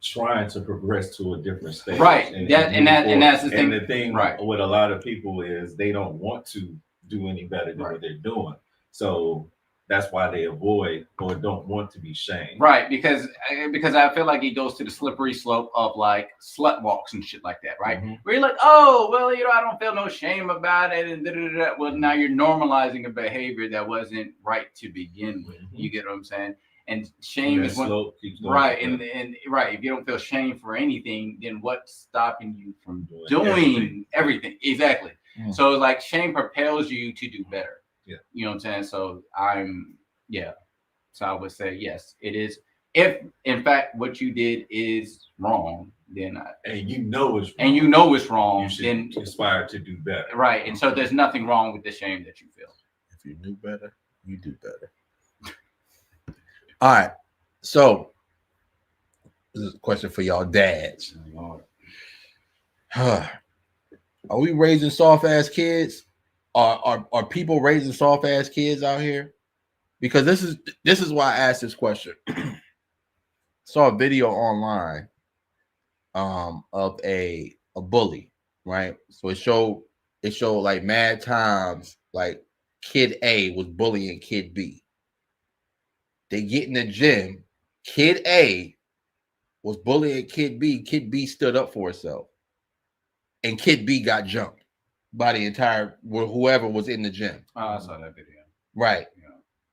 trying to progress to a different stage, right? And that's the thing. And the thing right. with a lot of people is they don't want to do any better than what they're doing, so that's why they avoid or don't want to be shamed. Right, because I feel like it goes to the slippery slope of like slut walks and shit like that, right? Where you're like, oh, well, you know, I don't feel no shame about it, and da-da-da-da. Well, now you're normalizing a behavior that wasn't right to begin with. You get what I'm saying? And shame is when, right, and right. If you don't feel shame for anything, then what's stopping you from doing everything? Exactly. So it's like shame propels you to do better. Yeah. You know what I'm saying? So so I would say yes, it is. If in fact what you did is wrong, then and you know it's wrong, you should then aspire to do better. Right. And so there's nothing wrong with the shame that you feel. If you knew better, you do better. All right. So this is a question for y'all dads. Are we raising soft ass kids? Are people raising soft ass kids out here? Because this is why I asked this question. Saw a video online of a bully, right? So it showed like mad times like kid A was bullying kid B. They get in the gym, kid A was bullying kid B. Kid B stood up for herself, and kid B got jumped by the entire whoever was in the gym. Oh, I saw that video. Right. Yeah.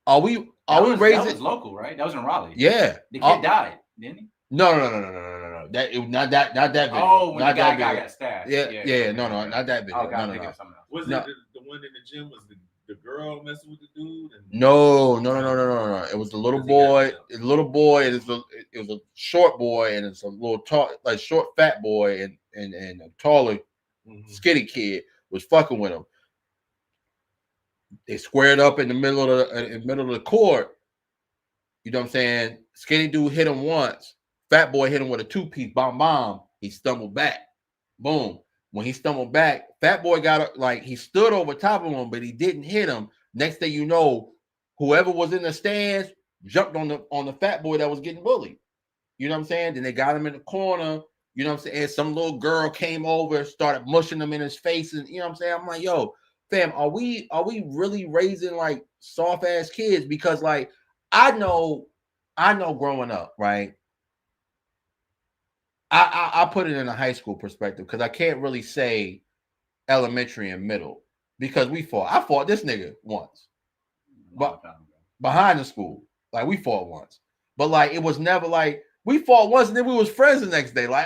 Are we raising? That was local, right? That was in Raleigh. Yeah. The kid died, didn't he? No. Not that video. Oh, when not the guy that video. got stabbed. Yeah. No, not that video. Oh, God, no. Was it the one in the gym? Was the girl messing with the dude? No. It was the little boy. It was a short boy, and it's a little tall, like short fat boy, and a taller, skinny kid was fucking with him. They squared up in the middle of the court. You know what I'm saying? Skinny dude hit him once. Fat boy hit him with a 2-piece. Bomb. He stumbled back. Boom. When he stumbled back, fat boy got he stood over top of him, but he didn't hit him. Next thing you know, whoever was in the stands jumped on the fat boy that was getting bullied. You know what I'm saying? Then they got him in the corner. You know what I'm saying? And some little girl came over, started mushing him in his face, and you know what I'm saying? I'm like, yo, fam, are we really raising like soft ass kids? Because like I know growing up, right? I put it in a high school perspective because I can't really say elementary and middle because I fought this nigga once, but behind the school, like we fought once, but like it was never like we fought once and then we was friends the next day. Like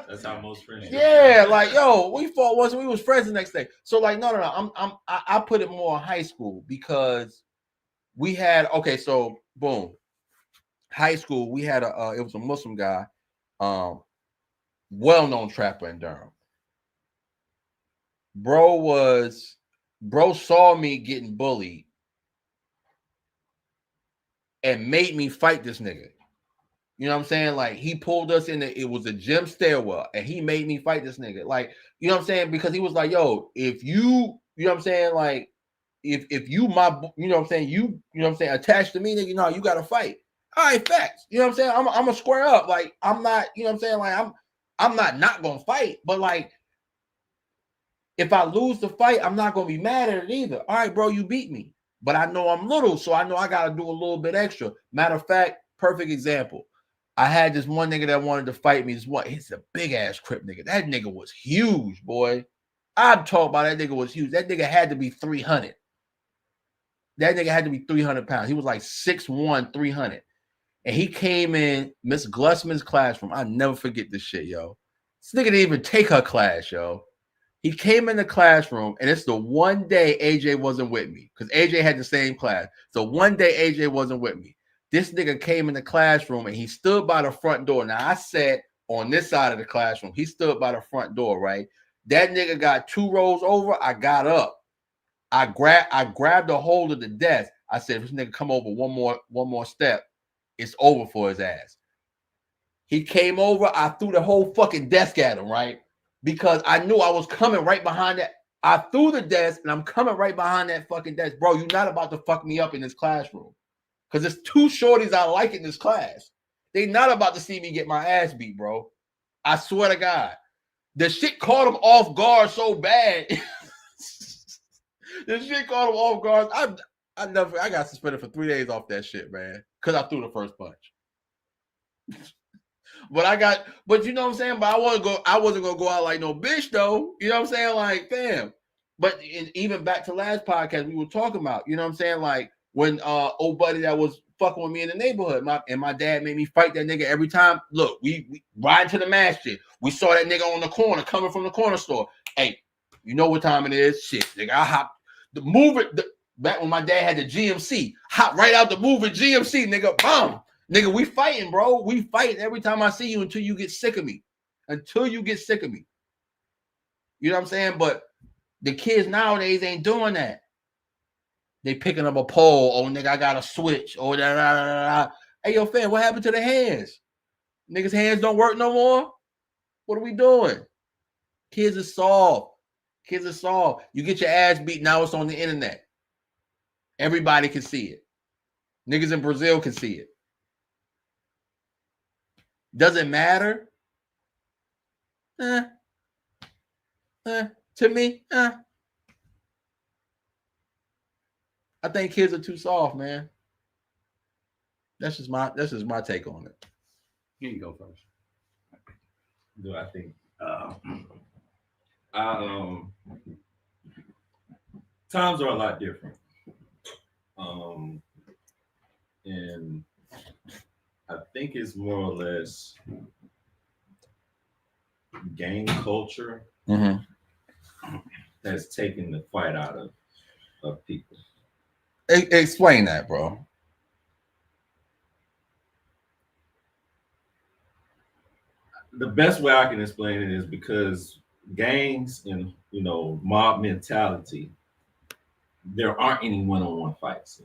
that's how most friends. Yeah, like yo, we fought once and we was friends the next day. So like no, I put it more in high school because we had so boom, high school we had it was a Muslim guy, well-known trapper in Durham. Bro saw me getting bullied and made me fight this nigga. You know what I'm saying? Like he pulled us in it was a gym stairwell and he made me fight this nigga. Like, you know what I'm saying? Because he was like, yo, if you know what I'm saying? Like, if you my, you know what I'm saying? You know what I'm saying? Attached to me, nigga, no, you got to fight. All right, facts. You know what I'm saying? I'm gonna square up. Like, I'm not, you know what I'm saying? Like, I'm not gonna fight, but like if I lose the fight, I'm not gonna be mad at it either. All right, bro, you beat me, but I know I'm little, so I know I gotta do a little bit extra. Matter of fact, perfect example. I had this one nigga that wanted to fight me. He's a big ass Crip nigga. That nigga was huge, boy. I'm talking about that nigga was huge. That nigga had to be 300. That nigga had to be 300 pounds. He was like 6'1", 300. And he came in Miss Glussman's classroom. I'll never forget this shit, yo. This nigga didn't even take her class, yo. He came in the classroom, and it's the one day AJ wasn't with me because AJ had the same class. So one day AJ wasn't with me. This nigga came in the classroom, and he stood by the front door. Now, I sat on this side of the classroom. He stood by the front door, right? That nigga got 2 rows over. I got up. I grabbed a hold of the desk. I said, this nigga come over one more step. it's over for his ass. He came over. I threw the whole fucking desk at him, right? Because I knew I was coming right behind that. I threw the desk and I'm coming right behind that fucking desk. Bro, you're not about to fuck me up in this classroom. Because there's two shorties I like in this class. They not about to see me get my ass beat, bro. I swear to God. The shit caught him off guard so bad. The shit caught him off guard. I got suspended for 3 days off that shit, man. Because I threw the first punch. But you know what I'm saying? But I wasn't gonna go out like no bitch though. You know what I'm saying? Like, damn. But even back to last podcast, we were talking about, you know what I'm saying? Like when old buddy that was fucking with me in the neighborhood, my dad made me fight that nigga every time. Look, we ride to the masjid. We saw that nigga on the corner coming from the corner store. Hey, you know what time it is? Shit, nigga, I hopped the moving back when my dad had the GMC. Hop right out the moving GMC, nigga. Boom. Nigga, we fighting, bro. We fight every time I see you until you get sick of me. Until you get sick of me. You know what I'm saying? But the kids nowadays ain't doing that. They picking up a pole. Oh, nigga, I got a switch. Oh, da, da, da, da. Hey, yo, fam, what happened to the hands? Niggas' hands don't work no more? What are we doing? Kids are soft. Kids are soft. You get your ass beat, now it's on the internet. Everybody can see it. Niggas in Brazil can see it. Doesn't matter. To me, I think kids are too soft, man. That's just my take on it. Here you go first. Do I think? Times are a lot different. And I think it's more or less gang culture has taken the fight out of people. Explain that, bro. The best way I can explain it is because gangs and mob mentality, there aren't any one-on-one fights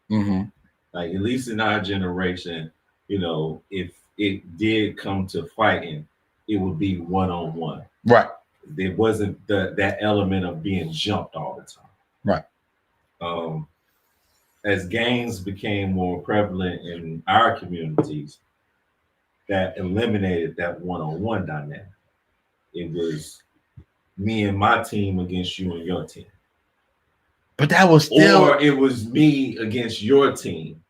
anymore. Like at least in our generation, if it did come to fighting, it would be one-on-one. Right. There wasn't that element of being jumped all the time. Right. As gangs became more prevalent in our communities, that eliminated that one-on-one dynamic. It was me and my team against you and your team. But that was still, or it was me against your team.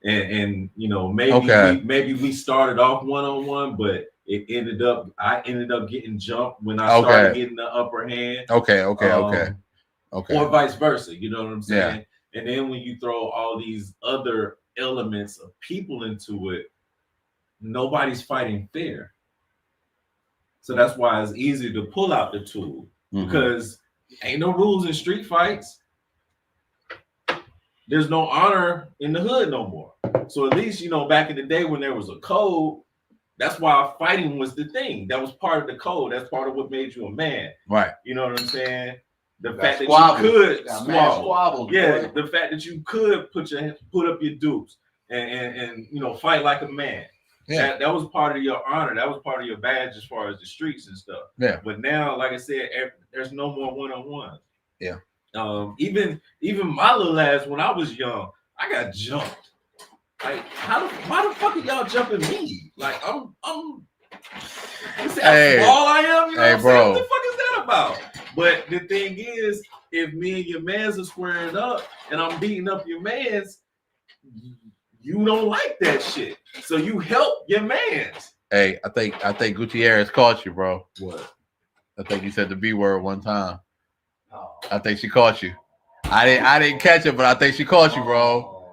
And maybe we started off one-on-one, but I ended up getting jumped when I started getting the upper hand. Okay. Or vice versa. You know what I'm saying? Yeah. And then when you throw all these other elements of people into it, nobody's fighting fair. So that's why it's easy to pull out the tool because ain't no rules in street fights. There's no honor in the hood no more. So at least, back in the day when there was a code, that's why fighting was the thing. That was part of the code. That's part of what made you a man. Right. You know what I'm saying? The Got fact squabbles. that you could Squabbles, yeah, boy. the fact that you could put up your dupes and fight like a man. Yeah. That was part of your honor. That was part of your badge as far as the streets and stuff. Yeah. But now, like I said, there's no more one-on-one. Yeah. Even my little ass when I was young, I got jumped. Like, why the fuck are y'all jumping me? Like, I'm you see how small I am? You know what I'm saying? What the fuck is that about? But the thing is, if me and your mans are squaring up and I'm beating up your mans, you don't like that shit. So you help your mans. Hey, I think Gutierrez caught you, bro. What? I think you said the B word one time. Oh. I think she caught you. I didn't catch it, but I think she caught you, bro.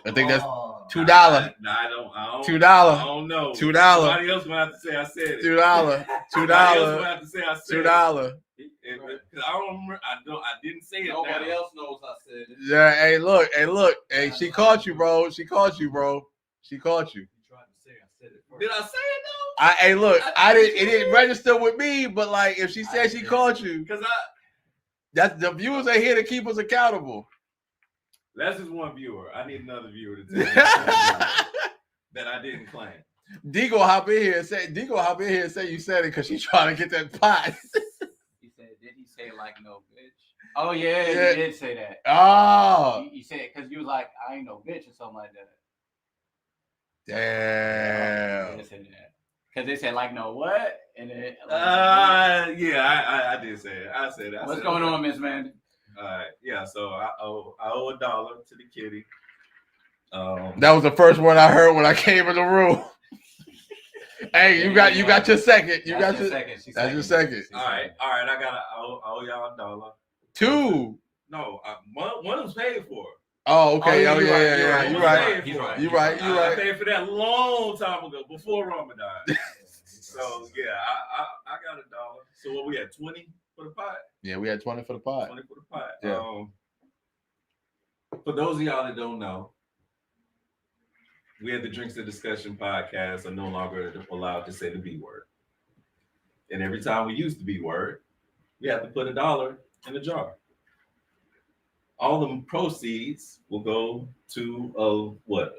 I think that's $2. I don't. $2. I don't know. $2. Somebody else gonna have to say I said it. $2. Somebody else gonna have to say I said it. $2. I don't remember. I didn't say it. Nobody else knows I said it. Yeah. Hey, look. Hey, she caught you, bro. She caught you. You tried to say I said it first. Did I say it though? Hey, look. It didn't register with me, but like if she said she caught you, because that's the viewers are here to keep us accountable. That's just one viewer. I need another viewer to tell me. that I didn't claim. D go hop in here and say you said it because she's trying to get that pot. He said, did he say like no bitch? Oh yeah, Yeah. he did say that. Oh, He said because you was like, I ain't no bitch or something like that. damn. He did say that. Because they said like no what? And then Yeah, I did say it. I said it. what's going on, Miss Mandy? All right, yeah. So I owe $1 to the kitty. That was the first one I heard when I came in the room. Hey, you got your second. You got your second. That's your second. All right. I owe y'all $1. Two. No, one was paid for. Oh, okay. Oh, Oh, you're yeah. right. You're One was right. paid for. You're right. I paid for that long time ago, before Ramadan. So yeah, I got $1. So what we had 20 for the pot? Yeah, we had 20 for the pot. 20 for the pot. Yeah. For those of y'all that don't know, we at the Drinks and Discussion podcast are no longer allowed to say the B word. And every time we use the B word, we have to put $1 in the jar. All the proceeds will go to what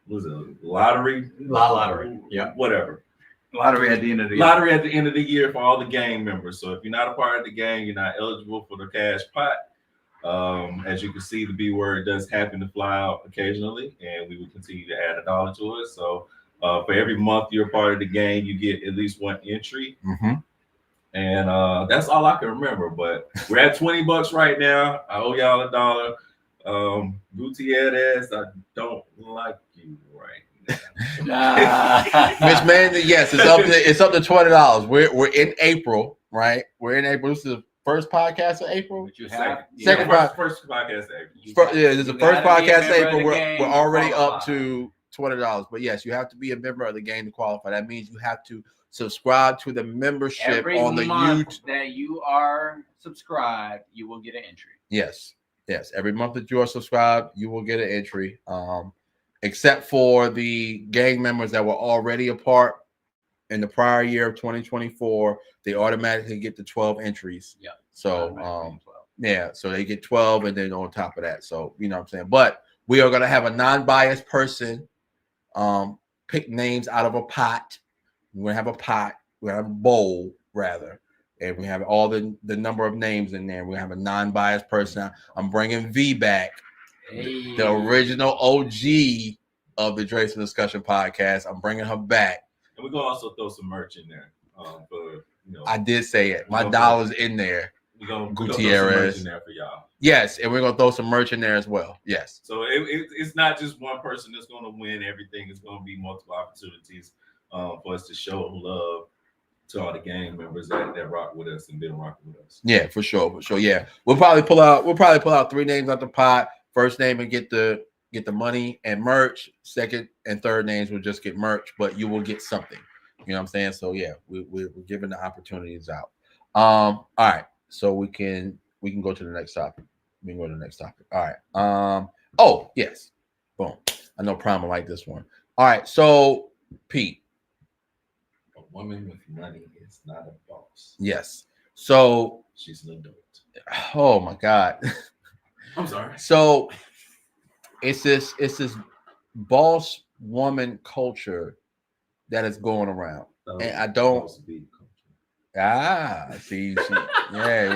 was it? Lottery? Lottery. Yeah. Whatever. Lottery at the end of the year. Lottery at the end of the year for all the gang members. So if you're not a part of the gang, you're not eligible for the cash pot. As you can see, the B word does happen to fly out occasionally, and we will continue to add $1 to it. So for every month you're a part of the gang, you get at least one entry. Mm-hmm. And that's all I can remember. But we're at $20 right now. I owe y'all $1. Gutierrez, I don't like you right now. Miss Mandy, yes, it's up to $20. We're in April, right? We're in April. This is the first podcast of April. But you have Second first podcast of April. This is the first podcast of April. the We're gang already to up qualify. to $20. But yes, you have to be a member of the game to qualify. That means you have to subscribe to the membership Every on the month YouTube. that you are subscribed, you will get an entry. Yes. Every month that you are subscribed, you will get an entry. Except for the gang members that were already a part in the prior year of 2024, they automatically get the 12 entries. Yeah. So yeah, so they get 12 and then on top of that. So you know what I'm saying. But we are gonna have a non-biased person pick names out of a pot. We're gonna have a pot, we're gonna have a bowl rather, and we have all the number of names in there. We have a non-biased person. I'm bringing V back. Hey. The original OG of the Drinks and Discussion podcast. I'm bringing her back. And we're gonna also throw some merch in there. I did say it. My $1 in there. We're gonna Gutierrez. throw some merch in there for y'all. Yes, and we're gonna throw some merch in there as well. Yes. So it's not just one person that's gonna win everything. It's gonna be multiple opportunities for us to show love to all the gang members that rock with us and been rocking with us. Yeah, for sure. Yeah, we'll probably pull out 3 names out the pot. First name and get the money and merch. Second and third names will just get merch, but you will get something. You know what I'm saying? So yeah, we're giving the opportunities out. All right, so we can go to the next topic. All right. Oh yes, boom. I know Prime will like this one. All right, so Pete. A woman with money is not a boss. Yes. So She's an adult. oh my God. I'm sorry. So it's this boss woman culture that is going around. And I don't see yeah,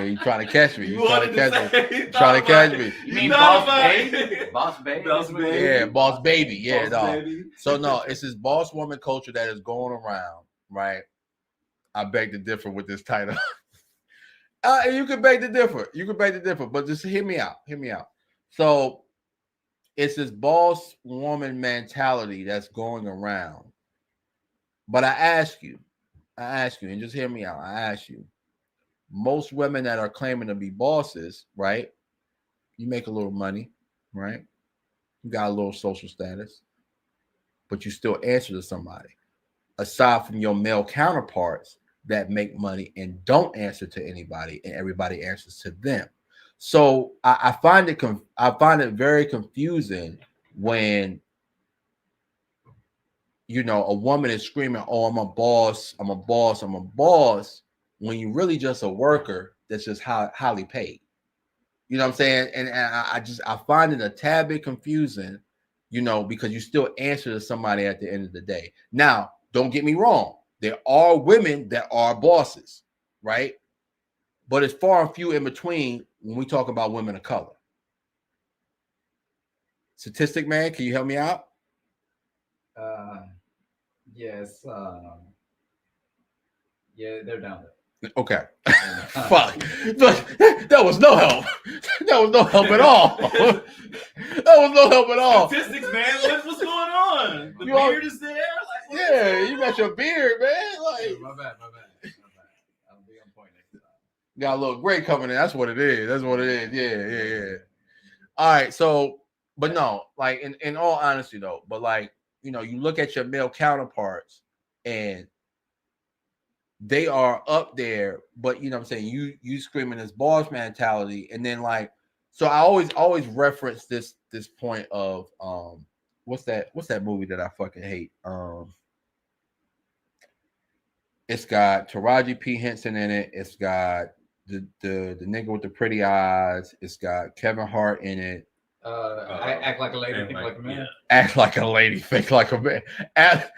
you trying to catch me. You trying to catch me. You mean Boss Baby? Boss Baby? Boss Baby. Yeah, boss baby. Yeah, Boss no. Baby. So no, it's this boss woman culture that is going around, right? I beg to differ with this title. You can beg to differ. But just hear me out. So it's this boss woman mentality that's going around. But I ask you, and just hear me out. I ask you, most women that are claiming to be bosses, right? You make a little money, right? You got a little social status, but you still answer to somebody. Aside from your male counterparts that make money and don't answer to anybody, and everybody answers to them. So I find it very confusing when a woman is screaming, "Oh, I'm a boss, when you're really just a worker that's just highly paid. You know what I'm saying? And I find it a tad bit confusing you know, because you still answer to somebody at the end of the day. Now, don't get me wrong. There are women that are bosses, right? But it's far and few in between when we talk about women of color. Statistic man, can you help me out? Yes. Yeah, they're down there. Okay. Fuck. That was no help. That was no help at all. That was no help at all. Statistics, man. What's going on? The beard is there. Like, Yeah, you got your beard, man. Like, My bad. I'll be on point next time. got a little gray coming in. That's what it is. That's what it is. Yeah. All right. So, but no, like in all honesty though, but like, you know, you look at your male counterparts and they are up there, but you know what I'm saying, you screaming this boss mentality, and then like, so I always reference this point of what's that movie that I fucking hate? It's got Taraji P. Henson in it. It's got the nigga with the pretty eyes. It's got Kevin Hart in it. Act like a lady, think like a man. Act like a lady, think like a man. Act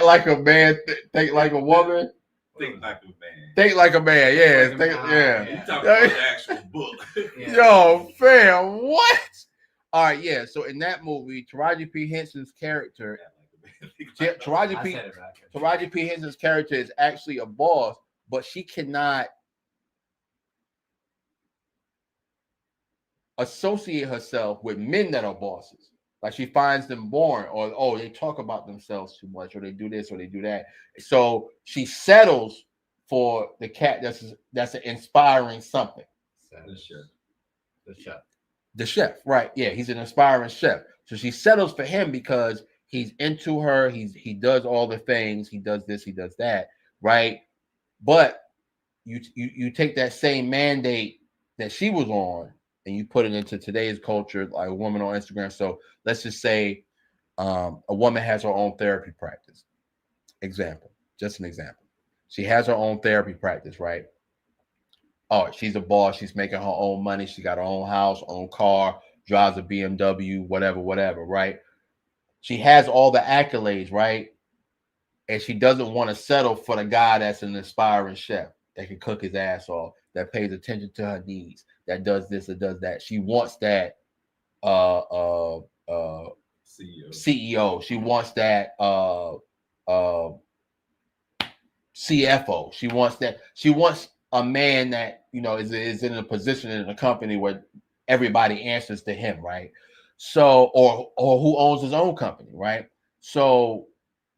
like a man, think like a woman. Think like a man. Think like a man, yeah. You talking about the actual book. Yo, fam, what? All right, yeah. So in that movie, Taraji P. Henson's character, Taraji P. Henson's character is actually a boss, but she cannot associate herself with men that are bosses. Like she finds them boring, or they talk about themselves too much, or they do this or they do that. So she settles for the cat that's an inspiring something. The chef, right? Yeah, he's an inspiring chef. So she settles for him because he's into her. He does all the things. He does this. He does that. Right? But you take that same mandate that she was on, and you put it into today's culture, like a woman on Instagram. So let's just say a woman has her own therapy practice. Just an example. She has her own therapy practice, right? Oh, she's a boss. She's making her own money. She got her own house, own car, drives a BMW, whatever, right? She has all the accolades, right? And she doesn't want to settle for the guy that's an inspiring chef that can cook his ass off, that pays attention to her needs, that does this or does that. She wants that CEO. She wants that CFO. She wants that. She wants a man that, you know, is in a position in a company where everybody answers to him, right? So, or who owns his own company, right? So,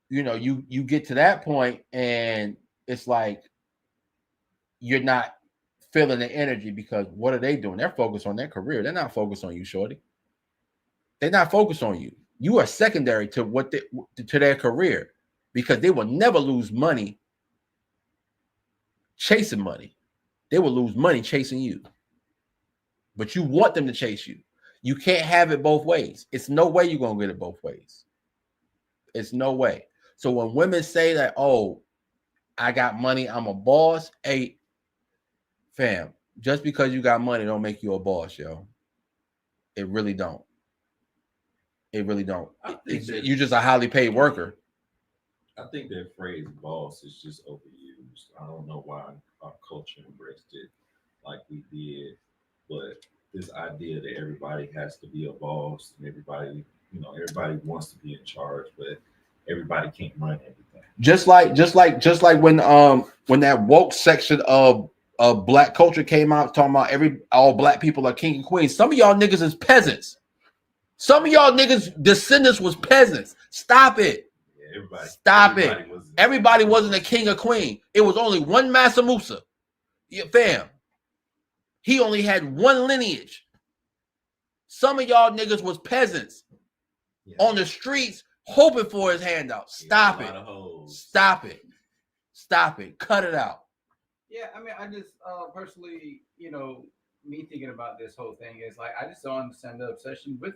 you know, you get to that point and it's like you're not feeling the energy, because what are they doing? They're focused on their career. They're not focused on you, shorty. They're not focused on you. You are secondary to to their career, because they will never lose money chasing money. They will lose money chasing you. But you want them to chase you. You can't have it both ways. It's no way you're going to get it both ways. It's no way. So when women say that, oh, I got money, I'm a boss, hey, fam, just because you got money don't make you a boss, yo. It really don't. It really don't. You're just a highly paid worker. I think that phrase boss is just overused. I don't know why our culture embraced it like we did, but this idea that everybody has to be a boss and everybody wants to be in charge, but everybody can't run everything. Just like when that woke section of black culture came out talking about all black people are king and queen. Some of y'all niggas is peasants. Some of y'all niggas descendants was peasants. Stop it. Everybody wasn't a king or queen. It was only one Massa Musa. Yeah, fam. He only had one lineage. Some of y'all niggas was peasants on the streets hoping for his handout. Stop it. Cut it out. Yeah, I mean, I just personally, you know, me thinking about this whole thing is like, I just don't understand the obsession with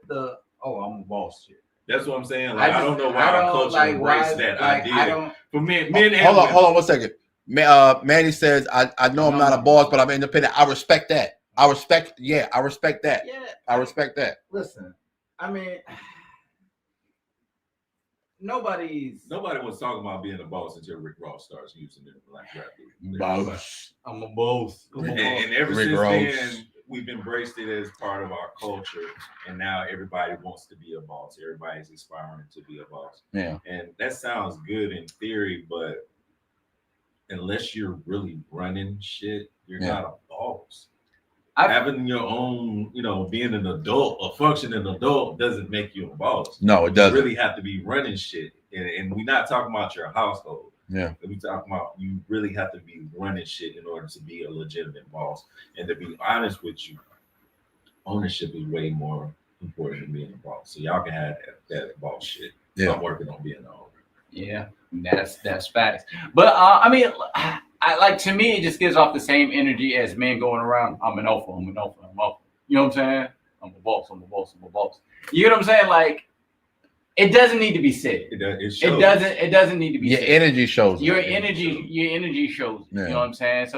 the I'm a boss shit. That's what I'm saying. Like, I don't know why our culture embraced that idea. For men and hold on 1 second. Manny says, I know I'm not a boss, but I'm independent. I respect that. I respect that. Yeah. I respect that. Listen, I mean, nobody's. Nobody was talking about being a boss until Rick Ross starts using it like rap. Boss. I'm a boss. And ever Rick since Ross. then, we've embraced it as part of our culture, and now everybody wants to be a boss. Everybody's aspiring to be a boss. Yeah. And that sounds good in theory, but unless you're really running shit, you're not a boss. Having your own, being an adult, a functioning adult, doesn't make you a boss. No, it doesn't. You really have to be running shit, and we're not talking about your household. Yeah, we talking about you really have to be running shit in order to be a legitimate boss. And to be honest with you, ownership is way more important than being a boss. So y'all can have that boss shit. Yeah. I'm working on being an owner. Yeah, that's facts. But I mean, I like, to me, it just gives off the same energy as men going around. I'm an alpha. I'm an alpha. I'm alpha. You know what I'm saying? I'm a boss. I'm a boss. I'm a boss. You know what I'm saying? Like, it doesn't need to be said. It doesn't need to be your said. energy shows. Your energy shows. Yeah. You know what I'm saying?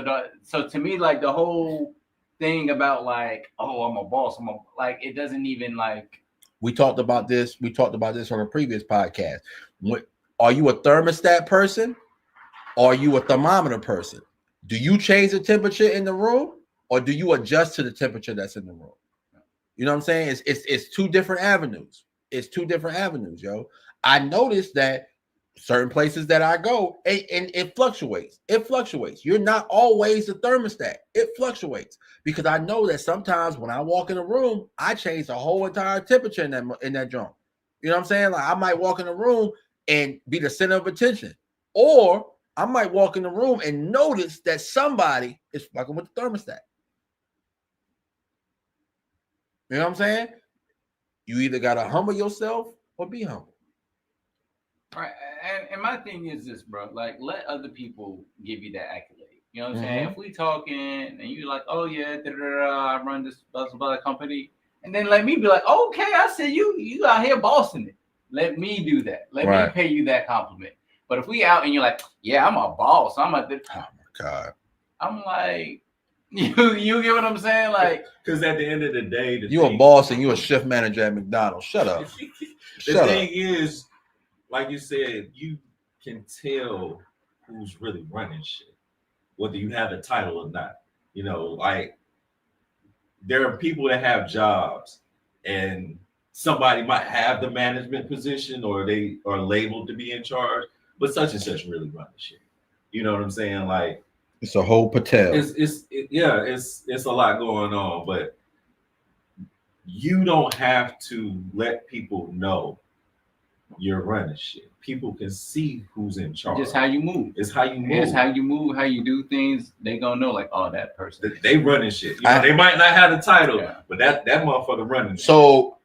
So to me, like, the whole thing about like, oh, I'm a boss. Like, it doesn't even like. We talked about this. On a previous podcast. Are you a thermostat person? Or are you a thermometer person? Do you change the temperature in the room, or do you adjust to the temperature that's in the room? You know what I'm saying? It's two different avenues. It's two different avenues, yo. I noticed that certain places that I go, and it fluctuates. It fluctuates. You're not always the thermostat. It fluctuates because I know that sometimes when I walk in a room, I change the whole entire temperature in that joint. You know what I'm saying? Like, I might walk in a room and be the center of attention, or I might walk in the room and notice that somebody is fucking with the thermostat. You know what I'm saying? You either got to humble yourself or be humble. Right. And my thing is this, bro. Like, let other people give you that accolade. You know what I'm saying? If we talking and you like, oh, yeah, I run this blah company. And then let me be like, okay, I see you out here bossing it. Let me do that. Let me pay you that compliment. But if we out and you're like, yeah, I'm a boss. Oh my God. I'm like, you get what I'm saying? Like, because at the end of the day, you a boss and you a shift manager at McDonald's. Shut up. The thing is, like you said, you can tell who's really running shit, whether you have a title or not. You know, like, there are people that have jobs and somebody might have the management position or they are labeled to be in charge, but such and such really run the shit. You know what I'm saying? Like, it's a whole Patel. It's a lot going on, but you don't have to let people know you're running shit. People can see who's in charge. Just how you move. It's how you move. It's how you move, how you do things. They gonna know, like, oh, that person. They running shit. You know, they might not have the title, but that motherfucker running. So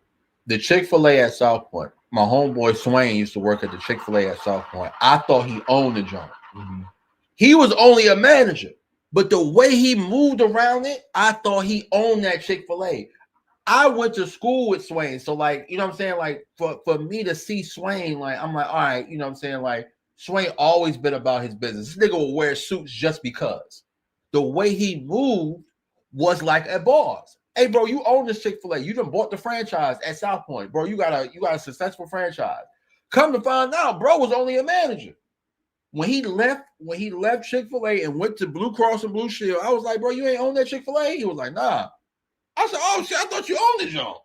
the Chick-fil-A at South Point, my homeboy Swain used to work at the Chick-fil-A at South Point. I thought he owned the joint. Mm-hmm. He was only a manager, but the way he moved around it, I thought he owned that Chick-fil-A. I went to school with Swain, so, like, you know what I'm saying? Like, for me to see Swain, like, I'm like, all right, you know what I'm saying? Like, Swain always been about his business. This nigga will wear suits just because. The way he moved was like a boss. Hey, bro, you own this Chick-fil-A. You done bought the franchise at South Point, bro. You got a successful franchise. Come to find out, bro was only a manager. When he left Chick-fil-A and went to Blue Cross and Blue Shield, I was like, bro, you ain't own that Chick-fil-A? He was like, nah. I said, oh shit, I thought you owned the joint.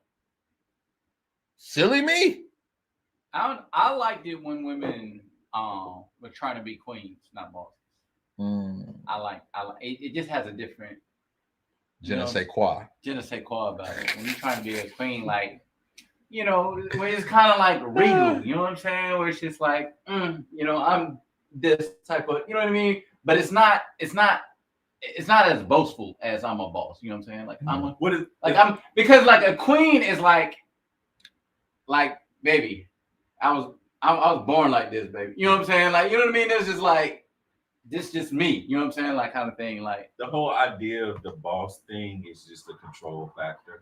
Silly me. I liked it when women were trying to be queens, not bosses. I like it just has a different Je ne sais quoi about it. When you're trying to be a queen, like, you know, where it's kind of like regal, you know what I'm saying? Where it's just like, you know, I'm this type of, you know what I mean? But it's not as boastful as I'm a boss. You know what I'm saying? Like, because like a queen is like, baby, I was born like this, baby. You know what I'm saying? Like, you know what I mean? It's just like, this just me. You know what I'm saying? Like, kind of thing. Like, the whole idea of the boss thing is just a control factor.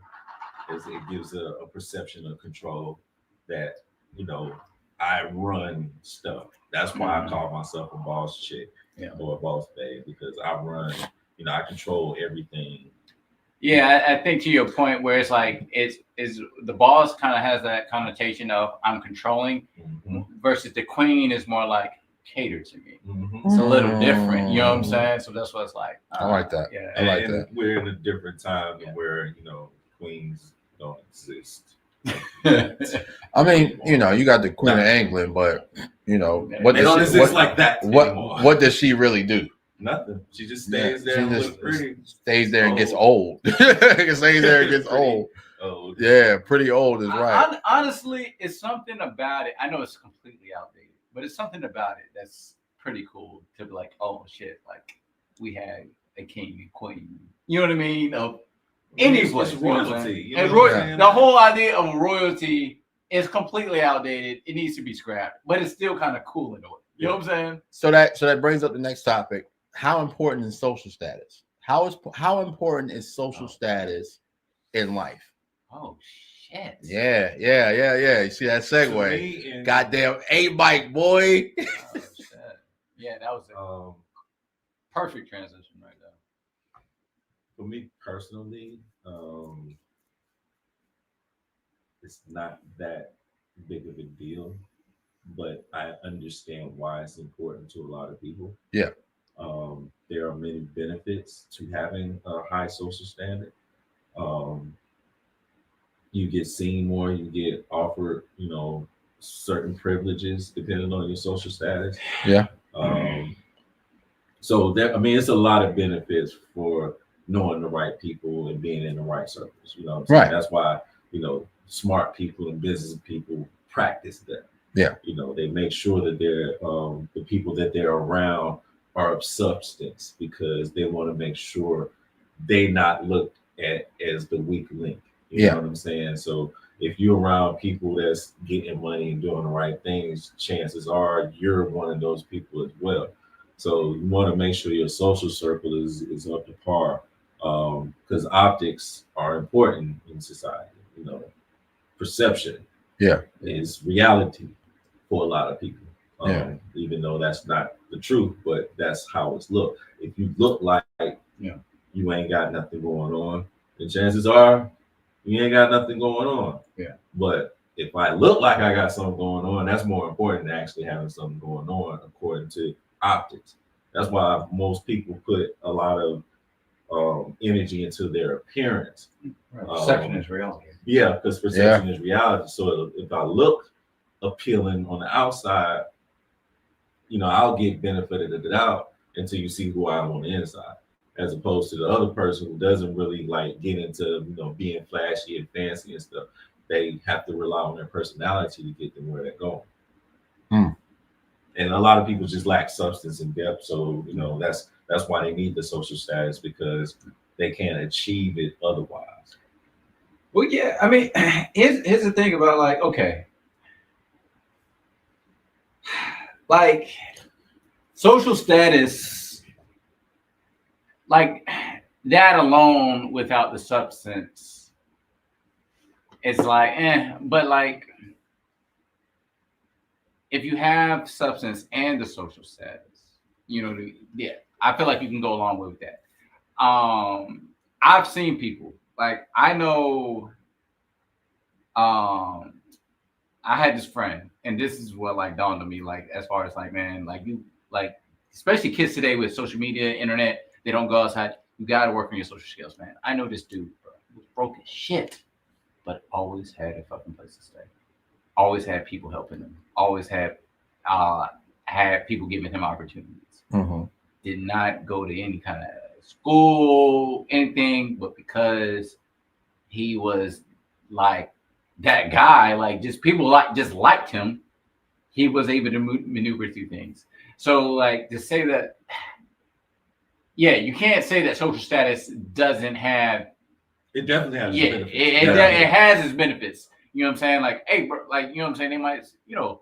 It gives a perception of control that, you know, I run stuff. That's why I call myself a boss chick or a boss babe, because I run, you know, I control everything Yeah, I think to your point where it's like it's the boss kind of has that connotation of I'm controlling versus the queen is more like cater to me. It's a little different, you know what I'm saying? So that's what it's like. I like that. Yeah, I like and that. we're in a different time where queens don't exist. I mean, you got the Queen of England, but what They don't exist like that anymore. What does she really do? Nothing. She just stays there and looks pretty. Stays there and gets old. Stays there and gets old. Old. Yeah, pretty old is right. Honestly, it's something about it. I know it's completely outdated, but it's something about it that's pretty cool to be like, oh shit, like we had a king and queen. You know what I mean? Of any place, it's royalty. The whole idea of royalty is completely outdated. It needs to be scrapped, but it's still kind of cool in a way. You know what I'm saying? So that brings up the next topic. How important is social status? How important is social status in life? Oh shit! Yeah. You see that segue? Goddamn A-Mike, boy. Oh, shit. Yeah, that was a perfect transition right there. For me personally, it's not that big of a deal, but I understand why it's important to a lot of people. Yeah. There are many benefits to having a high social standard. You get seen more, you get offered, certain privileges depending on your social status. Yeah. So it's a lot of benefits for knowing the right people and being in the right circles. You know what I'm saying? Right. That's why, smart people and business people practice that. Yeah. They make sure that they're the people that they're around are of substance because they want to make sure they not looked at as the weak link. You know what I'm saying? So if you're around people that's getting money and doing the right things, chances are you're one of those people as well. So you want to make sure your social circle is up to par because optics are important in society. Perception is reality for a lot of people. Even though that's not the truth, but that's how it's looked. If you look like you ain't got nothing going on, the chances are you ain't got nothing going on. Yeah. But if I look like I got something going on, that's more important than actually having something going on, according to optics. That's why most people put a lot of energy into their appearance. Perception is reality. Yeah, because perception is reality. So if I look appealing on the outside, I'll get benefit of the doubt until you see who I am on the inside, as opposed to the other person who doesn't really like get into being flashy and fancy and stuff. They have to rely on their personality to get them where they're going. And a lot of people just lack substance and depth. So that's why they need the social status, because they can't achieve it otherwise. Well, yeah, I mean, here's the thing about like social status, like that alone without the substance, it's like, but like if you have substance and the social status, I feel like you can go along with that. I've seen people, like I know, I had this friend, and this is what like dawned on me, like as far as like, man, like you, like especially kids today with social media, internet, they don't go outside. You got to work on your social skills, man. I know this dude, bro, was broke as shit, but always had a fucking place to stay. Always had people helping him. Always had people giving him opportunities. Did not go to any kind of school, anything, but because he was like that guy, like just people liked him, he was able to maneuver through things. So like to say that, you can't say that social status doesn't have. It definitely has. Benefits. It has its benefits. You know what I'm saying? Like, hey, bro, like, you know what I'm saying? They might, bro,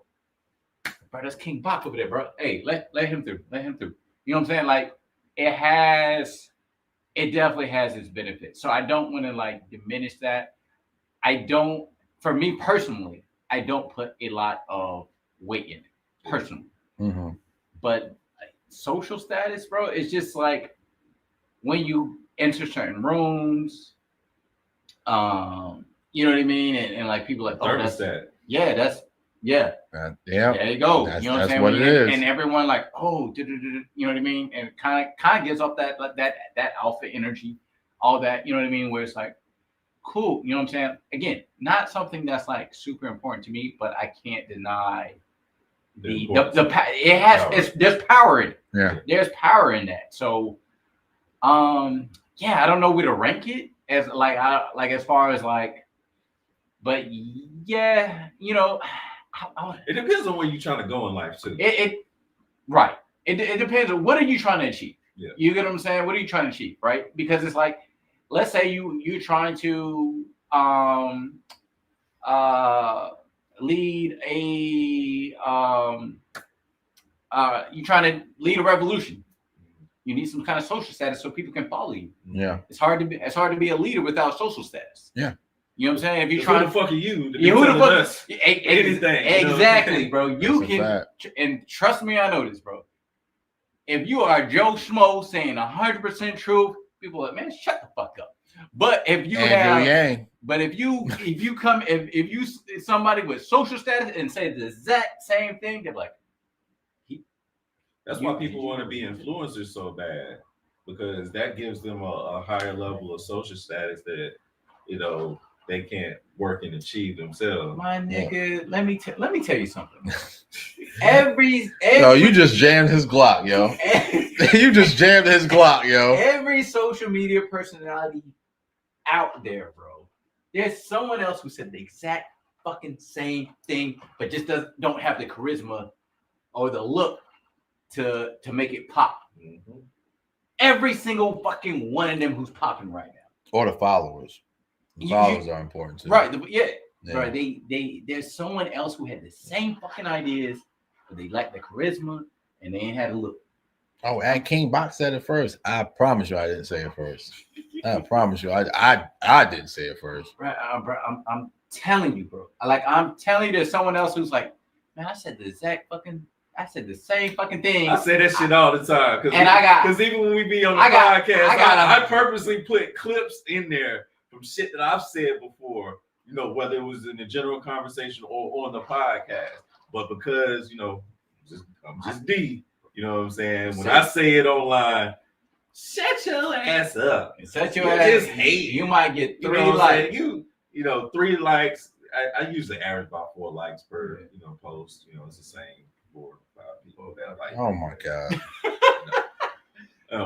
that's King Bach over there, bro. Hey, let him through. Let him through. You know what I'm saying? Like, it definitely has its benefits. So I don't want to like diminish that. For me personally, I don't put a lot of weight in it personally. But social status, bro, it's just like when you enter certain rooms, You know what I mean? And like people like, oh, that's Thermostat. yeah, that's yeah. Yeah, There you go. That's, You know what I'm that's saying? what it is. And everyone like, oh, you know what I mean? And it kind of gives off that alpha energy, all that. You know what I mean? Where it's like, cool. You know what I'm saying? Again, not something that's like super important to me, but I can't deny the it has there's power in it. Yeah. There's power in that. So, yeah, I don't know where to rank it as like as far as like, but yeah, you know. It depends on where you're trying to go in life too. Right. It depends on what are you trying to achieve. Yeah. You get what I'm saying? What are you trying to achieve? Right? Because it's like, let's say you're trying to lead a you're trying to lead a revolution. You need some kind of social status so people can follow you. Yeah. It's hard to be a leader without social status. Yeah. You know what I'm saying? If you're trying, who the fuck are you? Who the fuck? Us anything? Exactly, bro. You That's can, and trust me, I know this, bro. If you are Joe Schmo saying 100% truth, people are like, man, shut the fuck up. But if you if you somebody with social status and say the exact same thing, they're like, that's why people want to be influencers so bad, because that gives them a higher level of social status that, you know, they can't work and achieve themselves. My nigga, let me tell you something. Every yo, you just jammed his Glock, yo. You just jammed his Glock, yo. Every social media personality out there, bro, there's someone else who said the exact fucking same thing, but just don't have the charisma or the look to make it pop. Mm-hmm. Every single fucking one of them who's popping right now, or the followers. The followers are important too. Right? Right. There's someone else who had the same fucking ideas, but they lacked the charisma and they ain't had a look. Oh, and King Box said it first. I promise you, I didn't say it first. I promise you, I didn't say it first. Right, bro, I'm telling you, bro. I'm telling you, there's someone else who's like, man, I said the same fucking thing. I say that shit all the time. Because even when we be on the podcast, I purposely put clips in there from shit that I've said before, you know, whether it was in the general conversation or on the podcast. But because, you know, I'm just D, you know what I'm saying? When I say it online, shut your ass up. Shut your ass. Just hate. You might get 3 you know likes. You know, 3 likes. I usually average about 4 likes per, you know, post. You know, it's the same 4 or 5 people that like. Oh my god.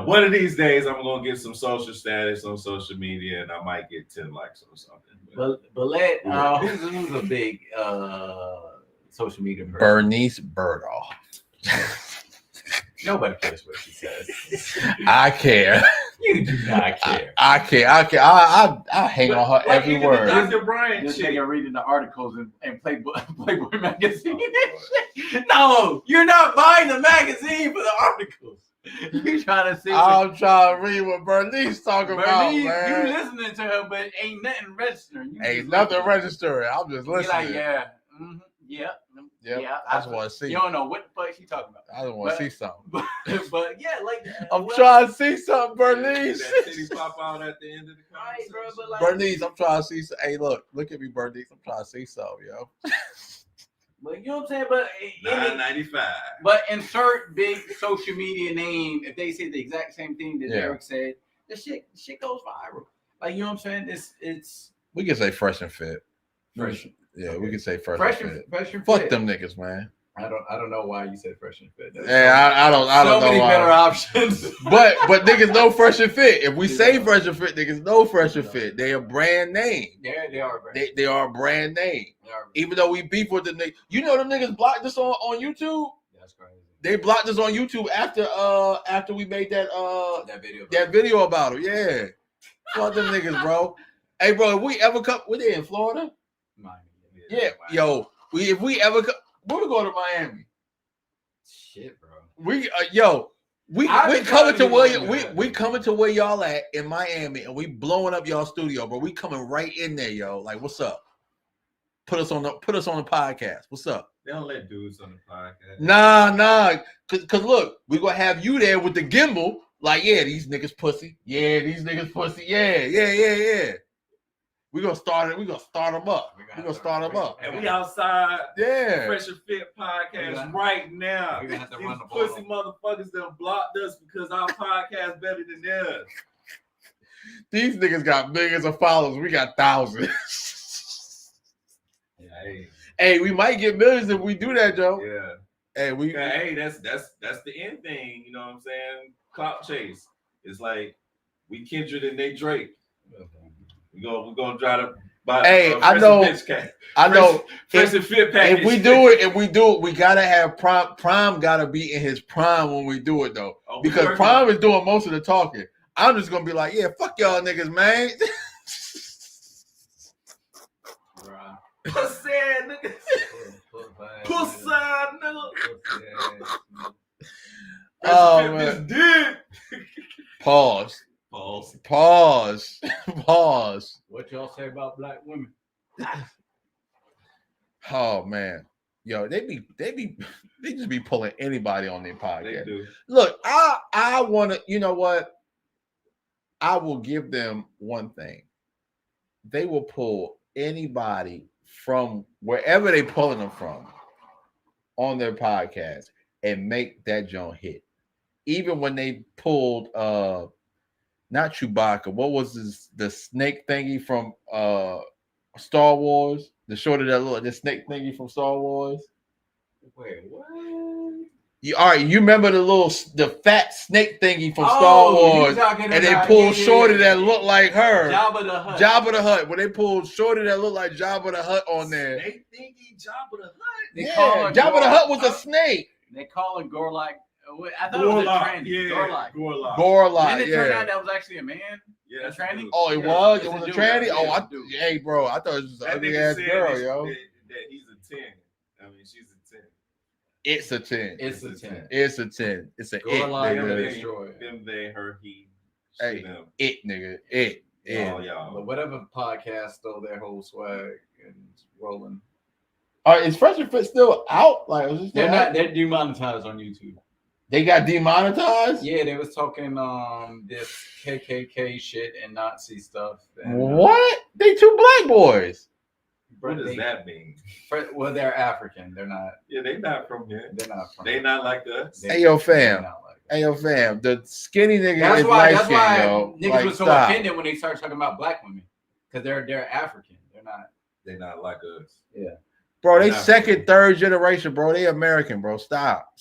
One of these days, I'm gonna get some social status on social media, and I might get 10 likes or something. But who's a big social media person? Bernice Burdoff. Nobody cares what she says. I care. You do not care. I care. I hang on her every word. Dr. Brian, this nigga reading the articles and Playboy magazine. No, you're not buying the magazine for the articles. You trying to see? I'm trying to read what Bernice talking about, man. You listening to her, but ain't nothing registering. Ain't nothing registering. I'm just listening. Like, yeah. Mm-hmm. Yeah. I just want to see. You don't know what the fuck she talking about. I just want to see something. But yeah, like I'm trying to see something, Bernice. That titty pop out at the end of the conversation. Right, bro, but like, Bernice, I'm trying to see. Hey, look at me, Bernice. I'm trying to see something, yo. But you know what I'm saying? But $9.95. But insert big social media name if they say the exact same thing that Derek said. The shit goes viral. Like, you know what I'm saying? It's we can say fresh and fit. Fresh. Yeah, we can say fresh and fit. Fresh and Fuck fit. them niggas, man. I don't know why you said fresh and fit. I don't know many why. better options. but niggas know fresh and fit. If we say fresh and fit, niggas know fresh and fit. They a brand name. They are a brand. They are a brand name. Even though we beef with the niggas, you know, the niggas blocked us on YouTube. That's crazy. They blocked us on YouTube after we made that that video about it. Yeah, fuck them niggas, bro. Hey, bro, if we ever come, we're in Florida. Miami. Yeah, yo, if we ever come, we're going to Miami. Shit, bro. We coming to where we coming to where y'all at in Miami, and we blowing up y'all studio, bro. We coming right in there, yo. Like, what's up? Put us on the podcast. What's up? They don't let dudes on the podcast. Nah. Cause look, we gonna have you there with the gimbal. Like, yeah, these niggas pussy. Yeah, these niggas pussy. Yeah. We're gonna start it. We're gonna start them up. We're gonna start them up. And we outside. Yeah. Fresh and Fit podcast right now. We're gonna have to These run the ball. pussy motherfuckers done blocked us because our podcast better than theirs. These niggas got millions of followers. We got thousands. Yeah, Hey, we might get millions if we do that, Joe. yeah. Hey, That's the end thing. You know what I'm saying? Clout chase. It's like we Kendrick and they Drake. We're gonna try to buy. Hey, Fresh and Fit package. If we do it, we gotta have Prime. Prime gotta be in his prime when we do it though, because Prime is doing most of the talking. I'm just gonna be like, yeah, fuck y'all niggas, man. Pussy niggas. Pussy nigga. Oh man. Pause. What y'all say about black women? Oh man, yo, they just be pulling anybody on their podcast. They do. Look, I want to. You know what? I will give them one thing. They will pull anybody from wherever they pulling them from on their podcast and make that joint hit. Even when they pulled not Chewbacca, what was this, the snake thingy from Star Wars? The snake thingy from Star Wars. Wait, what? All right, you remember the fat snake thingy from Star Wars, and they pulled Shorty that looked like her. Jabba the Hutt. When they pulled Shorty that looked like Jabba the Hutt on there. Snake thingy Jabba the Hutt. Yeah, Jabba the Hutt was a snake. They call it Gorlak. I thought it was a tranny. Yeah, Gorlak. Then it turned out that was actually a man. Yeah, a tranny. Oh, it was. It was a tranny. Oh, hey, bro, I thought it was an ugly ass girl, yo. That he's a 10. I mean, she's a 10. It's a 10. It's a 10. It's a 10. It's an Them, they, her, he. Hey, them. It, nigga. It. Y'all. But whatever podcast stole their whole swag and rolling. All right, is Fresh and Fit still out? Like, is it still out? They're demonetized on YouTube. They got demonetized? Yeah, they was talking this KKK shit and Nazi stuff. And, what? They two black boys. What does that mean? Well, they're African. They're not. Yeah, they not from here. They're not from. They not like us. Hey, yo, fam. Hey, yo, fam. The skinny nigga That's is why. light That's skin, why yo. niggas Like, was so stop. offended when they started talking about black women, because they're African. They're not. They not like us. Yeah. Bro, they second, third generation, bro. They American, bro. Stop.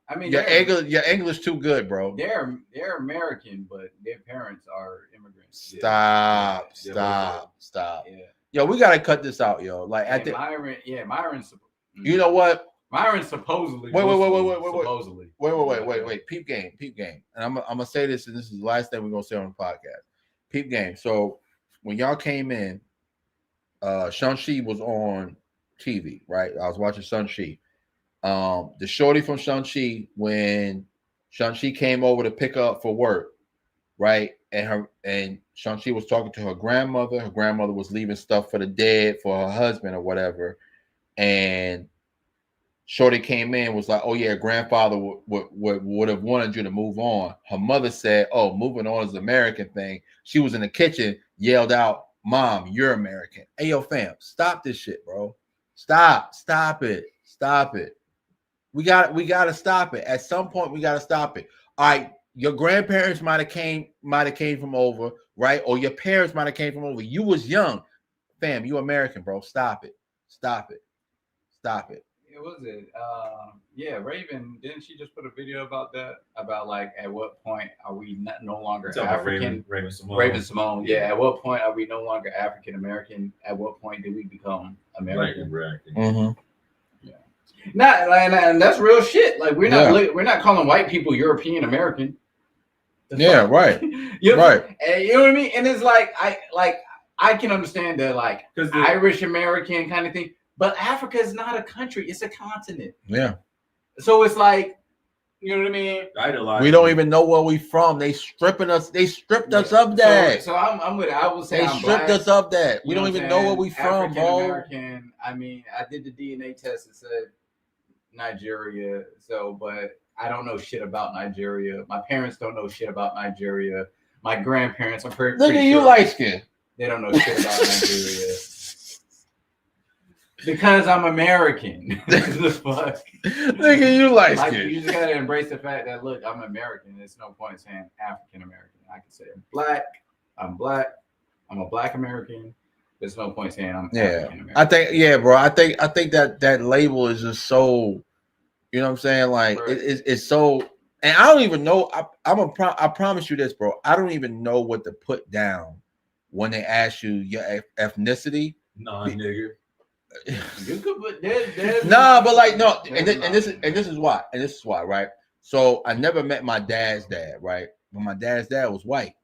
I mean, your English too good, bro. They're American, but their parents are immigrants. Stop. Yeah. Yo, we gotta cut this out, yo. Like at the Myron's. You know what? Myron's supposedly. Supposedly. Wait. Peep game. And I'm gonna say this, and this is the last thing we're gonna say on the podcast. Peep game. So when y'all came in, Shang-Chi was on TV, right? I was watching Shang-Chi. The shorty from Shang-Chi, when Shang-Chi came over to pick her up for work, right? And Shang-Chi was talking to her grandmother. Her grandmother was leaving stuff for the dead for her husband or whatever. And shorty came in, was like, "Oh yeah, grandfather would have wanted you to move on." Her mother said, "Oh, moving on is an American thing." She was in the kitchen, yelled out, "Mom, you're American." Hey, yo, fam, stop this shit, bro. Stop it. We gotta stop it. At some point, we gotta stop it. All right, your grandparents might have came from over, right? Or your parents might have came from over. You was young, fam. You American, bro. Stop it. It was it. Yeah, Raven. Didn't she just put a video about that? About like at what point are we no longer African? Raven Simone. Raven Simone. Yeah. At what point are we no longer African American? At what point do we become American? Mm-hmm. And that's real shit. Like we're not calling white people European American. Yeah, right. Right. And you know what I mean? And it's like I can understand the like Irish American kind of thing, but Africa is not a country; it's a continent. Yeah. So it's like, you know what I mean? We don't even know where we from. They stripped us of that. So I'm with it. I will say they stripped us of that. We don't even know where we from, bro. American. I mean, I did the DNA test. It said Nigeria. So, but I don't know shit about Nigeria. My parents don't know shit about Nigeria. My grandparents, I'm pretty Look at you, sure. light skin. They don't know shit about Nigeria. Because I'm American. The fuck? Nigga, you light Like, skin. you just gotta embrace the fact that, look, I'm American. There's no point in saying African American. I can say I'm black, I'm a black American. There's no point in saying I'm African American. I think, yeah, bro. I think that label is just so, you know what I'm saying? Like, Right. it's so, and I don't even know. I promise you this, bro. I don't even know what to put down when they ask you your ethnicity. Non-nigger. You could put there's Nah, but like no, and this is why, right? So I never met my dad's dad, right? But my dad's dad was white.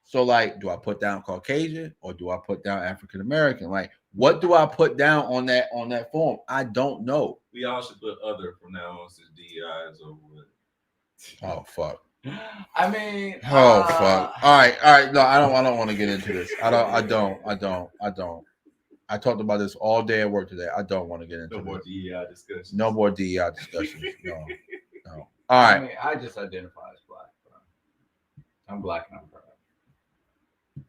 So like, do I put down Caucasian or do I put down African American? Like, what do I put down on that form? I don't know. We all should put other from now on since DEI is over with. Oh fuck. I mean, Oh fuck. All right. No, I don't want to get into this. I don't. I talked about this all day at work today. I don't want to get into No more this. DEI discussion. No more DEI discussions. No. All right. I mean, I just identify as black, bro. I'm black and I'm proud.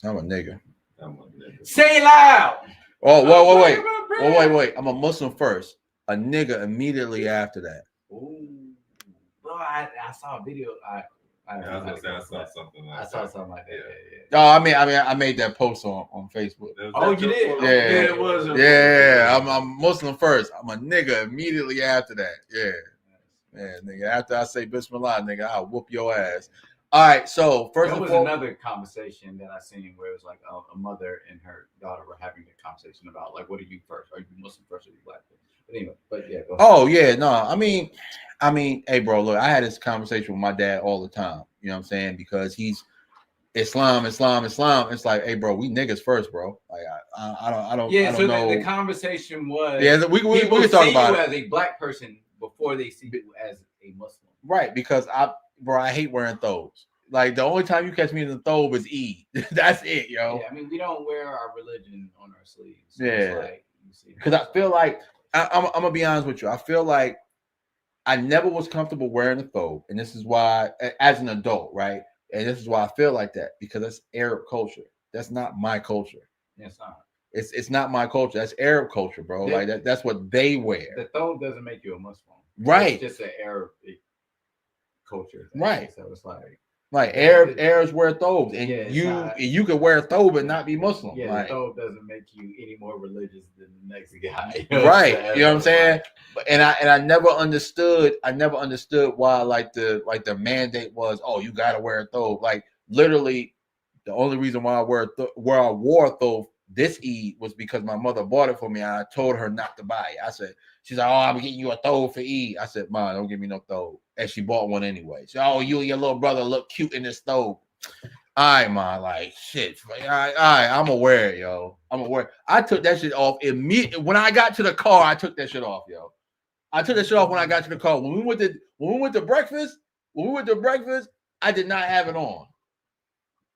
I'm a nigga. I'm a nigga. Say it loud. Oh, wait. I'm a Muslim first. A nigga immediately after that. Ooh. Bro, I saw a video. I saw something like I saw something like that. Oh, I made that post on Facebook. Oh, you did? Yeah. Yeah, it was. Yeah, I'm Muslim first. I'm a nigga immediately after that. Yeah, nigga. After I say Bismillah, nigga, I'll whoop your ass. All right, so first there of was all, another conversation that I seen where it was like a mother and her daughter were having a conversation about like, what are you first? Are you Muslim first or are you black first? But anyway, go ahead. Oh yeah, no, I mean, hey, bro, look, I had this conversation with my dad all the time. You know what I'm saying? Because he's Islam. It's like, hey, bro, we niggas first, bro. Like, I don't. Yeah, I don't so know. the conversation was, Yeah, we people can talk see about you it. as a black person before they see you as a Muslim. Right, because I hate wearing thobes. Like, the only time you catch me in the thobe is Eid. That's it, yo. Yeah, I mean, we don't wear our religion on our sleeves. So Yeah. it's like, you see, Because I feel like I'm gonna be honest with you. I feel like I never was comfortable wearing a thobe, and this is why, as an adult, right? And this is why I feel like that, because that's Arab culture. That's not my culture. it's not. It's not my culture. That's Arab culture, bro. Yeah. Like that's what they wear. The thobe doesn't make you a Muslim. Right. It's just an Arabic culture thing. Right. So it's like Arabs wear thobes, and Yeah, you can wear a thobe and not be Muslim. yeah, Like, the thobe doesn't make you any more religious than the next guy. right. You know what I'm saying? And I never understood why like the mandate was, oh, you gotta wear a thobe. Like, literally, the only reason why I wore a thobe this Eid was because my mother bought it for me, and I told her not to buy it. She's like, oh, I'm getting you a thobe for Eid. I said, Mom, don't give me no thobe. And she bought one anyway. She said, oh, you and your little brother look cute in this thobe. All right, Mom, like, shit. All right, I'm aware, yo. I'm aware. I took that shit off immediately. When I got to the car, I took that shit off, yo. I took that shit off when I got to the car. When we went to breakfast, I did not have it on.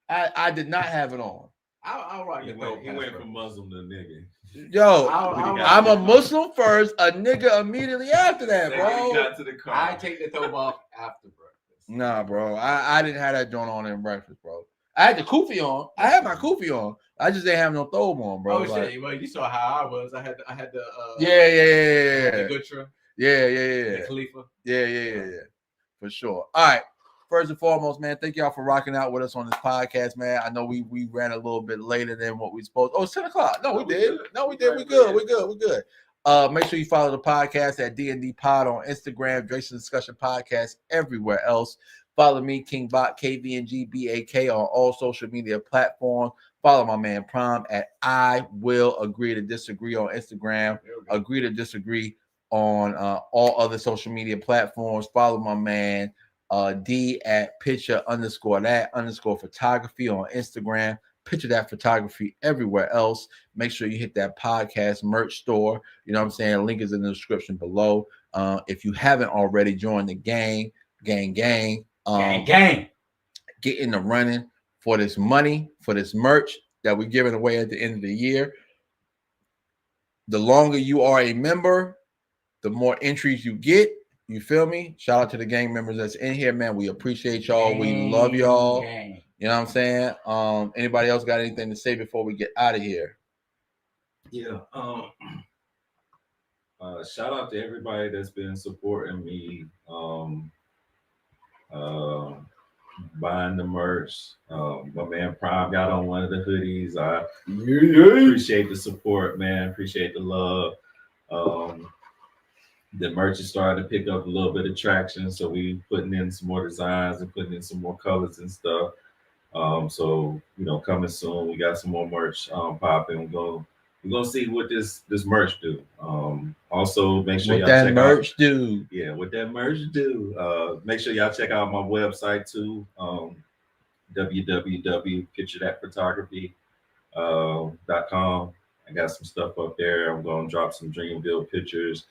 I did not have it on. I'll rock He the thobe. went from Muslim to nigga. Yo, I'll I'm a Muslim first, a nigga immediately after that, When he bro. got to the car. I take the thobe off after breakfast. Nah, bro. I didn't have that joint on in breakfast, bro. I had the kufi on. I had my kufi on. I just didn't have no thobe on, bro. Oh Like, shit! Well, you saw how I was. I had the yeah. the Gutra, Yeah. the Khalifa. Yeah. For sure. All right. First and foremost, man, thank y'all for rocking out with us on this podcast, man. I know we ran a little bit later than what we supposed. Oh, it's 10 o'clock. No, we did. We good. We good. Make sure you follow the podcast at D&D Pod on Instagram, Drake's Discussion Podcast everywhere else. Follow me, King Bot, KVNGBAK on all social media platforms. Follow my man Prime at I Will Agree to Disagree on Instagram. Agree to Disagree on all other social media platforms. Follow my man D at picture_that_photography on Instagram. Picture That Photography everywhere else. Make sure you hit that podcast merch store. You know what I'm saying? Link is in the description below. If you haven't already, joined the gang. Gang. Get in the running for this money, for this merch that we're giving away at the end of the year. The longer you are a member, the more entries you get. You feel me? Shout out to the gang members that's in here, man. We appreciate y'all. We love y'all. You know what I'm saying? Anybody else got anything to say before we get out of here? Yeah. Shout out to everybody that's been supporting me. Buying the merch. My man Prime got on one of the hoodies. I appreciate the support, man. Appreciate the love. The merch is starting to pick up a little bit of traction, so we putting in some more designs and putting in some more colors and stuff. So coming soon. We got some more merch popping. We're gonna see what this merch do. Also, make sure y'all check merch out. do. Yeah, what that merch do. Make sure y'all check out my website too. www.picturethatphotography.com. I got some stuff up there. I'm gonna drop some Dreamville pictures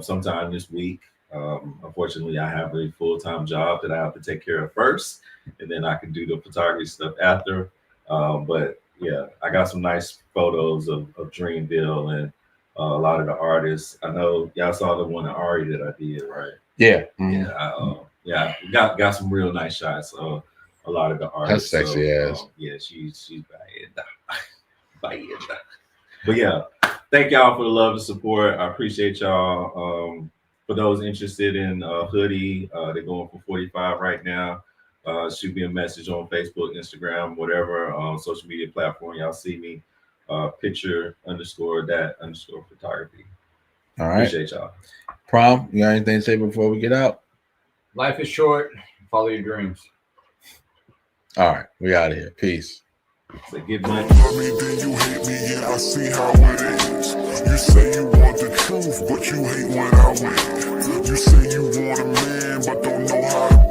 sometime this week. Unfortunately, I have a full-time job that I have to take care of first, and then I can do the photography stuff after. But yeah, I got some nice photos of Dreamville and a lot of the artists. I know y'all saw the one of Ari that I did, right? Yeah. Yeah, got some real nice shots. A lot of the artists. That's sexy ass. Yeah, she's bad. But yeah, thank y'all for the love and support. I appreciate y'all. For those interested in hoodie, they're going for $45 right now. Shoot me a message on Facebook, Instagram, whatever social media platform y'all see me. Picture_that_photography. All right. Appreciate y'all. Prom, you got anything to say before we get out? Life is short. Follow your dreams. All right, we out of here. Peace. Say good night. Love me, then you hate me, yeah, I see how it is. You say you want the truth, but you hate when I win. You say you want a man, but don't know how to